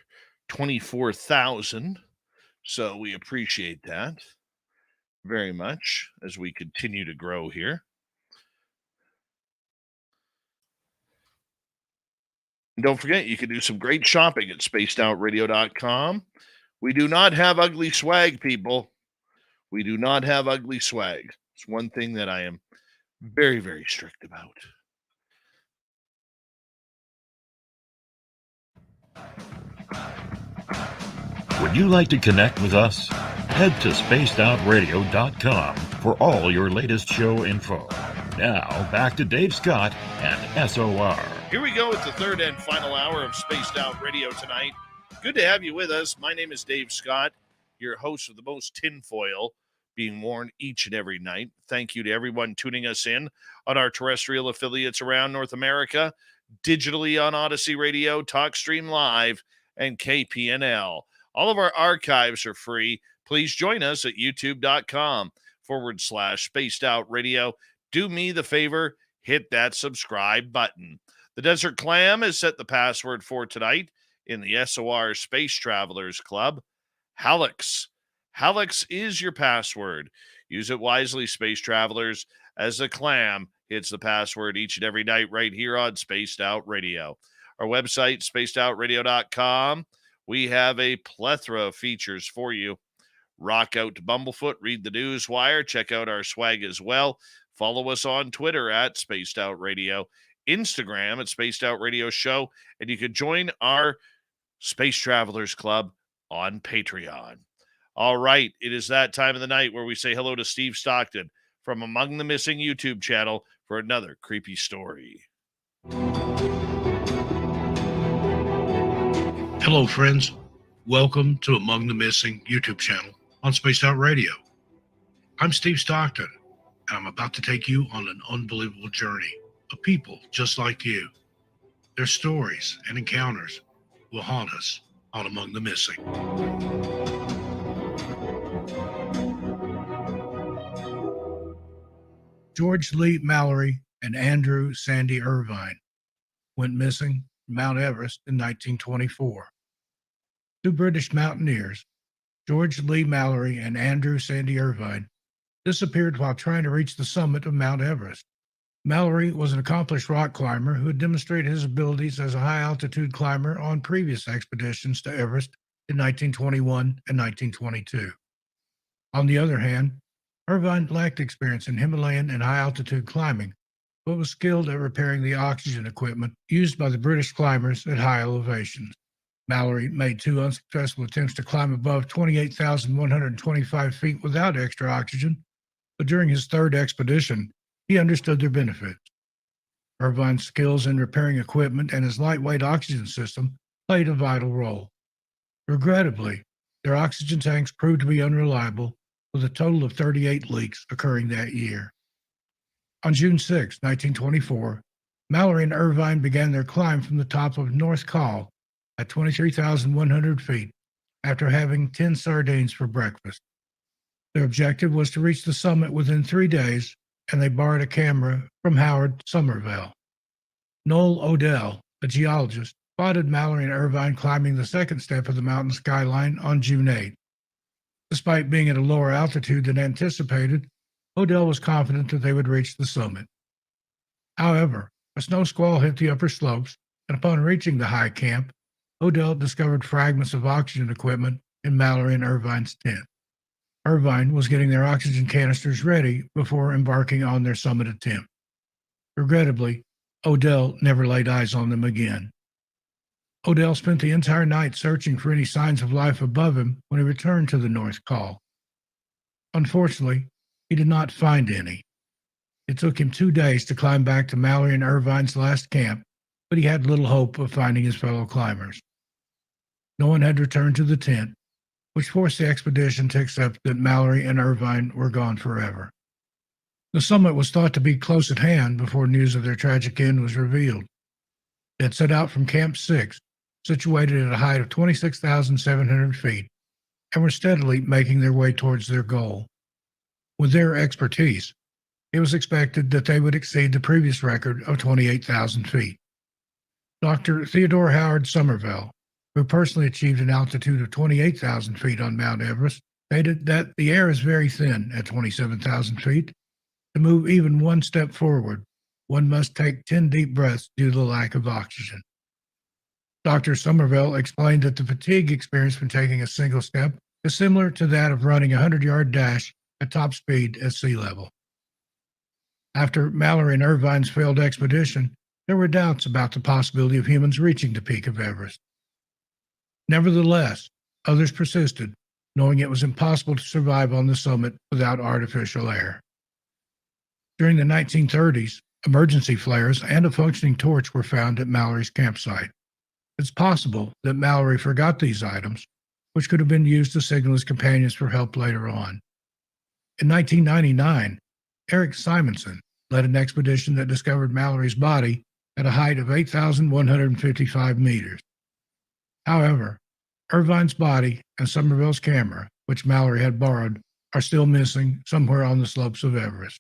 S2: 24,000. So we appreciate that very much as we continue to grow here. And don't forget, you can do some great shopping at spacedoutradio.com. We do not have ugly swag, people. We do not have ugly swag. It's one thing that I am very, very strict about.
S4: Would you like to connect with us? Head to spacedoutradio.com for all your latest show info. Now, back to Dave Scott and SOR.
S2: Here we go with the third and final hour of Spaced Out Radio tonight. Good to have you with us. My name is Dave Scott, your host of the most tinfoil being worn each and every night. Thank you to everyone tuning us in on our terrestrial affiliates around North America, digitally on Odyssey Radio, TalkStream Live, and KPNL. All of our archives are free. Please join us at youtube.com/Spaced Out Radio. Do me the favor, hit that subscribe button. The Desert Clam has set the password for tonight in the SOR Space Travelers Club. Hallex. Hallex is your password. Use it wisely, Space Travelers, as the Clam hits the password each and every night right here on Spaced Out Radio. Our website, spacedoutradio.com. We have a plethora of features for you. Rock out to Bumblefoot, read the news wire, check out our swag as well. Follow us on Twitter at Spaced Out Radio, Instagram at Spaced Out Radio Show, and you can join our Space Travelers Club on Patreon. All right, it is that time of the night where we say hello to Steve Stockton from Among the Missing YouTube channel for another creepy story.
S5: Hello, friends. Welcome to Among the Missing YouTube channel on Spaced Out Radio. I'm Steve Stockton, and I'm about to take you on an unbelievable journey of people just like you. Their stories and encounters will haunt us on Among the Missing. George Lee Mallory and Andrew Sandy Irvine went missing from Mount Everest in 1924. Two British mountaineers, George Lee Mallory and Andrew Sandy Irvine, disappeared while trying to reach the summit of Mount Everest. Mallory was an accomplished rock climber who had demonstrated his abilities as a high-altitude climber on previous expeditions to Everest in 1921 and 1922. On the other hand, Irvine lacked experience in Himalayan and high-altitude climbing, but was skilled at repairing the oxygen equipment used by the British climbers at high elevations. Mallory made two unsuccessful attempts to climb above 28,125 feet without extra oxygen, but during his third expedition, he understood their benefits. Irvine's skills in repairing equipment and his lightweight oxygen system played a vital role. Regrettably, their oxygen tanks proved to be unreliable, with a total of 38 leaks occurring that year. On June 6, 1924, Mallory and Irvine began their climb from the top of North Col at 23,100 feet after having 10 sardines for breakfast. Their objective was to reach the summit within 3 days, and they borrowed a camera from Howard Somerville. Noel Odell, a geologist, spotted Mallory and Irvine climbing the second step of the mountain skyline on June 8. Despite being at a lower altitude than anticipated, Odell was confident that they would reach the summit. However, a snow squall hit the upper slopes, and upon reaching the high camp, Odell discovered fragments of oxygen equipment in Mallory and Irvine's tent. Irvine was getting their oxygen canisters ready before embarking on their summit attempt. Regrettably, Odell never laid eyes on them again. Odell spent the entire night searching for any signs of life above him when he returned to the North Col. Unfortunately, he did not find any. It took him 2 days to climb back to Mallory and Irvine's last camp, but he had little hope of finding his fellow climbers. No one had returned to the tent, which forced the expedition to accept that Mallory and Irvine were gone forever. The summit was thought to be close at hand before news of their tragic end was revealed. They had set out from Camp 6, situated at a height of 26,700 feet, and were steadily making their way towards their goal. With their expertise, it was expected that they would exceed the previous record of 28,000 feet. Dr. Theodore Howard Somerville, who personally achieved an altitude of 28,000 feet on Mount Everest, stated that the air is very thin at 27,000 feet. To move even one step forward, one must take 10 deep breaths due to the lack of oxygen. Dr. Somerville explained that the fatigue experienced when taking a single step is similar to that of running a 100-yard dash at top speed at sea level. After Mallory and Irvine's failed expedition, there were doubts about the possibility of humans reaching the peak of Everest. Nevertheless, others persisted, knowing it was impossible to survive on the summit without artificial air. During the 1930s, emergency flares and a functioning torch were found at Mallory's campsite. It's possible that Mallory forgot these items, which could have been used to signal his companions for help later on. In 1999, Eric Simonson led an expedition that discovered Mallory's body at a height of 8,155 meters. However, Irvine's body and Somerville's camera, which Mallory had borrowed, are still missing somewhere on the slopes of Everest.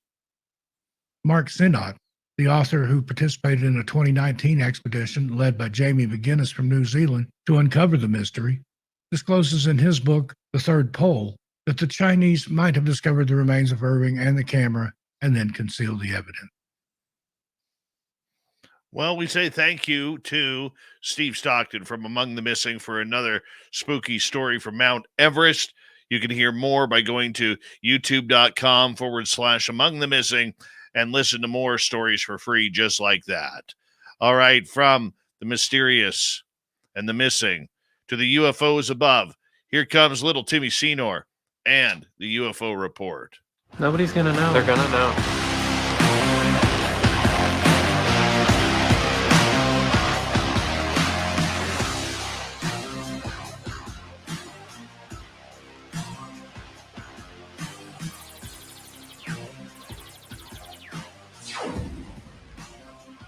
S5: Mark Sinnott, the author who participated in a 2019 expedition led by Jamie McGuinness from New Zealand to uncover the mystery, discloses in his book, The Third Pole, that the Chinese might have discovered the remains of Irving and the camera and then concealed the evidence.
S2: Well, we say thank you to Steve Stockton from Among the Missing for another spooky story from Mount Everest. You can hear more by going to youtube.com/Among the Missing and listen to more stories for free just like that. All right, from the mysterious and the missing to the UFOs above, here comes little Timmy Senor and the UFO report.
S6: Nobody's gonna know. They're gonna know.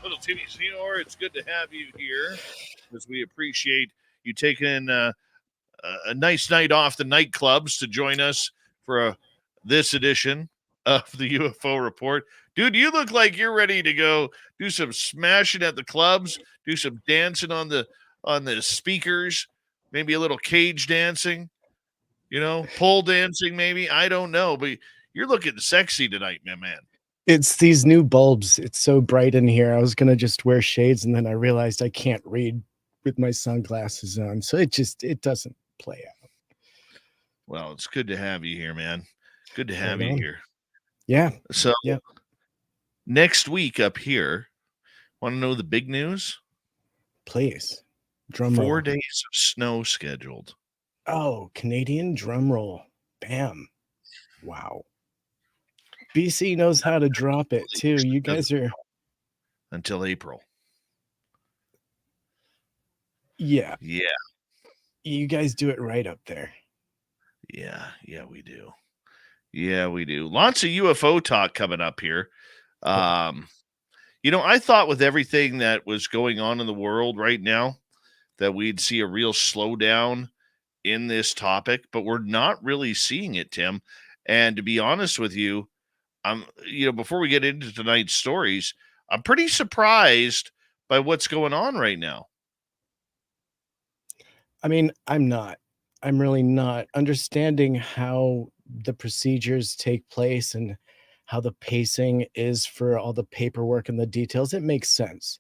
S2: Little Timmy Senor, it's good to have you here, as we appreciate you taking a nice night off the nightclubs to join us for this edition of the UFO report. Dude, you look like you're ready to go do some smashing at the clubs, do some dancing on the speakers, maybe a little cage dancing, pole dancing maybe. I don't know, but you're looking sexy tonight, my man.
S7: It's these new bulbs. It's so bright in here. I was going to just wear shades, and then I realized I can't read with my sunglasses on. So it doesn't play out.
S2: Well, it's good to have you here, man. Good to have you here.
S7: Yeah.
S2: So
S7: yeah.
S2: Next week up here, want to know the big news?
S7: Please. Drum roll.
S2: 4 days of snow scheduled.
S7: Oh, Canadian drum roll. Bam. Wow. BC knows how to drop it too. You guys are
S2: until April.
S7: Yeah.
S2: Yeah.
S7: You guys do it right up there.
S2: Yeah, we do. Yeah, we do. Lots of UFO talk coming up here. I thought with everything that was going on in the world right now that we'd see a real slowdown in this topic, but we're not really seeing it, Tim. And to be honest with you, before we get into tonight's stories, I'm pretty surprised by what's going on right now.
S7: I mean, I'm really not. Understanding how the procedures take place and how the pacing is for all the paperwork and the details, it makes sense.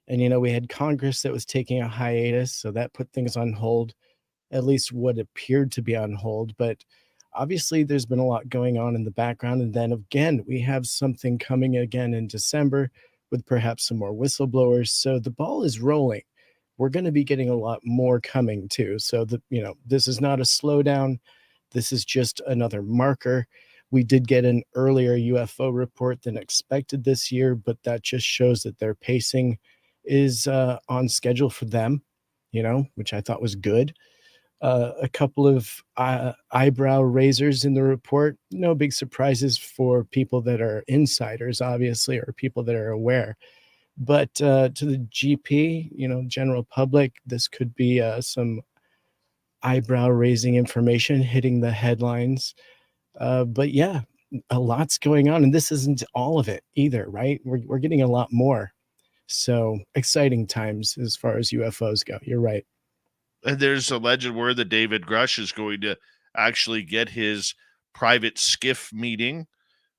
S7: And, we had Congress that was taking a hiatus, so that put things on hold, at least what appeared to be on hold. But Obviously, there's been a lot going on in the background. And then again, we have something coming again in December with perhaps some more whistleblowers. So the ball is rolling. We're going to be getting a lot more coming too. So this is not a slowdown. This is just another marker. We did get an earlier UFO report than expected this year, but that just shows that their pacing is on schedule for them, which I thought was good. A couple of eyebrow raisers in the report. No big surprises for people that are insiders, obviously, or people that are aware. But to the GP, general public, this could be some eyebrow raising information hitting the headlines. But yeah, a lot's going on, and this isn't all of it either, right? We're getting a lot more. So exciting times as far as UFOs go. You're right.
S2: And there's alleged word that David Grush is going to actually get his private skiff meeting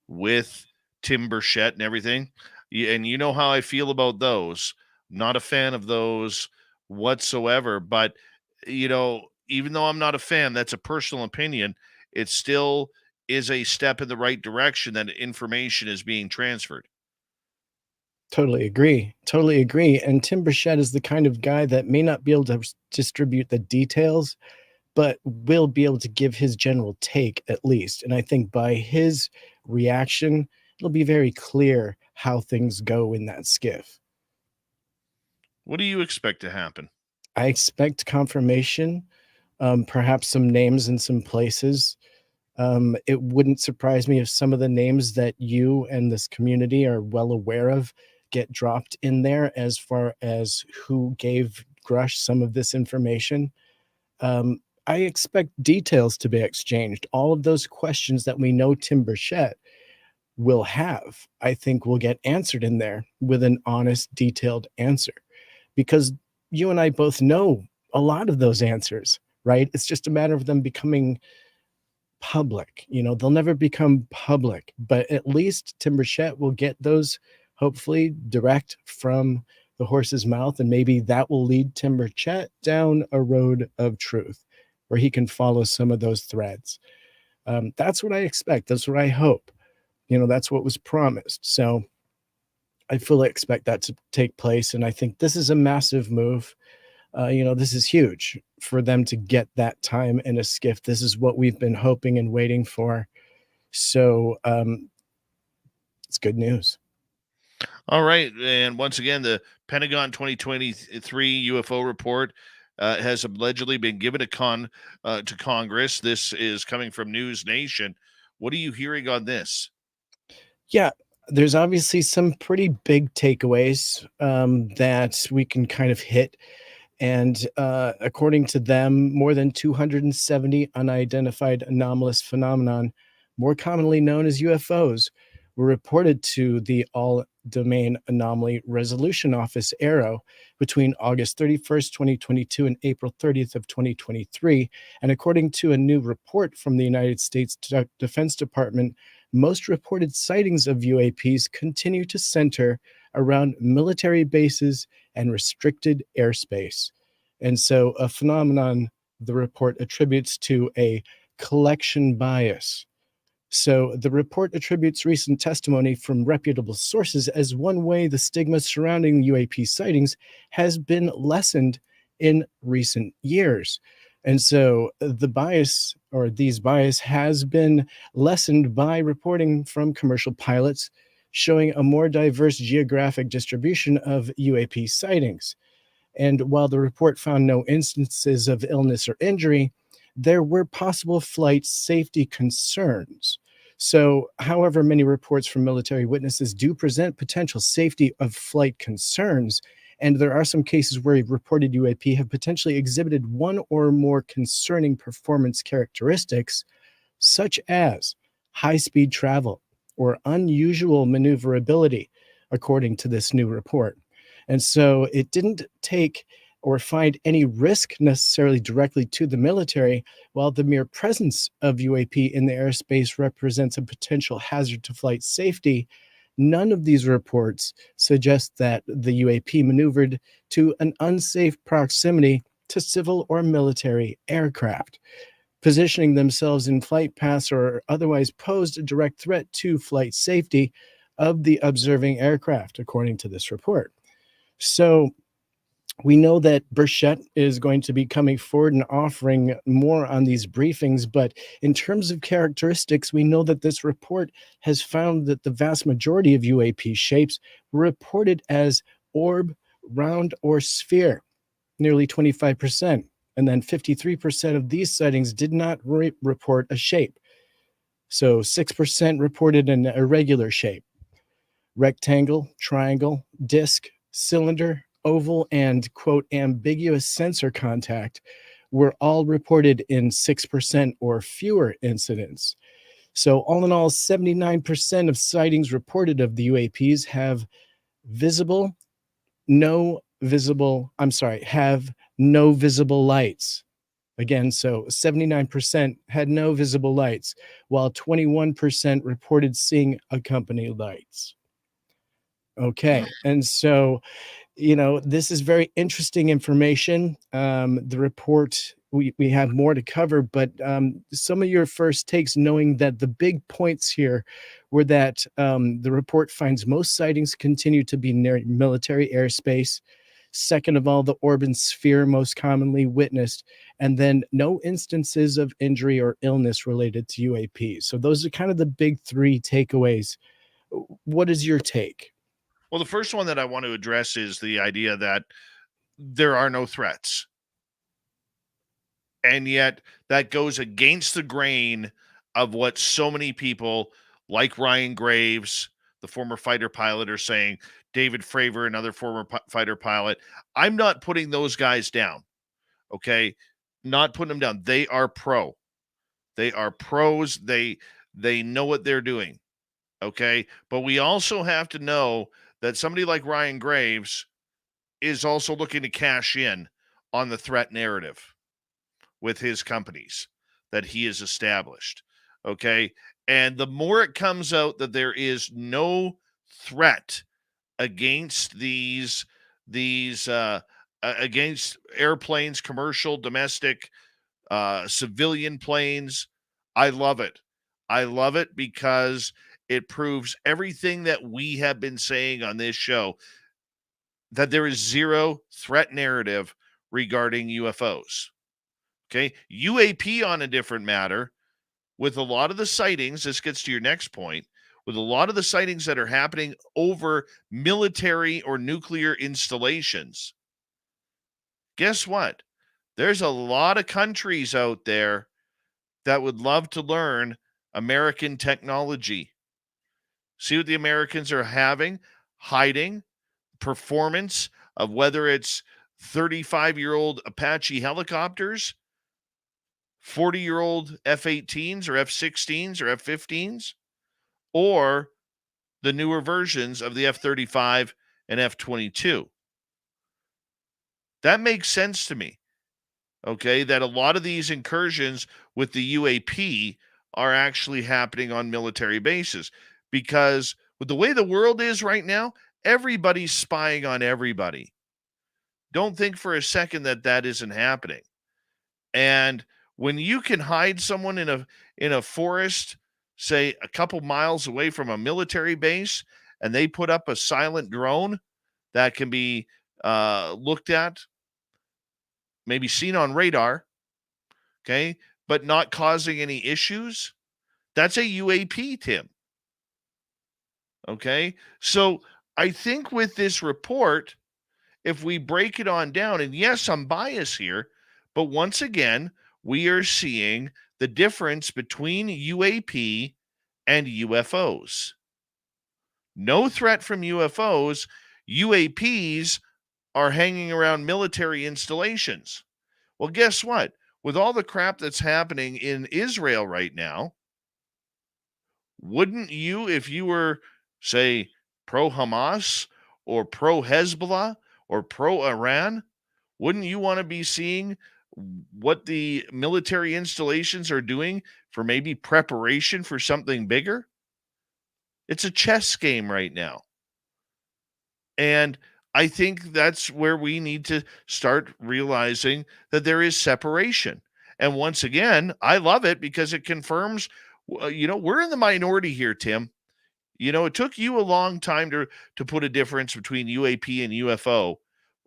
S2: with Tim Burchett and everything. And you know how I feel about those. Not a fan of those whatsoever. But, even though I'm not a fan, that's a personal opinion. It still is a step in the right direction that information is being transferred.
S7: Totally agree. Totally agree. And Tim Burchett is the kind of guy that may not be able to distribute the details, but will be able to give his general take at least. And I think by his reaction, it'll be very clear how things go in that skiff.
S2: What do you expect to happen?
S7: I expect confirmation, perhaps some names in some places. It wouldn't surprise me if some of the names that you and this community are well aware of get dropped in there as far as who gave Grush some of this information. I expect details to be exchanged. All of those questions that we know Tim Burchett will have, I think will get answered in there with an honest, detailed answer. Because you and I both know a lot of those answers, right? It's just a matter of them becoming public. They'll never become public, but at least Tim Burchett will get those hopefully direct from the horse's mouth, and maybe that will lead Tim Burchett down a road of truth where he can follow some of those threads. That's what I expect. That's what I hope. That's what was promised. So I fully expect that to take place, and I think this is a massive move. This is huge for them to get that time in a skiff. This is what we've been hoping and waiting for. So it's good news.
S2: All right. And once again, the Pentagon 2023 UFO report has allegedly been given to Congress. This is coming from News Nation. What are you hearing on this?
S7: Yeah, there's obviously some pretty big takeaways that we can kind of hit. And according to them, more than 270 unidentified anomalous phenomenon, more commonly known as UFOs, were reported to the All-Domain Anomaly Resolution Office, AARO, between August 31st, 2022 and April 30th of 2023. And according to a new report from the United States Defense Department, most reported sightings of UAPs continue to center around military bases and restricted airspace. And so a phenomenon the report attributes to a collection bias. So the report attributes recent testimony from reputable sources as one way the stigma surrounding UAP sightings has been lessened in recent years. And so the bias, or these bias, has been lessened by reporting from commercial pilots showing a more diverse geographic distribution of UAP sightings. And while the report found no instances of illness or injury, there were possible flight safety concerns. So, however, many reports from military witnesses do present potential safety of flight concerns, and there are some cases where reported UAP have potentially exhibited one or more concerning performance characteristics, such as high-speed travel or unusual maneuverability, according to this new report. And so it didn't take or find any risk necessarily directly to the military, while the mere presence of UAP in the airspace represents a potential hazard to flight safety. None of these reports suggest that the UAP maneuvered to an unsafe proximity to civil or military aircraft. positioning themselves in flight paths or otherwise posed a direct threat to flight safety of the observing aircraft, according to this report. So we know that Burchett is going to be coming forward and offering more on these briefings, but in terms of characteristics, we know that this report has found that the vast majority of UAP shapes were reported as orb, round, or sphere, nearly 25%. And then 53% of these sightings did not report a shape. So 6% reported an irregular shape. Rectangle, triangle, disc, cylinder, oval, and quote, ambiguous sensor contact were all reported in 6% or fewer incidents. So all in all, 79% of sightings reported of the UAPs have have no visible lights. Again, so 79% had no visible lights, while 21% reported seeing accompanied lights. Okay, and so, this is very interesting information. The report, we have more to cover, but some of your first takes, knowing that the big points here were that the report finds most sightings continue to be near military airspace. Second of all, the orb and sphere most commonly witnessed, and then no instances of injury or illness related to UAP. So those are kind of the big three takeaways. What is your take?
S2: Well, the first one that I want to address is the idea that there are no threats. And yet that goes against the grain of what so many people like Ryan Graves, the former fighter pilot, are saying, David Fravor, another former fighter pilot. I'm not putting those guys down, okay? Not putting them down. They are pro. They are pros. They know what they're doing, okay? But we also have to know that somebody like Ryan Graves is also looking to cash in on the threat narrative with his companies that he has established, okay? And the more it comes out that there is no threat against these against airplanes, commercial, domestic, civilian planes, I love it. I love it because it proves everything that we have been saying on this show, that there is zero threat narrative regarding UFOs. Okay, UAP on a different matter, with a lot of the sightings, this gets to your next point, with a lot of the sightings that are happening over military or nuclear installations, guess what? There's a lot of countries out there that would love to learn American technology. See what the Americans are hiding performance of whether it's 35-year-old Apache helicopters, 40-year-old F-18s or F-16s or F-15s, or the newer versions of the F-35 and F-22. That makes sense to me, okay, that a lot of these incursions with the UAP are actually happening on military bases, because with the way the world is right now, everybody's spying on everybody. Don't think for a second that that isn't happening. And when you can hide someone in a forest, say a couple miles away from a military base, and they put up a silent drone that can be looked at, maybe seen on radar, okay, but not causing any issues, that's a UAP, Tim. Okay, so I think with this report, if we break it on down, and yes, I'm biased here, but once again, we are seeing the difference between UAP and UFOs. No threat from UFOs. UAPs are hanging around military installations. Well, guess what? With all the crap that's happening in Israel right now, wouldn't you, if you were, say, pro-Hamas or pro-Hezbollah or pro-Iran, wouldn't you want to be seeing what the military installations are doing for maybe preparation for something bigger? It's a chess game right now. And I think that's where we need to start realizing that there is separation. And once again, I love it because it confirms, we're in the minority here, Tim. It took you a long time to put a difference between UAP and UFO,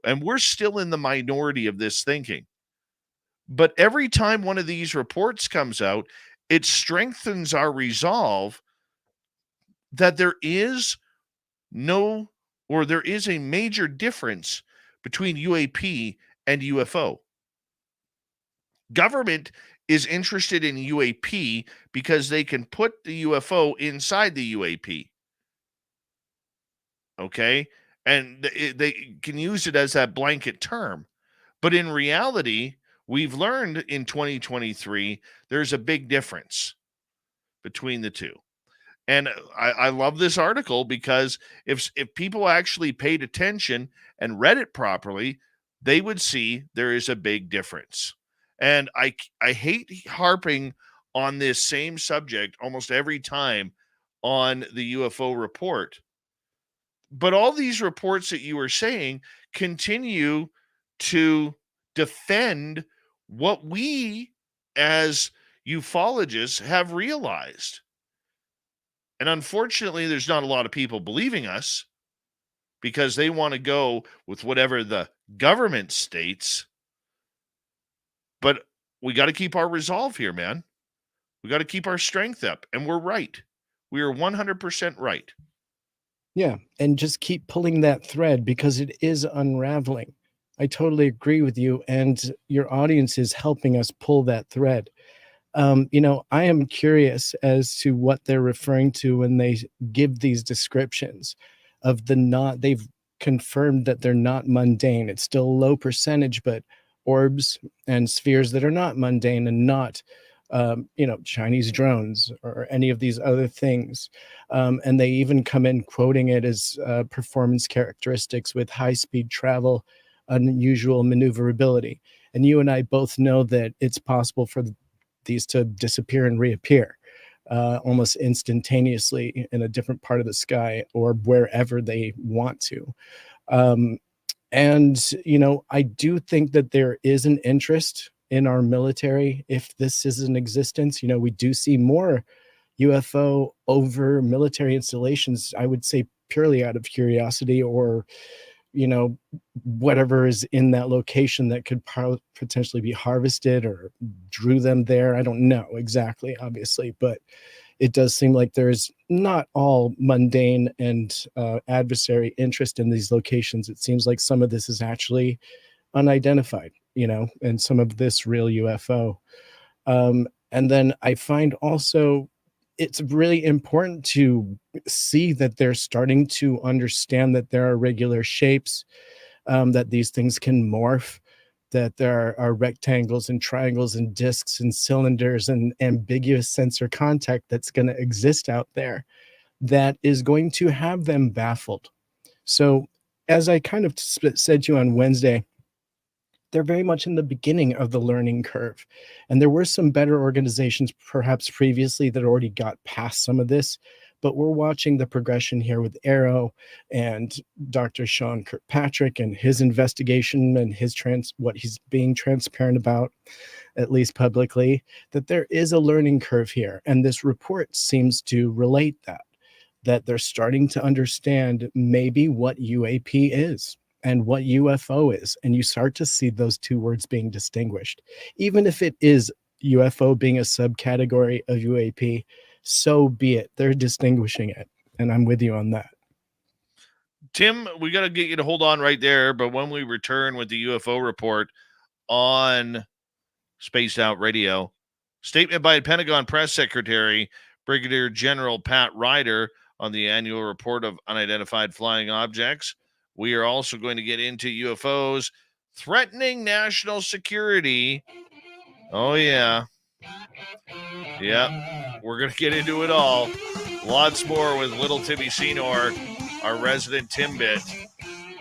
S2: and we're still in the minority of this thinking. But every time one of these reports comes out, it strengthens our resolve that there is a major difference between UAP and UFO. Government is interested in UAP because they can put the UFO inside the UAP. Okay? And they can use it as that blanket term. But in reality, we've learned in 2023, there's a big difference between the two. And I love this article because if people actually paid attention and read it properly, they would see there is a big difference. And I hate harping on this same subject almost every time on the UFO report. But all these reports that you were saying continue to defend what we as ufologists have realized. And unfortunately, there's not a lot of people believing us because they want to go with whatever the government states. But we got to keep our resolve here, man. We got to keep our strength up. And we're right. We are 100% right.
S7: Yeah. And just keep pulling that thread because it is unraveling. I totally agree with you. And your audience is helping us pull that thread. I am curious as to what they're referring to when they give these descriptions of they've confirmed that they're not mundane. It's still a low percentage, but orbs and spheres that are not mundane and not, Chinese drones or any of these other things. And they even come in quoting it as performance characteristics with high-speed travel, unusual maneuverability. And you and I both know that it's possible for these to disappear and reappear almost instantaneously in a different part of the sky or wherever they want to. I do think that there is an interest in our military if this is in existence. We do see more UFO over military installations, I would say purely out of curiosity or whatever is in that location that could potentially be harvested or drew them there. I don't know exactly, obviously, but it does seem like there's not all mundane and adversary interest in these locations. It seems like some of this is actually unidentified, and some of this real UFO. And then I find also it's really important to see that they're starting to understand that there are regular shapes, that these things can morph, that there are rectangles and triangles and discs and cylinders and ambiguous sensor contact that's going to exist out there that is going to have them baffled. So as I kind of said to you on Wednesday, they're very much in the beginning of the learning curve. And there were some better organizations perhaps previously that already got past some of this, but we're watching the progression here with Arrow and Dr. Sean Kirkpatrick and his investigation and what he's being transparent about, at least publicly, that there is a learning curve here. And this report seems to relate that they're starting to understand maybe what UAP is and what UFO is. And you start to see those two words being distinguished. Even if it is UFO being a subcategory of UAP, so be it. They're distinguishing it. And I'm with you on that.
S2: Tim, we got to get you to hold on right there. But when we return with the UFO report on Spaced Out Radio, statement by Pentagon Press Secretary Brigadier General Pat Ryder on the annual report of unidentified flying objects. We are also going to get into UFOs threatening national security. Oh, yeah. Yep. We're going to get into it all. Lots more with little Timmy Senor, our resident Timbit,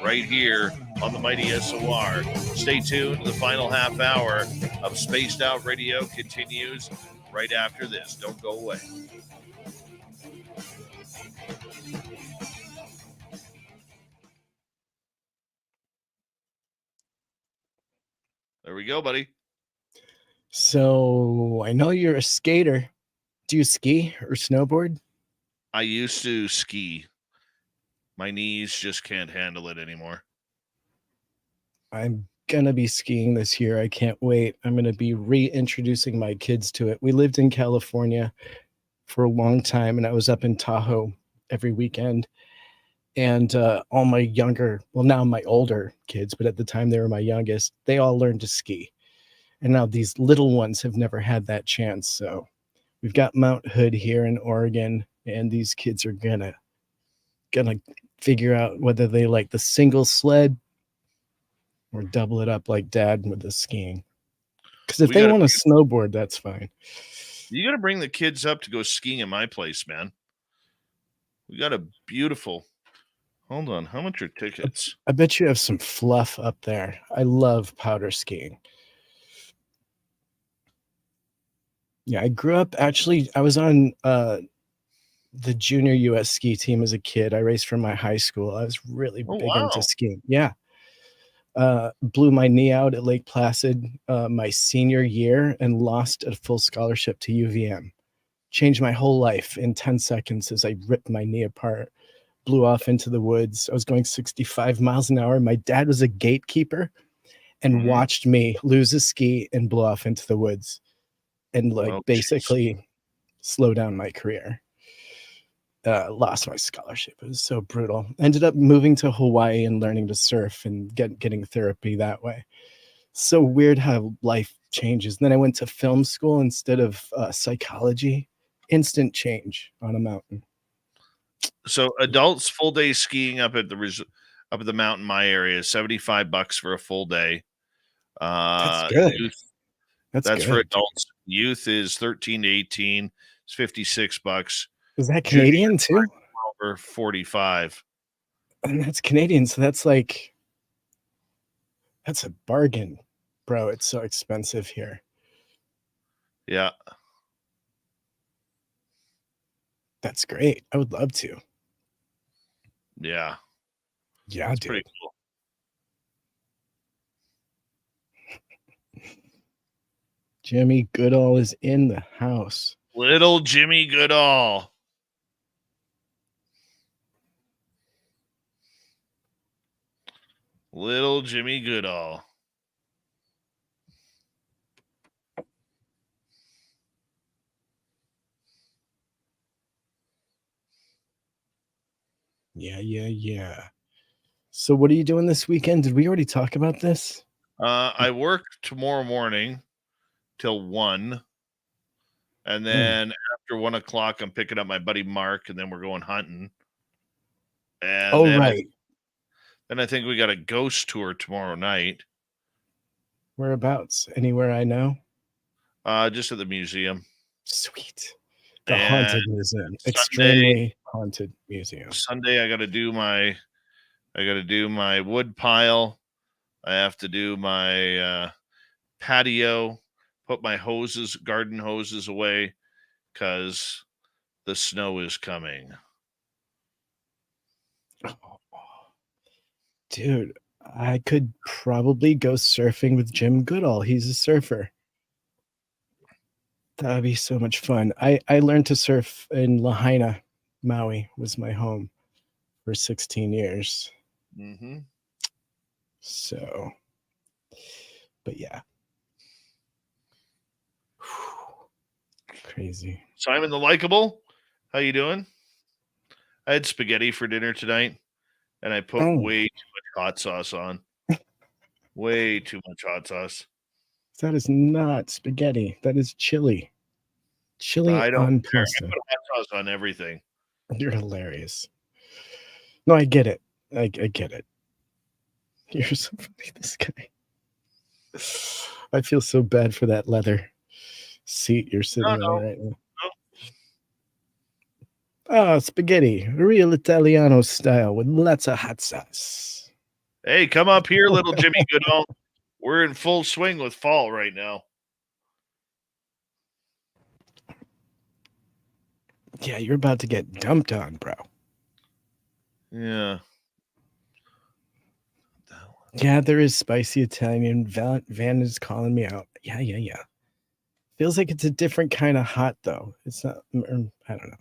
S2: right here on the mighty SOR. Stay tuned. The final half hour of Spaced Out Radio continues right after this. Don't go away. There we go, buddy.
S7: So I know you're a skater. Do you ski or snowboard?
S2: I used to ski. My knees just can't handle it anymore.
S7: I'm going to be skiing this year. I can't wait. I'm going to be reintroducing my kids to it. We lived in California for a long time, and I was up in Tahoe every weekend. And all my now my older kids, but at the time they were my youngest, they all learned to ski. And now these little ones have never had that chance. So we've got Mount Hood here in Oregon, and these kids are gonna figure out whether they like the single sled or double it up like dad with the skiing. Because if they want to snowboard, that's fine.
S2: You got to bring the kids up to go skiing at my place, man. We got a beautiful. Hold on. How much are tickets?
S7: I bet you have some fluff up there. I love powder skiing. Yeah, I grew up actually. I was on the junior U.S. ski team as a kid. I raced for my high school. I was really big into skiing. Yeah. Blew my knee out at Lake Placid my senior year and lost a full scholarship to UVM. Changed my whole life in 10 seconds as I ripped my knee apart, blew off into the woods. I was going 65 miles an hour. My dad was a gatekeeper and watched me lose a ski and blow off into the woods and basically slow down my career. Lost my scholarship. It was so brutal. Ended up moving to Hawaii and learning to surf and getting therapy that way. So weird how life changes. And then I went to film school instead of psychology. Instant change on a mountain.
S2: So adults full day skiing up at the mountain in my area is $75 for a full day.
S7: That's good.
S2: Youth,
S7: that's
S2: good. For adults. Youth is 13 to 18. It's $56.
S7: Is that Canadian too?
S2: Over 45.
S7: And that's Canadian, so that's a bargain, bro. It's so expensive here.
S2: Yeah.
S7: That's great. I would love to.
S2: Yeah.
S7: Yeah,
S2: that's pretty cool.
S7: Jimmy Goodall is in the house.
S2: Little Jimmy Goodall. Little Jimmy Goodall.
S7: Yeah. So what are you doing this weekend? Did we already talk about this?
S2: I work tomorrow morning till 1. And then after 1 o'clock, I'm picking up my buddy Mark, and then we're going hunting. And
S7: right.
S2: Then I think we got a ghost tour tomorrow night.
S7: Whereabouts? Anywhere I know?
S2: Just at the museum.
S7: Sweet. The haunted museum. Extremely haunted museum.
S2: Sunday I gotta do my wood pile. I have to do my patio, put my garden hoses away because the snow is coming.
S7: Dude, I could probably go surfing with Jim Goodall. He's a surfer. That would be so much fun. I learned to surf in Lahaina. Maui was my home for 16 years.
S2: Mm-hmm.
S7: So, but yeah. Crazy.
S2: Simon the Likeable, how you doing? I had spaghetti for dinner tonight, and I put way too much hot sauce on. Way too much hot sauce.
S7: That is not spaghetti. That is chili. Chili on pasta.
S2: I put hot sauce on everything.
S7: You're hilarious. No, I get it. I get it. You're so funny, this guy. I feel so bad for that leather seat you're sitting on right now. Oh, spaghetti. Real Italiano style with lots of hot sauce.
S2: Hey, come up here, little Jimmy Goodall. We're in full swing with fall right now.
S7: Yeah, you're about to get dumped on, bro.
S2: Yeah.
S7: Yeah, there is spicy Italian. Van is calling me out. Yeah. Feels like it's a different kind of hot, though. It's not, I don't know.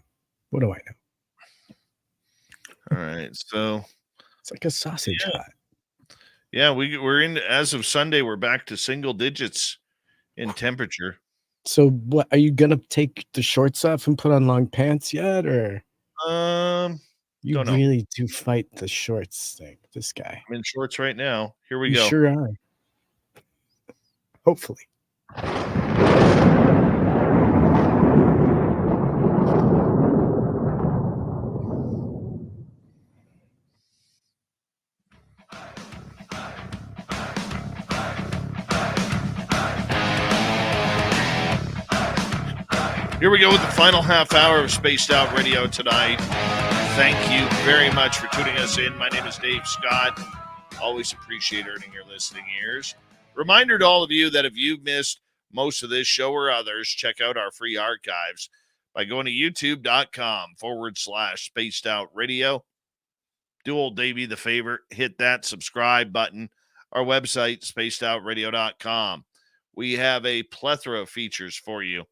S7: What do I know?
S2: All right. So,
S7: It's like a sausage hot.
S2: yeah, we're in, as of Sunday, we're back to single digits in temperature.
S7: So, what are you gonna take the shorts off and put on long pants yet, or you
S2: Don't know.
S7: really do fight the shorts thing? This guy.
S2: I'm in shorts right now. Here we
S7: You
S2: go.
S7: sure are. Hopefully.
S2: Here we go with the final half hour of Spaced Out Radio tonight. Thank you very much for tuning us in. My name is Dave Scott. Always appreciate earning your listening ears. Reminder to all of you that if you've missed most of this show or others, check out our free archives by going to youtube.com/Spaced Out Radio. Do old Davey the favor, hit that subscribe button. Our website, spacedoutradio.com. We have a plethora of features for you.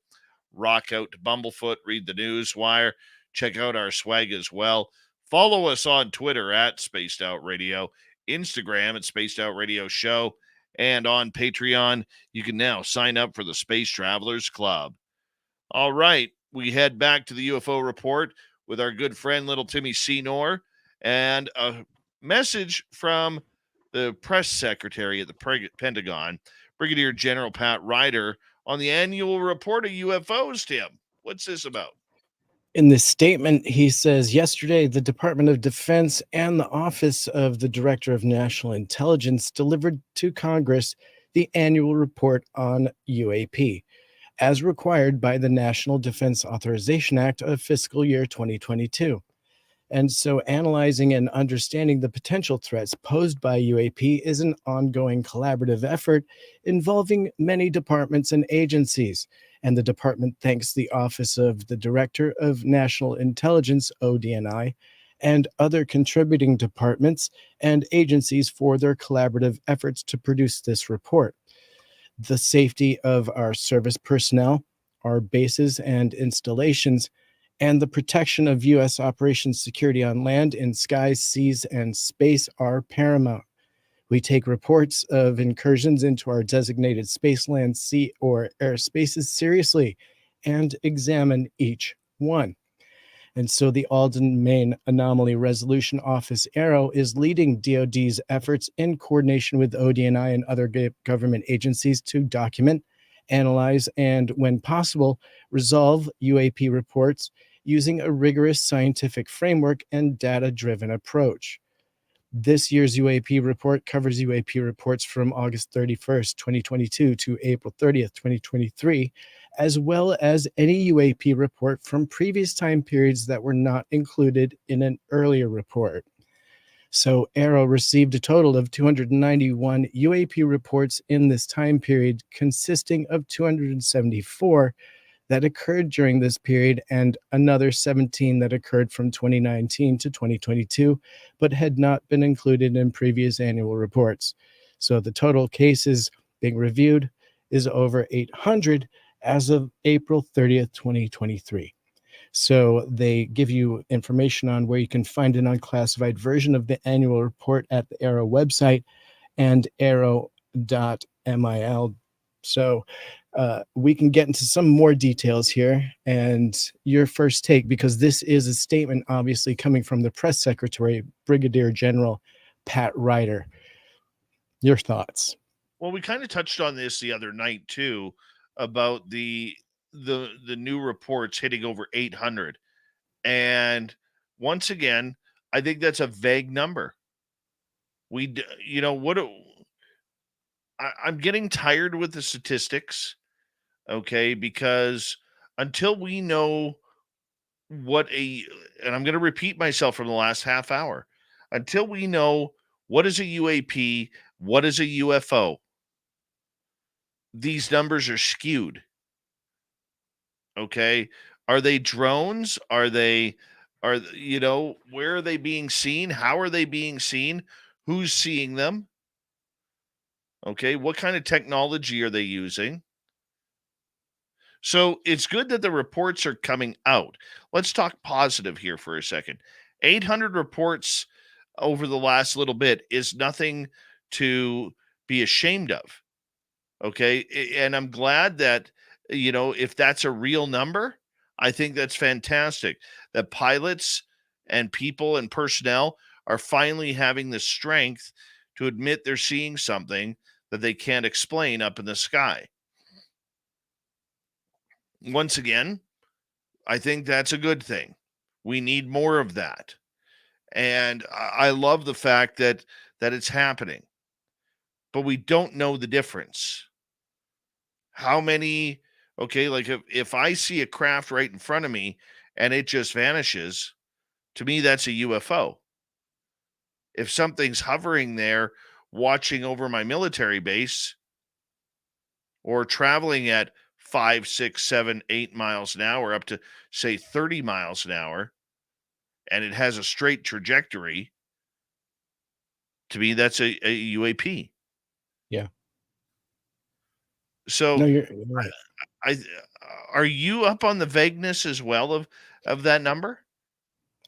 S2: Rock out to Bumblefoot, read the news wire, check out our swag as well. Follow us on Twitter at Spaced Out Radio, Instagram at Spaced Out Radio Show, and on Patreon, you can now sign up for the Space Travelers Club. All right, we head back to the UFO report with our good friend Little Timmy Senor, and a message from the press secretary at the Pentagon, Brigadier General Pat Ryder, on the annual report of UFOs, Tim. What's this about?
S7: In this statement, he says, yesterday, the Department of Defense and the Office of the Director of National Intelligence delivered to Congress the annual report on UAP, as required by the National Defense Authorization Act of fiscal year 2022. And so analyzing and understanding the potential threats posed by UAP is an ongoing collaborative effort involving many departments and agencies. And the department thanks the Office of the Director of National Intelligence, ODNI, and other contributing departments and agencies for their collaborative efforts to produce this report. The safety of our service personnel, our bases and installations, and the protection of U.S. operations security on land, in skies, seas, and space are paramount. We take reports of incursions into our designated space, land, sea, or air spaces seriously and examine each one. And so the Alden, Maine Anomaly Resolution Office, ARROW, is leading DoD's efforts in coordination with ODNI and other government agencies to document, analyze, and, when possible, resolve UAP reports using a rigorous scientific framework and data-driven approach. This year's UAP report covers UAP reports from August 31st, 2022 to April 30th, 2023, as well as any UAP report from previous time periods that were not included in an earlier report. So ARROW received a total of 291 UAP reports in this time period, consisting of 274 that occurred during this period and another 17 that occurred from 2019 to 2022, but had not been included in previous annual reports. So the total cases being reviewed is over 800 as of April 30th, 2023. So they give you information on where you can find an unclassified version of the annual report at the ARROW website and arrow.mil. So we can get into some more details here, and your first take, because this is a statement obviously coming from the press secretary, Brigadier General Pat Ryder. Your thoughts?
S2: Well, we kind of touched on this the other night too, about the new reports hitting over 800, and once again, I think that's a vague number. I'm getting tired with the statistics. Okay, because until we know and I'm going to repeat myself from the last half hour, until we know what is a UAP, what is a UFO, these numbers are skewed. Okay, are they drones? Where are they being seen? How are they being seen? Who's seeing them? Okay, what kind of technology are they using? So it's good that the reports are coming out. Let's talk positive here for a second. 800 reports over the last little bit is nothing to be ashamed of. Okay. And I'm glad that, if that's a real number, I think that's fantastic that pilots and people and personnel are finally having the strength to admit they're seeing something that they can't explain up in the sky. Once again, I think that's a good thing. We need more of that. And I love the fact that it's happening. But we don't know the difference. How many, okay, like if I see a craft right in front of me and it just vanishes, to me that's a UFO. If something's hovering there watching over my military base or traveling at 5, 6, 7, 8 miles an hour up to say 30 miles an hour, and it has a straight trajectory, to me that's a UAP.
S7: Yeah.
S2: So
S7: No, you're right.
S2: I are you up on the vagueness as well of that number?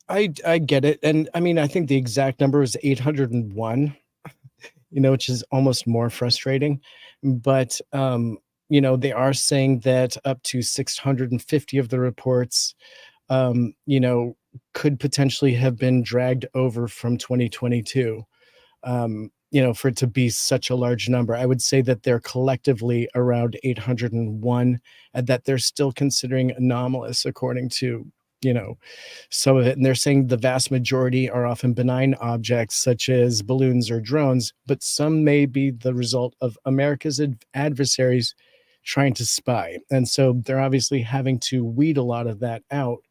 S7: I get it. And I mean, I think the exact number is 801, which is almost more frustrating. But they are saying that up to 650 of the reports could potentially have been dragged over from 2022. For it to be such a large number. I would say that they're collectively around 801 and that they're still considering anomalous according to, some of it. And they're saying the vast majority are often benign objects such as balloons or drones, but some may be the result of America's adversaries trying to spy. And so they're obviously having to weed a lot of that out.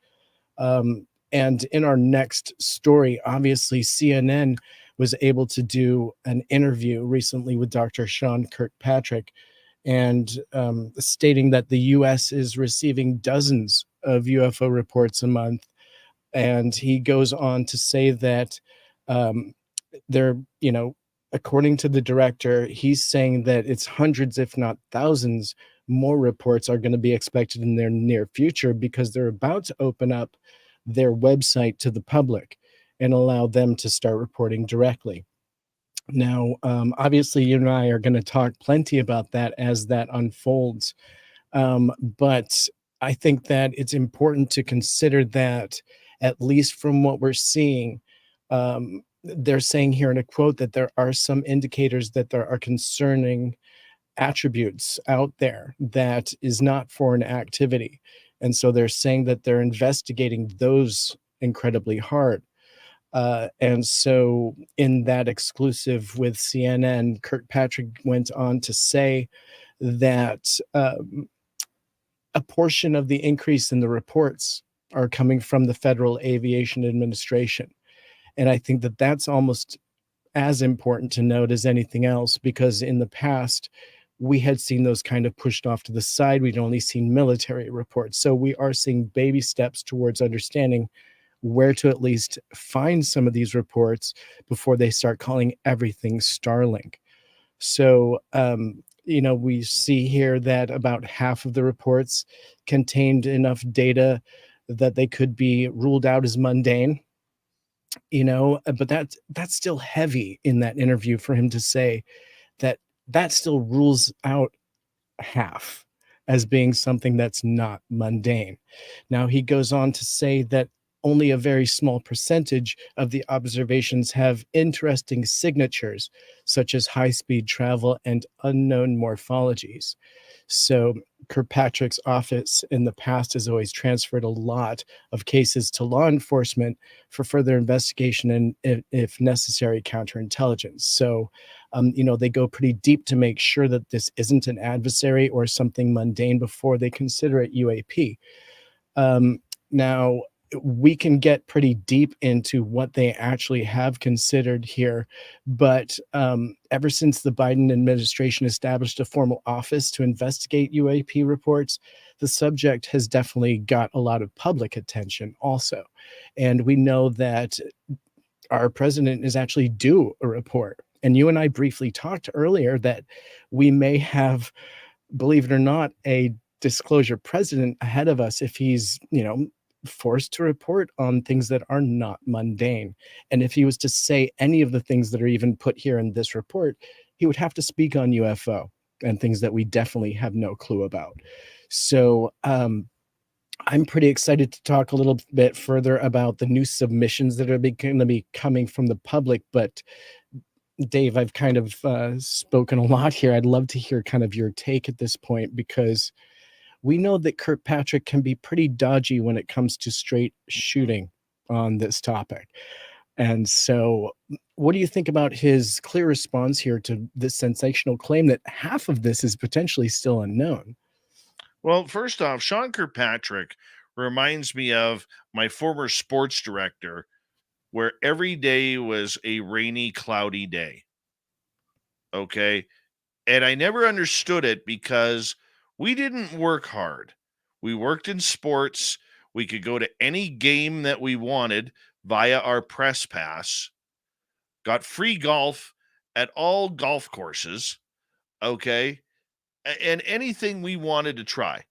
S7: And in our next story, obviously CNN was able to do an interview recently with Dr. Sean Kirkpatrick and stating that the U.S. is receiving dozens of UFO reports a month. And he goes on to say that they're, according to the director, he's saying that it's hundreds, if not thousands, more reports are going to be expected in their near future because they're about to open up their website to the public and allow them to start reporting directly. Now, obviously, you and I are going to talk plenty about that as that unfolds. But I think that it's important to consider that, at least from what we're seeing, they're saying here in a quote that there are some indicators that there are concerning attributes out there that is not foreign activity. And so they're saying that they're investigating those incredibly hard. And so in that exclusive with CNN, Kirkpatrick went on to say that a portion of the increase in the reports are coming from the Federal Aviation Administration. And I think that that's almost as important to note as anything else, because in the past, we had seen those kind of pushed off to the side. We'd only seen military reports. So we are seeing baby steps towards understanding where to at least find some of these reports before they start calling everything Starlink. So, we see here that about half of the reports contained enough data that they could be ruled out as mundane. But that's still heavy in that interview for him to say that still rules out half as being something that's not mundane. Now, he goes on to say that only a very small percentage of the observations have interesting signatures, such as high-speed travel and unknown morphologies. So Kirkpatrick's office in the past has always transferred a lot of cases to law enforcement for further investigation and, if necessary, counterintelligence. So, they go pretty deep to make sure that this isn't an adversary or something mundane before they consider it UAP. Now, we can get pretty deep into what they actually have considered here. But ever since the Biden administration established a formal office to investigate UAP reports, the subject has definitely got a lot of public attention also. And we know that our president is actually due a report. And you and I briefly talked earlier that we may have, believe it or not, a disclosure precedent ahead of us if he's, forced to report on things that are not mundane. And if he was to say any of the things that are even put here in this report, he would have to speak on UFO and things that we definitely have no clue about. So I'm pretty excited to talk a little bit further about the new submissions that are going to be coming from the public. But Dave, I've kind of spoken a lot here. I'd love to hear kind of your take at this point, because we know that Kirkpatrick can be pretty dodgy when it comes to straight shooting on this topic. And so what do you think about his clear response here to this sensational claim that half of this is potentially still unknown?
S2: Well, first off, Sean Kirkpatrick reminds me of my former sports director, where every day was a rainy, cloudy day. Okay. And I never understood it because we didn't work hard. We worked in sports. We could go to any game that we wanted via our press pass, got free golf at all golf courses. Okay. And anything we wanted to try.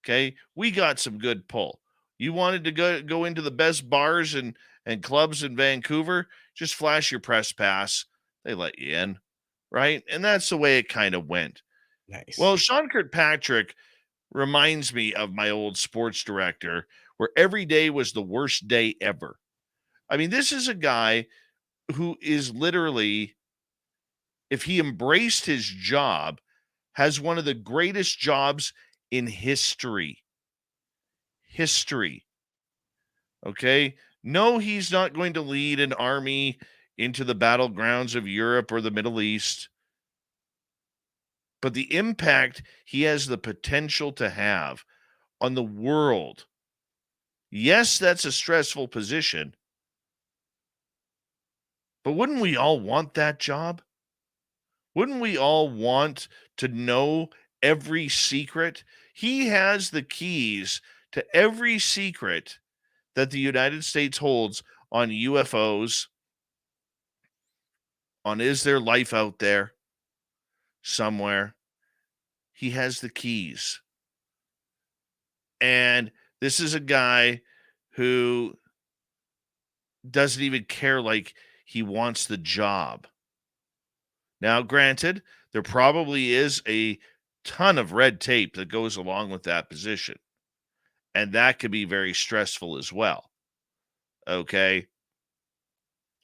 S2: Okay. We got some good pull. You wanted to go into the best bars and clubs in Vancouver, just flash your press pass. They let you in. Right. And that's the way it kind of went.
S7: Nice.
S2: Well, Sean Kirkpatrick reminds me of my old sports director, where every day was the worst day ever. I mean, this is a guy who is literally, if he embraced his job, has one of the greatest jobs in history. History. Okay. No, he's not going to lead an army into the battlegrounds of Europe or the Middle East. But the impact he has the potential to have on the world, yes, that's a stressful position. But wouldn't we all want that job? Wouldn't we all want to know every secret? He has the keys to every secret that the United States holds on UFOs, on is there life out there somewhere. He has the keys. And this is a guy who doesn't even care, like he wants the job. Now, granted, there probably is a ton of red tape that goes along with that position. And that could be very stressful as well. Okay.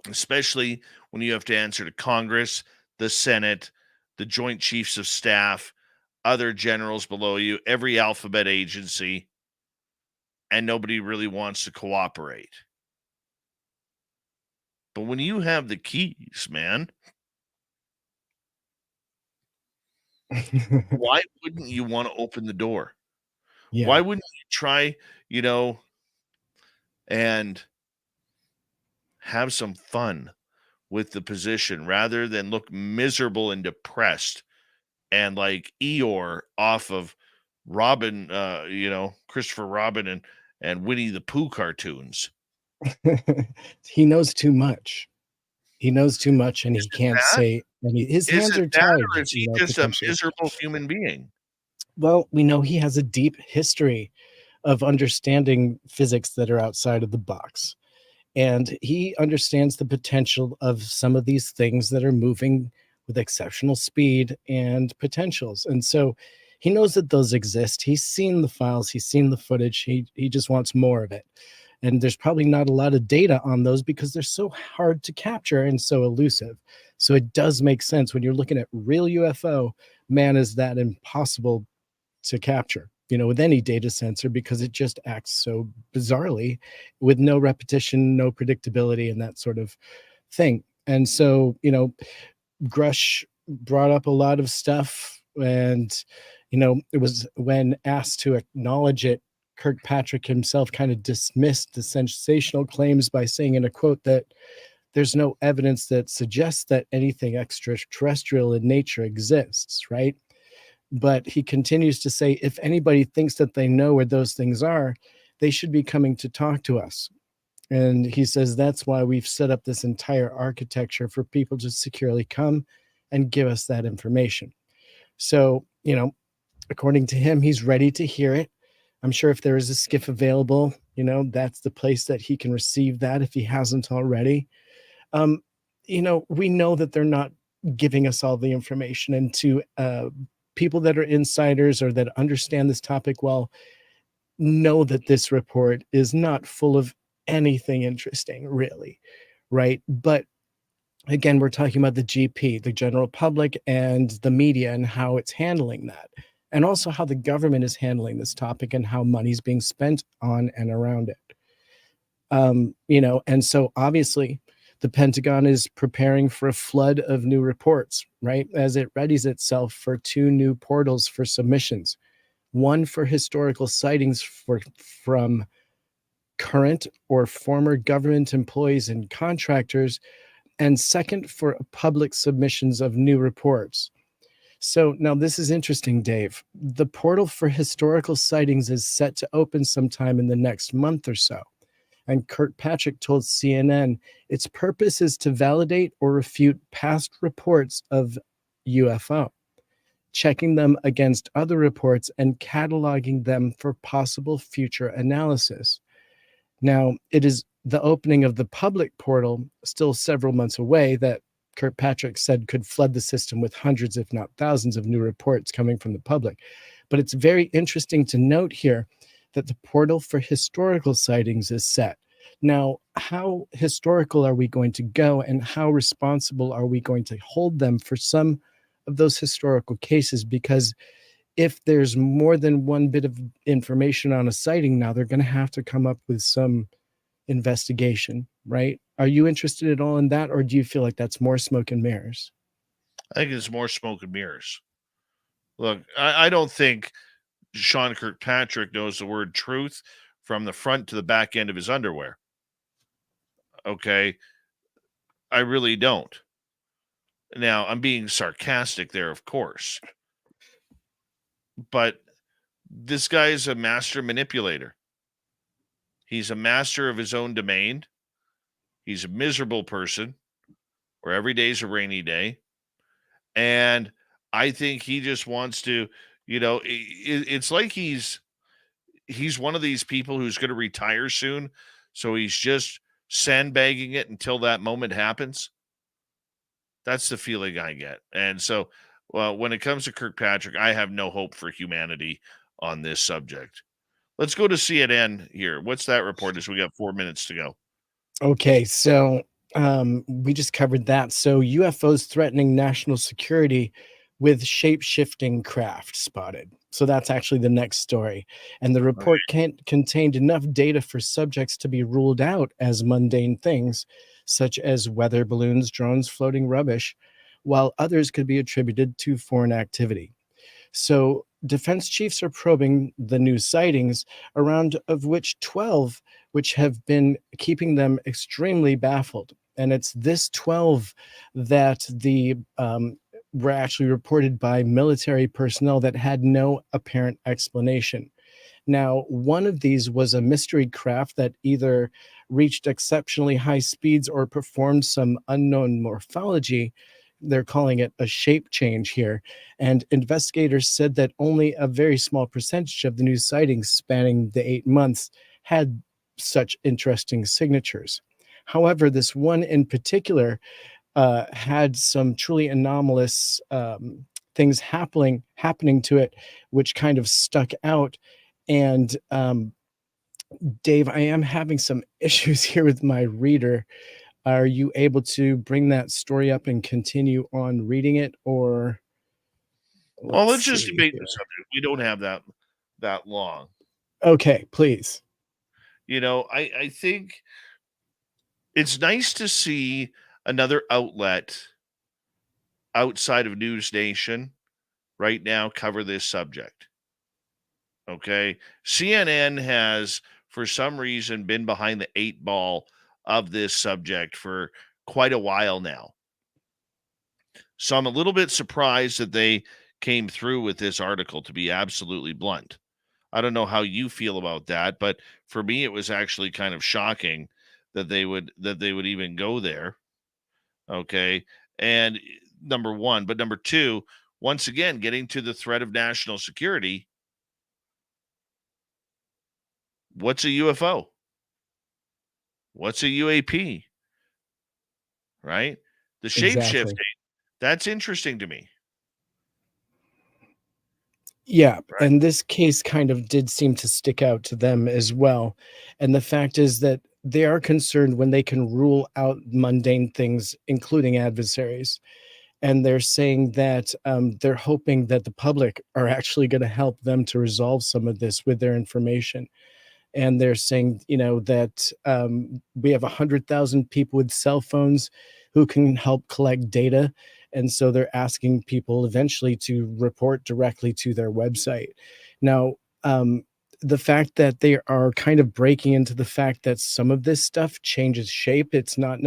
S2: Especially when you have to answer to Congress, the Senate, the Joint Chiefs of Staff, other generals below you, every alphabet agency, and nobody really wants to cooperate. But when you have the keys, man, why wouldn't you want to open the door?
S7: Yeah.
S2: Why wouldn't you try, and have some fun with the position rather than look miserable and depressed and like Eeyore off of Robin, Christopher Robin and Winnie the Pooh cartoons?
S7: He knows too much. He knows too much, and he can't say any. His hands are tied.
S2: Or is he just a miserable human being?
S7: Well, we know he has a deep history of understanding physics that are outside of the box. And he understands the potential of some of these things that are moving with exceptional speed and potentials. And so he knows that those exist. He's seen the files, he's seen the footage. He just wants more of it. And there's probably not a lot of data on those because they're so hard to capture and so elusive. So it does make sense when you're looking at real UFO, man, is that impossible to capture, with any data sensor, because it just acts so bizarrely with no repetition, no predictability, and that sort of thing. And so, Grush brought up a lot of stuff, and, it was when asked to acknowledge it, Kirkpatrick himself kind of dismissed the sensational claims by saying in a quote that there's no evidence that suggests that anything extraterrestrial in nature exists, right? But he continues to say, if anybody thinks that they know where those things are, they should be coming to talk to us. And he says, that's why we've set up this entire architecture for people to securely come and give us that information. So, according to him, he's ready to hear it. I'm sure if there is a skiff available, that's the place that he can receive that if he hasn't already. We know that they're not giving us all the information, and to people that are insiders or that understand this topic well, know that this report is not full of anything interesting, really, right? But again, we're talking about the GP, the general public, and the media, and how it's handling that, and also how the government is handling this topic and how money's being spent on and around it. And so obviously the Pentagon is preparing for a flood of new reports, right? As it readies itself for 2 new portals for submissions, one for historical sightings from current or former government employees and contractors, and second for public submissions of new reports. So now this is interesting, Dave. The portal for historical sightings is set to open sometime in the next month or so. And Kirkpatrick told CNN its purpose is to validate or refute past reports of UFO, checking them against other reports and cataloging them for possible future analysis. Now, it is the opening of the public portal, still several months away, that Kirkpatrick said could flood the system with hundreds, if not thousands, of new reports coming from the public. But it's very interesting to note here that the portal for historical sightings is set. Now, how historical are we going to go, and how responsible are we going to hold them for some of those historical cases? Because if there's more than one bit of information on a sighting now, they're going to have to come up with some investigation, right? Are you interested at all in that, or do you feel like that's more smoke and mirrors?
S2: I think it's more smoke and mirrors. Look, I don't think Sean Kirkpatrick knows the word truth from the front to the back end of his underwear. Okay. I really don't. Now, I'm being sarcastic there, of course. But this guy is a master manipulator. He's a master of his own domain. He's a miserable person where every day is a rainy day. And I think he just wants to, it's like he's one of these people who's going to retire soon. So he's just sandbagging it until that moment happens. That's the feeling I get. And so, well, when it comes to Kirkpatrick, I have no hope for humanity on this subject. Let's go to CNN here. What's that report? As we got 4 minutes to go.
S7: Okay, so we just covered that. So UFOs threatening national security with shape-shifting craft spotted. So that's actually the next story. And the report contained enough data for subjects to be ruled out as mundane things, such as weather balloons, drones, floating rubbish, while others could be attributed to foreign activity. So defense chiefs are probing the new sightings, around of which 12, which have been keeping them extremely baffled. And it's this 12 that were actually reported by military personnel that had no apparent explanation. Now, one of these was a mystery craft that either reached exceptionally high speeds or performed some unknown morphology. They're calling it a shape change here. And investigators said that only a very small percentage of the new sightings spanning the 8 months had such interesting signatures. However, this one in particular had some truly anomalous things happening to it, which kind of stuck out. And Dave, I am having some issues here with my reader. Are you able to bring that story up and continue on reading it, or?
S2: Well, let's just debate the subject. We don't have that long.
S7: Okay, please.
S2: I think it's nice to see another outlet outside of News Nation right now cover this subject. Okay. CNN has, for some reason, been behind the 8 ball of this subject for quite a while now. So I'm a little bit surprised that they came through with this article, to be absolutely blunt. I don't know how you feel about that, but for me, it was actually kind of shocking that they would even go there. Okay. And number one, but number two, once again, getting to the threat of national security, what's a UFO? What's a UAP? Right? The shape shifting.
S7: Exactly.
S2: That's interesting to me.
S7: Yeah,
S2: Right.
S7: and this case kind of did seem to stick out to them as well. And the fact is that they are concerned when they can rule out mundane things, including adversaries. And they're saying that they're hoping that the public are actually going to help them to resolve some of this with their information. And they're saying, that we have 100,000 people with cell phones who can help collect data. And so they're asking people eventually to report directly to their website. Now, the fact that they are kind of breaking into the fact that some of this stuff changes shape, it's not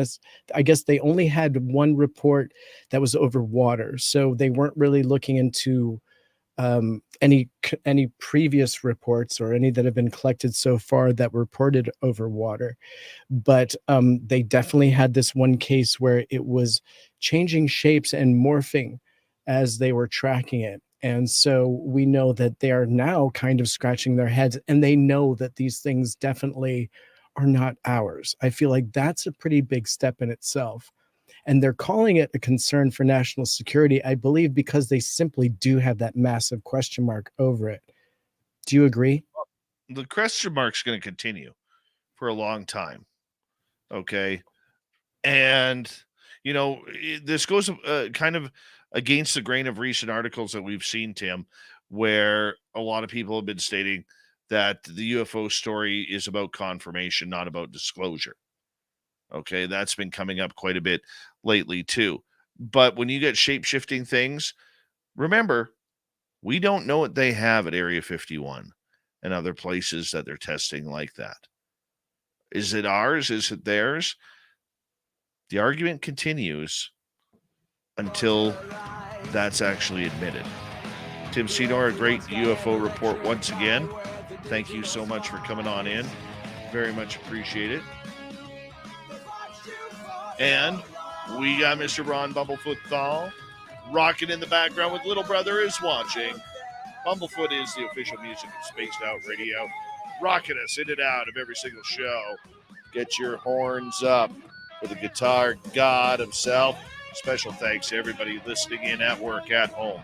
S7: I guess they only had one report that was over water. So they weren't really looking into any previous reports or any that have been collected so far that were reported over water. But they definitely had this one case where it was changing shapes and morphing as they were tracking it. And so we know that they are now kind of scratching their heads, and they know that these things definitely are not ours. I feel like that's a pretty big step in itself. And they're calling it a concern for national security, I believe, because they simply do have that massive question mark over it. Do you agree?
S2: The question mark's going to continue for a long time. Okay. And, this goes kind of against the grain of recent articles that we've seen, Tim, where a lot of people have been stating that the UFO story is about confirmation, not about disclosure. Okay. That's been coming up quite a bit lately, too. But when you get shape-shifting things, remember, we don't know what they have at Area 51 and other places that they're testing like that. Is it ours? Is it theirs? The argument continues until that's actually admitted. Tim Senor, a great UFO report once again. Thank you so much for coming on in. Very much appreciate it. And we got Mr. Ron Bumblefoot Thal rocking in the background with Little Brother Is Watching. Bumblefoot is the official music of Spaced Out Radio, rocking us in and out of every single show. Get your horns up for the guitar god himself. Special thanks to everybody listening in at work, at home,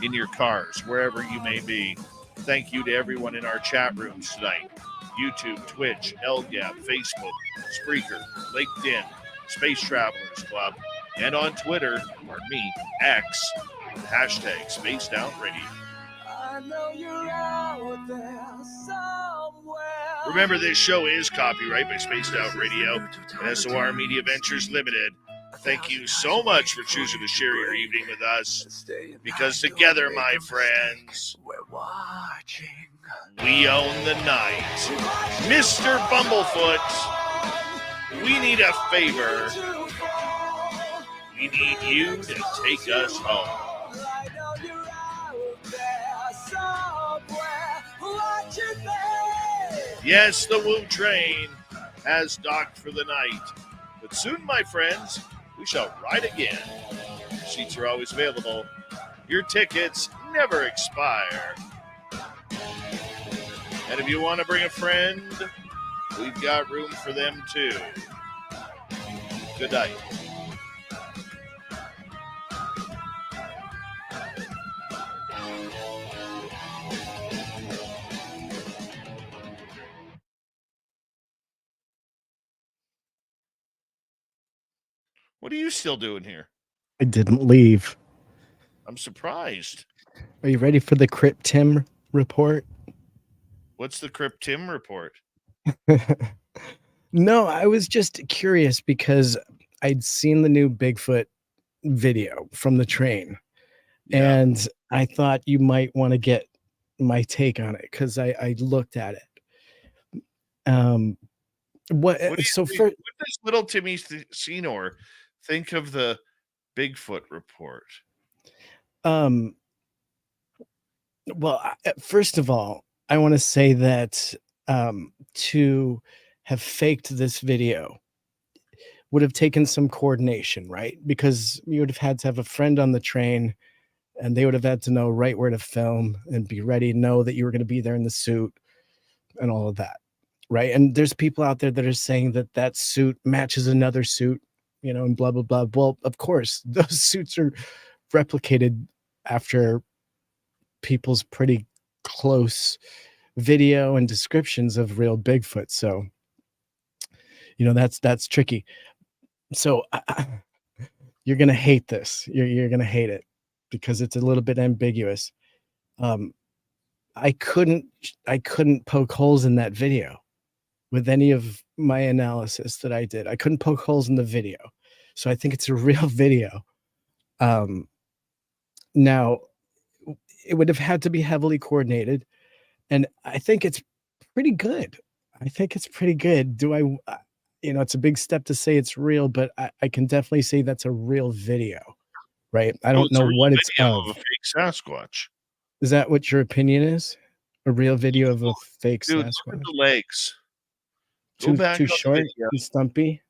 S2: in your cars, wherever you may be. Thank you to everyone in our chat rooms tonight. YouTube, Twitch, LGAP, Facebook, Spreaker, LinkedIn, Space Travelers Club, and on Twitter, X, hashtag Spaced Out Radio. I know you're out there somewhere. Remember, this show is copyright by Spaced Out Radio and SOR Media Ventures Limited. Thank you so much for choosing to share your evening with us, because together, my friends, we're watching. We own the night. Mr. Bumblefoot, we need a favor. We need you to take us home. Yes, the Woo train has docked for the night. But soon, my friends, we shall ride again. Seats are always available. Your tickets never expire. And if you want to bring a friend, we've got room for them too. Good night. What are you still doing here?
S7: I didn't leave.
S2: I'm surprised.
S7: Are you ready for the Crypt Tim report?
S2: What's the Crypt Tim report?
S7: No, I was just curious because I'd seen the new Bigfoot video from the train.
S2: Yeah.
S7: And I thought you might want to get my take on it because I looked at it. What does
S2: little Timmy Senor think of the Bigfoot report?
S7: Well, first of all, I want to say that to have faked this video would have taken some coordination, right? Because you would have had to have a friend on the train and they would have had to know right where to film and be ready, know that you were going to be there in the suit and all of that, right? And there's people out there that are saying that that suit matches another suit, you know, and blah blah blah. Well, of course, those suits are replicated after people's pretty close video and descriptions of real Bigfoot. So, you know, that's tricky. So you're gonna hate this. You're gonna hate it because it's a little bit ambiguous. Um, I couldn't poke holes in that video with any of my analysis that I did. I couldn't poke holes in the video, so I think it's a real video. Now it would have had to be heavily coordinated, and I think it's pretty good. I think it's pretty good. Do I? You know, it's a big step to say it's real, but I can definitely say that's a real video, right? I
S2: Oh,
S7: don't
S2: it's a
S7: know
S2: real
S7: what it's
S2: video
S7: of.
S2: of a fake Sasquatch.
S7: Is that what your opinion is? A real video of a fake
S2: Dude, look at
S7: Sasquatch?
S2: the legs. Go back
S7: Too
S2: on the
S7: short
S2: video
S7: and stumpy?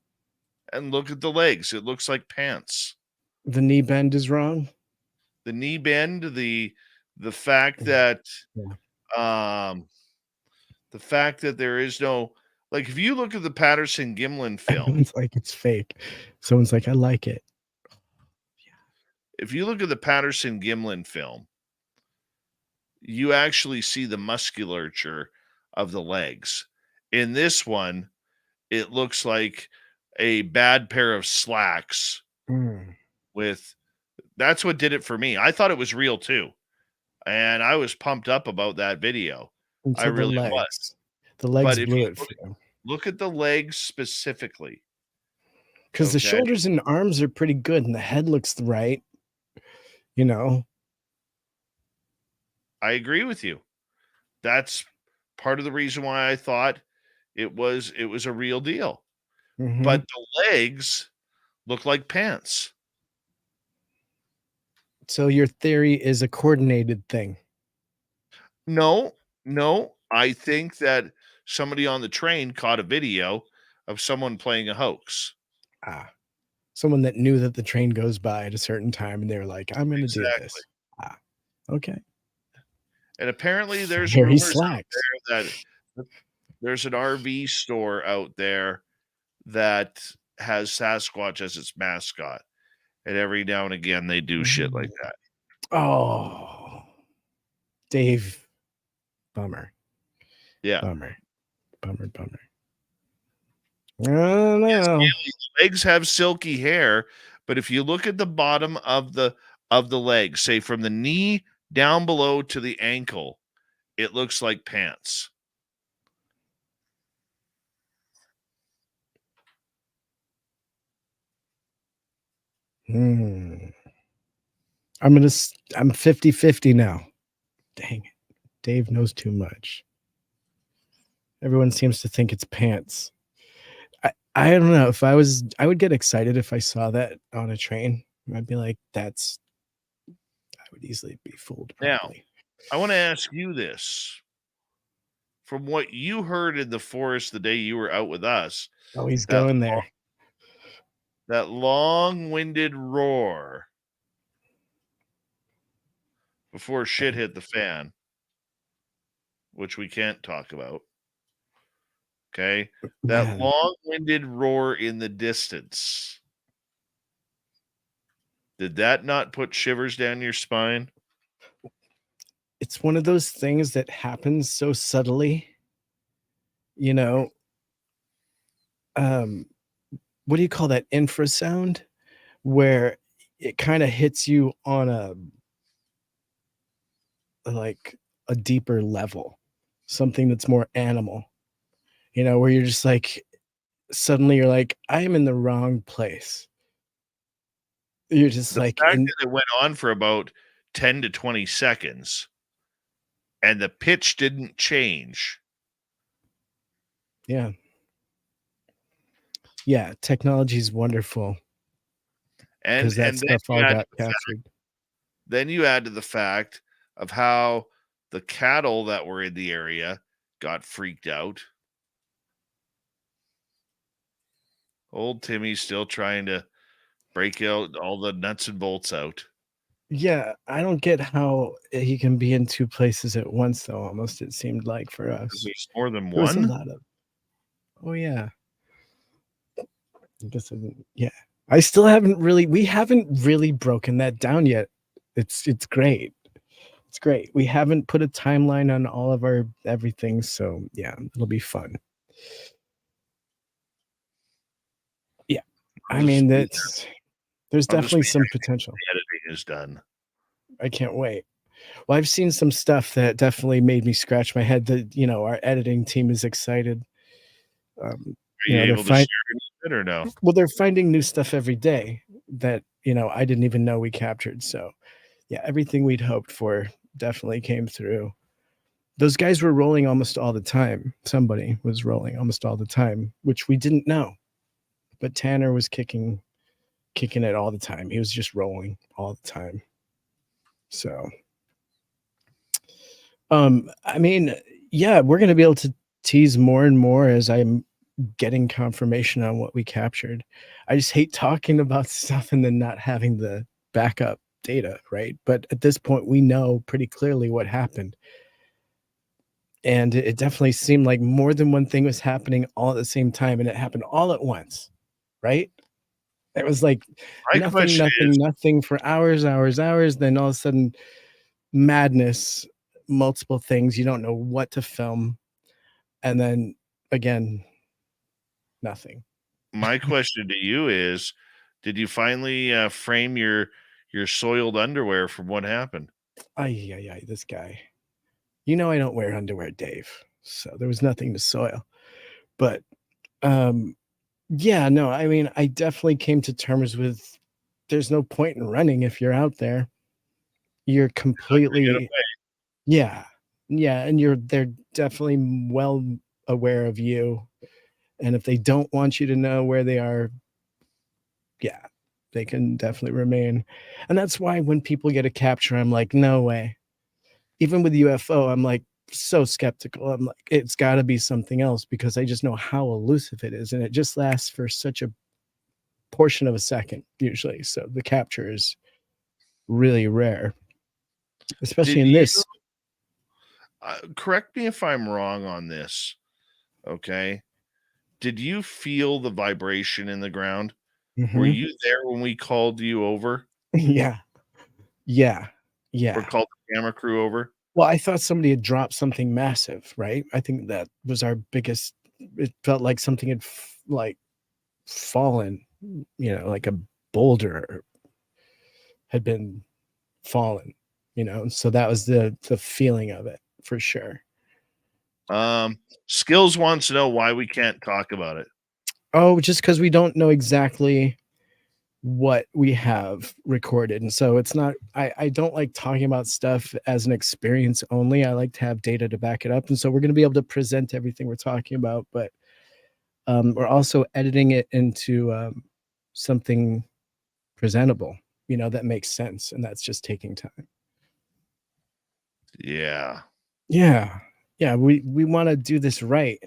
S2: and look at the legs. It looks like pants.
S7: The knee bend is wrong?
S2: The knee bend, the fact that
S7: Yeah.
S2: the fact that there is no, like, if you look at the Patterson Gimlin film,
S7: Everyone's like, it's fake. Someone's like, I like it.
S2: if you look at the Patterson Gimlin film, you actually see the musculature of the legs. In this one, it looks like a bad pair of slacks
S7: Mm.
S2: with, that's what did it for me. I thought it was real too. And I was pumped up about that video. I
S7: Until the
S2: really was.
S7: legs. The legs
S2: But if
S7: blew
S2: you
S7: it for you.
S2: look at the legs specifically,
S7: Because the
S2: okay?
S7: shoulders and arms are pretty good, and the head looks right. You know,
S2: I agree with you. That's part of the reason why I thought it was a real deal.
S7: mhm.
S2: But the legs look like pants.
S7: So your theory is a coordinated thing.
S2: No, no. I think that somebody on the train caught a video of someone playing a hoax.
S7: Ah, someone that knew that the train goes by at a certain time, and they were like, "I'm going to do
S2: Exactly.
S7: this." Ah, okay.
S2: And apparently there's
S7: Very
S2: rumors out
S7: slacks.
S2: there that there's an RV store out there that has Sasquatch as its mascot. And every now and again they do shit like that.
S7: Oh, Dave, bummer,
S2: Yeah.
S7: bummer. I don't
S2: Yes,
S7: know.
S2: Gailey, the legs have silky hair, but if you look at the bottom of the leg, say from the knee down below to the ankle, it looks like pants.
S7: I'm 50-50 now. Dang it. Dave knows too much. Everyone seems to think it's pants. I don't know. If I would get excited if I saw that on a train. I'd be like, I would easily be fooled,
S2: Now,
S7: probably.
S2: I want to ask you this. From what you heard in the forest the day you were out with us,
S7: Oh, he's
S2: that
S7: going there.
S2: that long-winded roar before shit hit the fan, which we can't talk about. Okay? That
S7: Yeah.
S2: long-winded roar in the distance. Did that not put shivers down your spine?
S7: It's one of those things that happens so subtly, you know. What do you call that? Infrasound, where it kind of hits you on a deeper level, something that's more animal, you know, where you're just like, suddenly you're like, I am in the wrong place. You're just
S2: The
S7: like,
S2: fact that it went on for about 10 to 20 seconds and the pitch didn't change.
S7: yeah. Yeah, technology is wonderful
S2: And
S7: because that
S2: and then
S7: stuff
S2: you
S7: all
S2: add
S7: got
S2: to the fact,
S7: captured.
S2: then you add to the fact of how the cattle that were in the area got freaked out. Old Timmy's still trying to break out all the nuts and bolts out.
S7: Yeah, I don't get how he can be in two places at once, though. Almost it seemed like for us,
S2: There's more than
S7: there was a
S2: one.
S7: lot of. Oh yeah, I guess yeah. I still haven't really. We haven't really broken that down yet. It's great. It's great. We haven't put a timeline on all of our everything, so yeah, it'll be fun. Yeah, I mean that's. There's
S2: I'll just
S7: definitely
S2: be
S7: some
S2: happy
S7: potential.
S2: the editing is done.
S7: I can't wait. Well, I've seen some stuff that definitely made me scratch my head. That our editing team is excited.
S2: Are you
S7: They're
S2: able to share any of it or no?
S7: well, they're finding new stuff every day that I didn't even know we captured. So, yeah, everything we'd hoped for definitely came through. Those guys were rolling almost all the time. Somebody was rolling almost all the time, which we didn't know. But Tanner was kicking it all the time. He was just rolling all the time. So, I mean, yeah, we're going to be able to tease more and more as I'm getting confirmation on what we captured. I just hate talking about stuff and then not having the backup data, right? But at this point, we know pretty clearly what happened. And it definitely seemed like more than one thing was happening all at the same time, and it happened all at once, right? It was like
S2: My
S7: nothing,
S2: question is,
S7: nothing for hours. Then all of a sudden, madness, multiple things. You don't know what to film. And then again, nothing.
S2: my question to you is, did you finally frame your soiled underwear from what happened?
S7: Ay, this guy. I don't wear underwear, Dave. So there was nothing to soil. But yeah, no, I mean, I definitely came to terms with there's no point in running if you're out there. You're
S2: Get
S7: completely
S2: away.
S7: yeah. Yeah, and they're definitely well aware of you. And if they don't want you to know where they are, yeah, they can definitely remain. And that's why when people get a capture, I'm like, no way. Even with UFO, I'm like so skeptical. I'm like, it's got to be something else because I just know how elusive it is. And it just lasts for such a portion of a second, usually. So the capture is really rare, especially
S2: Did
S7: in
S2: you
S7: this.
S2: correct me if I'm wrong on this? Okay. Did you feel the vibration in the ground? Were
S7: Mhm.
S2: you there when we called you over
S7: Yeah. Yeah.
S2: or
S7: Yeah.
S2: called the camera crew over?
S7: Well, I thought somebody had dropped something massive, right? I think that was our biggest. It felt like something had like fallen, like a boulder had been fallen, so that was the feeling of it for sure.
S2: Skills wants to know why we can't talk about it.
S7: Oh, just because we don't know exactly what we have recorded. And so it's not, I don't like talking about stuff as an experience only. I like to have data to back it up. And so we're going to be able to present everything we're talking about, but we're also editing it into something presentable, that makes sense. And that's just taking time.
S2: Yeah.
S7: Yeah. Yeah. We want to do this right.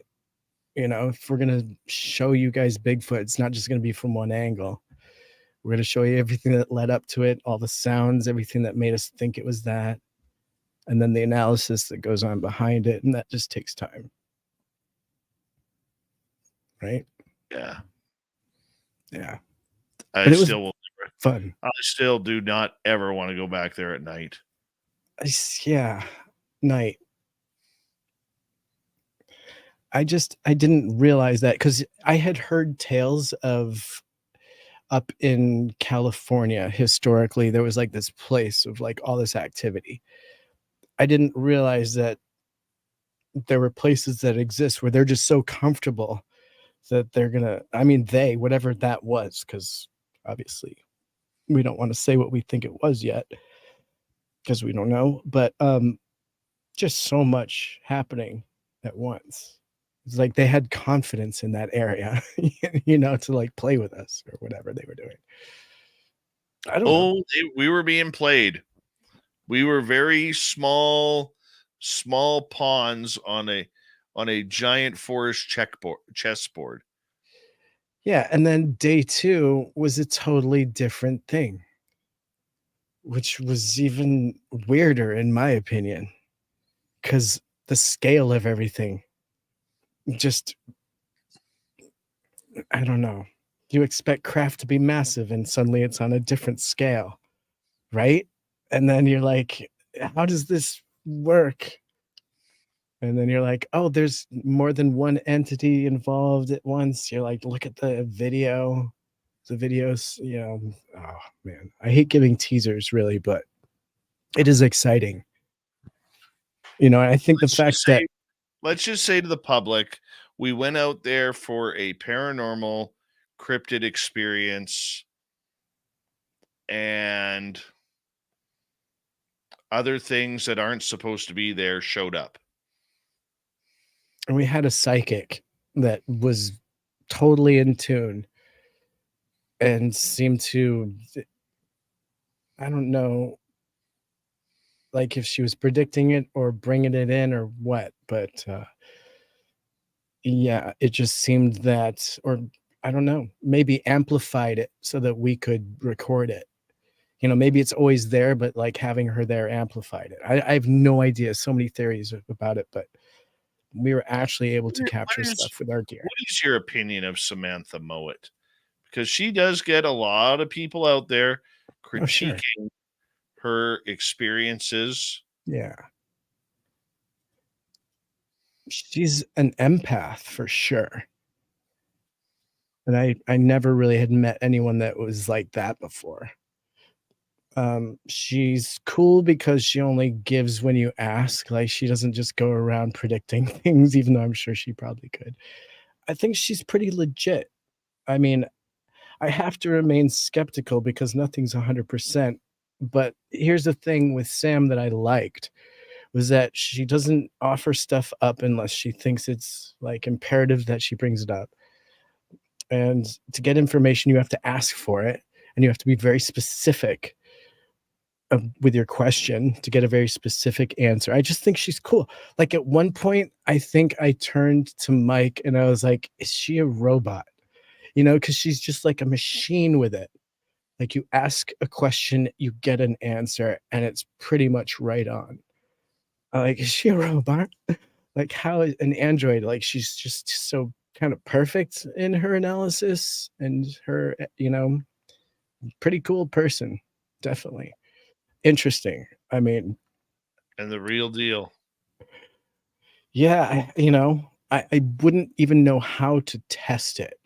S7: If we're going to show you guys Bigfoot, it's not just going to be from one angle. We're going to show you everything that led up to it, all the sounds, everything that made us think it was that, and then the analysis that goes on behind it. And that just takes time. Right?
S2: Yeah.
S7: Yeah.
S2: I
S7: But it was
S2: still will
S7: fun.
S2: I still do not ever want to go back there at night.
S7: Yeah. Night. I didn't realize that because I had heard tales of up in California. Historically, there was like this place of like all this activity. I didn't realize that there were places that exist where they're just so comfortable that they're gonna, whatever that was, because obviously we don't want to say what we think it was yet because we don't know, but just so much happening at once. It's like they had confidence in that area, to like play with us or whatever they were doing. I don't know.
S2: We were being played. We were very small pawns on a giant forest chessboard.
S7: Yeah, and then day 2 was a totally different thing. which was even weirder in my opinion, because the scale of everything just, I don't know. You expect craft to be massive and suddenly it's on a different scale, right? And then you're like, how does this work? And then you're like, oh, there's more than one entity involved at once. You're like, look at the video. The videos, oh man, I hate giving teasers really, but it is exciting. I think the fact that
S2: let's just say to the public, we went out there for a paranormal cryptid experience, and other things that aren't supposed to be there showed up.
S7: we had a psychic that was totally in tune and seemed to, I don't know, like if she was predicting it or bringing it in or what, but yeah, it just seemed that, or I don't know, maybe amplified it so that we could record it. Maybe it's always there, but like having her there amplified it. I have no idea. So many theories about it, but we were actually able to capture stuff with our gear.
S2: What is your opinion of Samantha Mowat? Because she does get a lot of people out there critiquing her experiences.
S7: Yeah. She's an empath for sure. And I never really had met anyone that was like that before. She's cool because she only gives when you ask. Like she doesn't just go around predicting things, even though I'm sure she probably could. I think she's pretty legit. I mean, I have to remain skeptical because nothing's 100%. But here's the thing with Sam that I liked was that she doesn't offer stuff up unless she thinks it's like imperative that she brings it up. And to get information, you have to ask for it, and you have to be very specific with your question to get a very specific answer. I just think she's cool. Like at one point, I think I turned to Mike and I was like, is she a robot? Because she's just like a machine with it. Like you ask a question, you get an answer, and it's pretty much right on. Like, is she a robot? Like how is an android? Like she's just so kind of perfect in her analysis and her, pretty cool person. Definitely. Interesting. I mean,
S2: and the real deal.
S7: Yeah, I wouldn't even know how to test it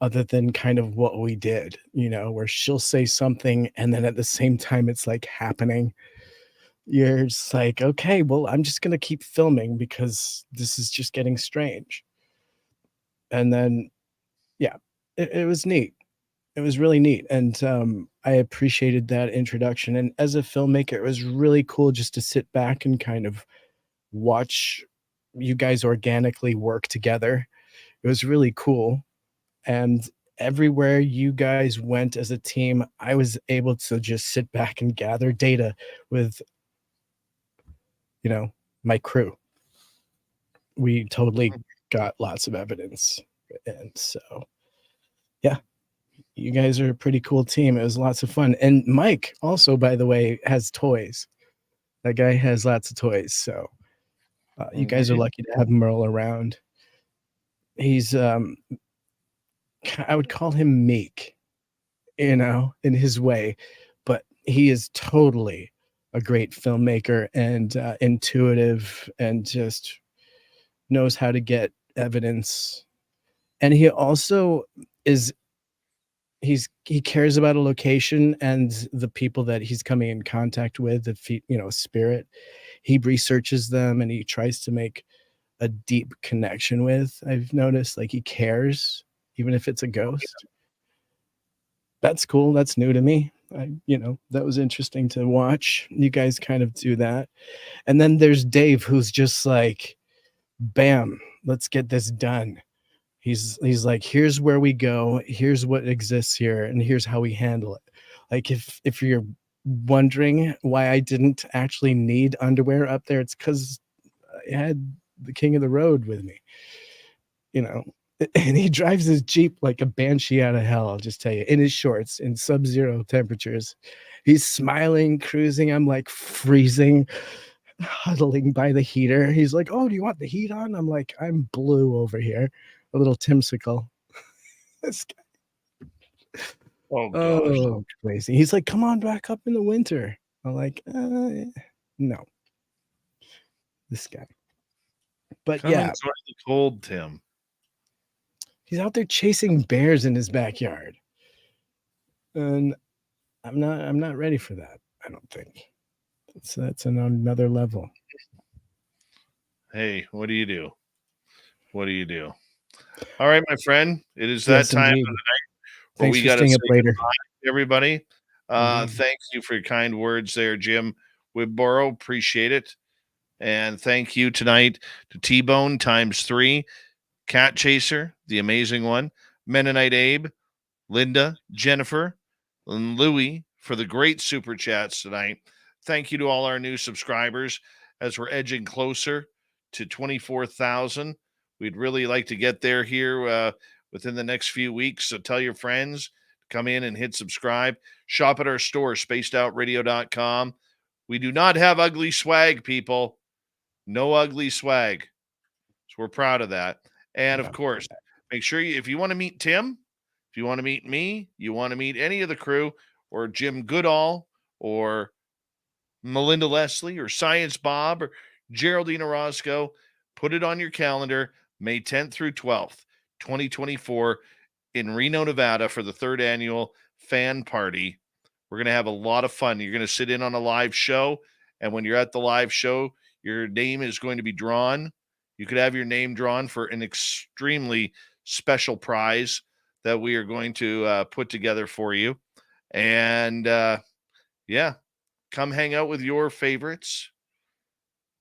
S7: other than kind of what we did, where she'll say something and then at the same time it's like happening. You're just like, okay, well, I'm just gonna keep filming because this is just getting strange. And then, yeah, it was neat. It was really neat, and I appreciated that introduction. And as a filmmaker, it was really cool just to sit back and kind of watch you guys organically work together. It was really cool, and everywhere you guys went as a team, I was able to just sit back and gather data with, my crew. We totally got lots of evidence, and so, yeah. You guys are a pretty cool team. It was lots of fun. And Mike also, by the way, has toys. That guy has lots of toys. So you guys are lucky to have Merle around. He's, I would call him meek, in his way, but he is totally a great filmmaker and intuitive and just knows how to get evidence. And he also he cares about a location and the people that he's coming in contact with, the spirit. He researches them and he tries to make a deep connection with. I've noticed like he cares, even if it's a ghost. That's cool. That's new to me. That was interesting to watch. You guys kind of do that. And then there's Dave, who's just like, bam, let's get this done. He's like, here's where we go, here's what exists here, and here's how we handle it. Like if you're wondering why I didn't actually need underwear up there, it's because I had the king of the road with me, and he drives his Jeep like a banshee out of hell. I'll just tell you, in his shorts in sub-zero temperatures, He's smiling, cruising. I'm like freezing, huddling by the heater. He's like, "Oh, do you want the heat on?" I'm like, "I'm blue over here." A little timsicle. This guy.
S2: Oh, gosh.
S7: Oh, crazy. He's like, "Come on back up in the winter." I'm like, no. This guy. But
S2: Come
S7: yeah,
S2: enjoy the cold, Tim.
S7: he's out there chasing bears in his backyard. And I'm not ready for that, I don't think. That's another level.
S2: Hey, what do you do? What do you do? All right, my friend. It is that
S7: Yes,
S2: time
S7: indeed.
S2: of the night where
S7: Thanks
S2: we
S7: for
S2: got to
S7: staying
S2: say
S7: up later.
S2: goodbye to everybody.
S7: Mhm.
S2: Thank you for your kind words there, Jim Whitborough. Appreciate it. And thank you tonight to T-Bone ×3, Cat Chaser, the amazing one, Mennonite Abe, Linda, Jennifer, and Louie for the great super chats tonight. Thank you to all our new subscribers as we're edging closer to 24,000. We'd really like to get there here within the next few weeks. So tell your friends, come in and hit subscribe. Shop at our store, spacedoutradio.com. We do not have ugly swag, people. No ugly swag. So we're proud of that. And of course, make sure if you want to meet Tim, if you want to meet me, you want to meet any of the crew, or Jim Goodall, or Melinda Leslie, or Science Bob, or Geraldine Orozco, put it on your calendar, May 10th through 12th, 2024, in Reno, Nevada, for the 3rd annual fan party. We're going to have a lot of fun. You're going to sit in on a live show, and when you're at the live show, your name is going to be drawn. You could have your name drawn for an extremely special prize that we are going to put together for you. And yeah, come hang out with your favorites.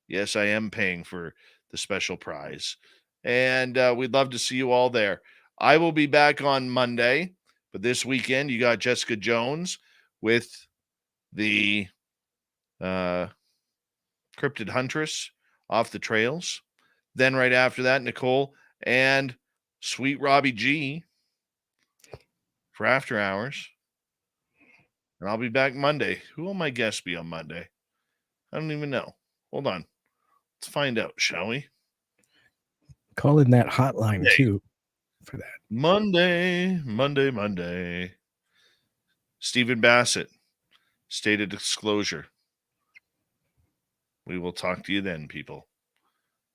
S2: Yes, I am paying for the special prize. And we'd love to see you all there. I will be back on Monday, but this weekend you got Jessica Jones with the Cryptid Huntress off the trails. Then right after that, Nicole and Sweet Robbie G for After Hours. And I'll be back Monday. Who will my guest be on Monday? I don't even know. Hold on. Let's find out, shall we?
S7: Call in that hotline too for that.
S2: Monday. Stephen Bassett, stated disclosure. We will talk to you then, people.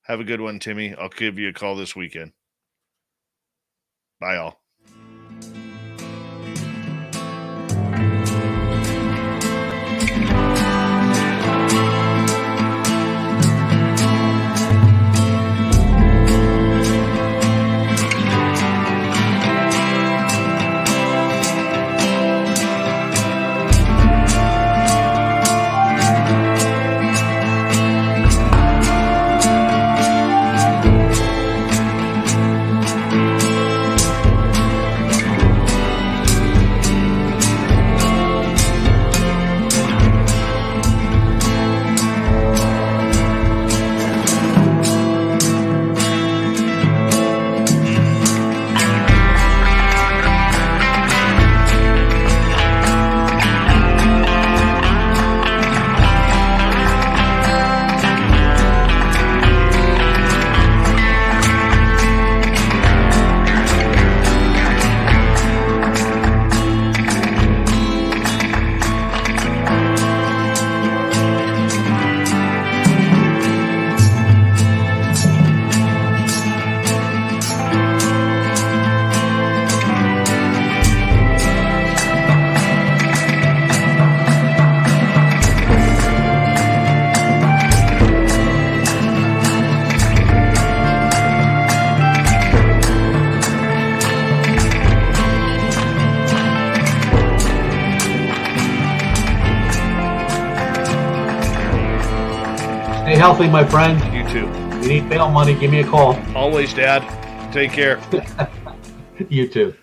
S2: Have a good one, Timmy. I'll give you a call this weekend. Bye, all.
S8: Stay healthy, my friend.
S2: You too.
S8: If you need bail money, give me a call.
S2: Always, Dad. Take care.
S8: You too.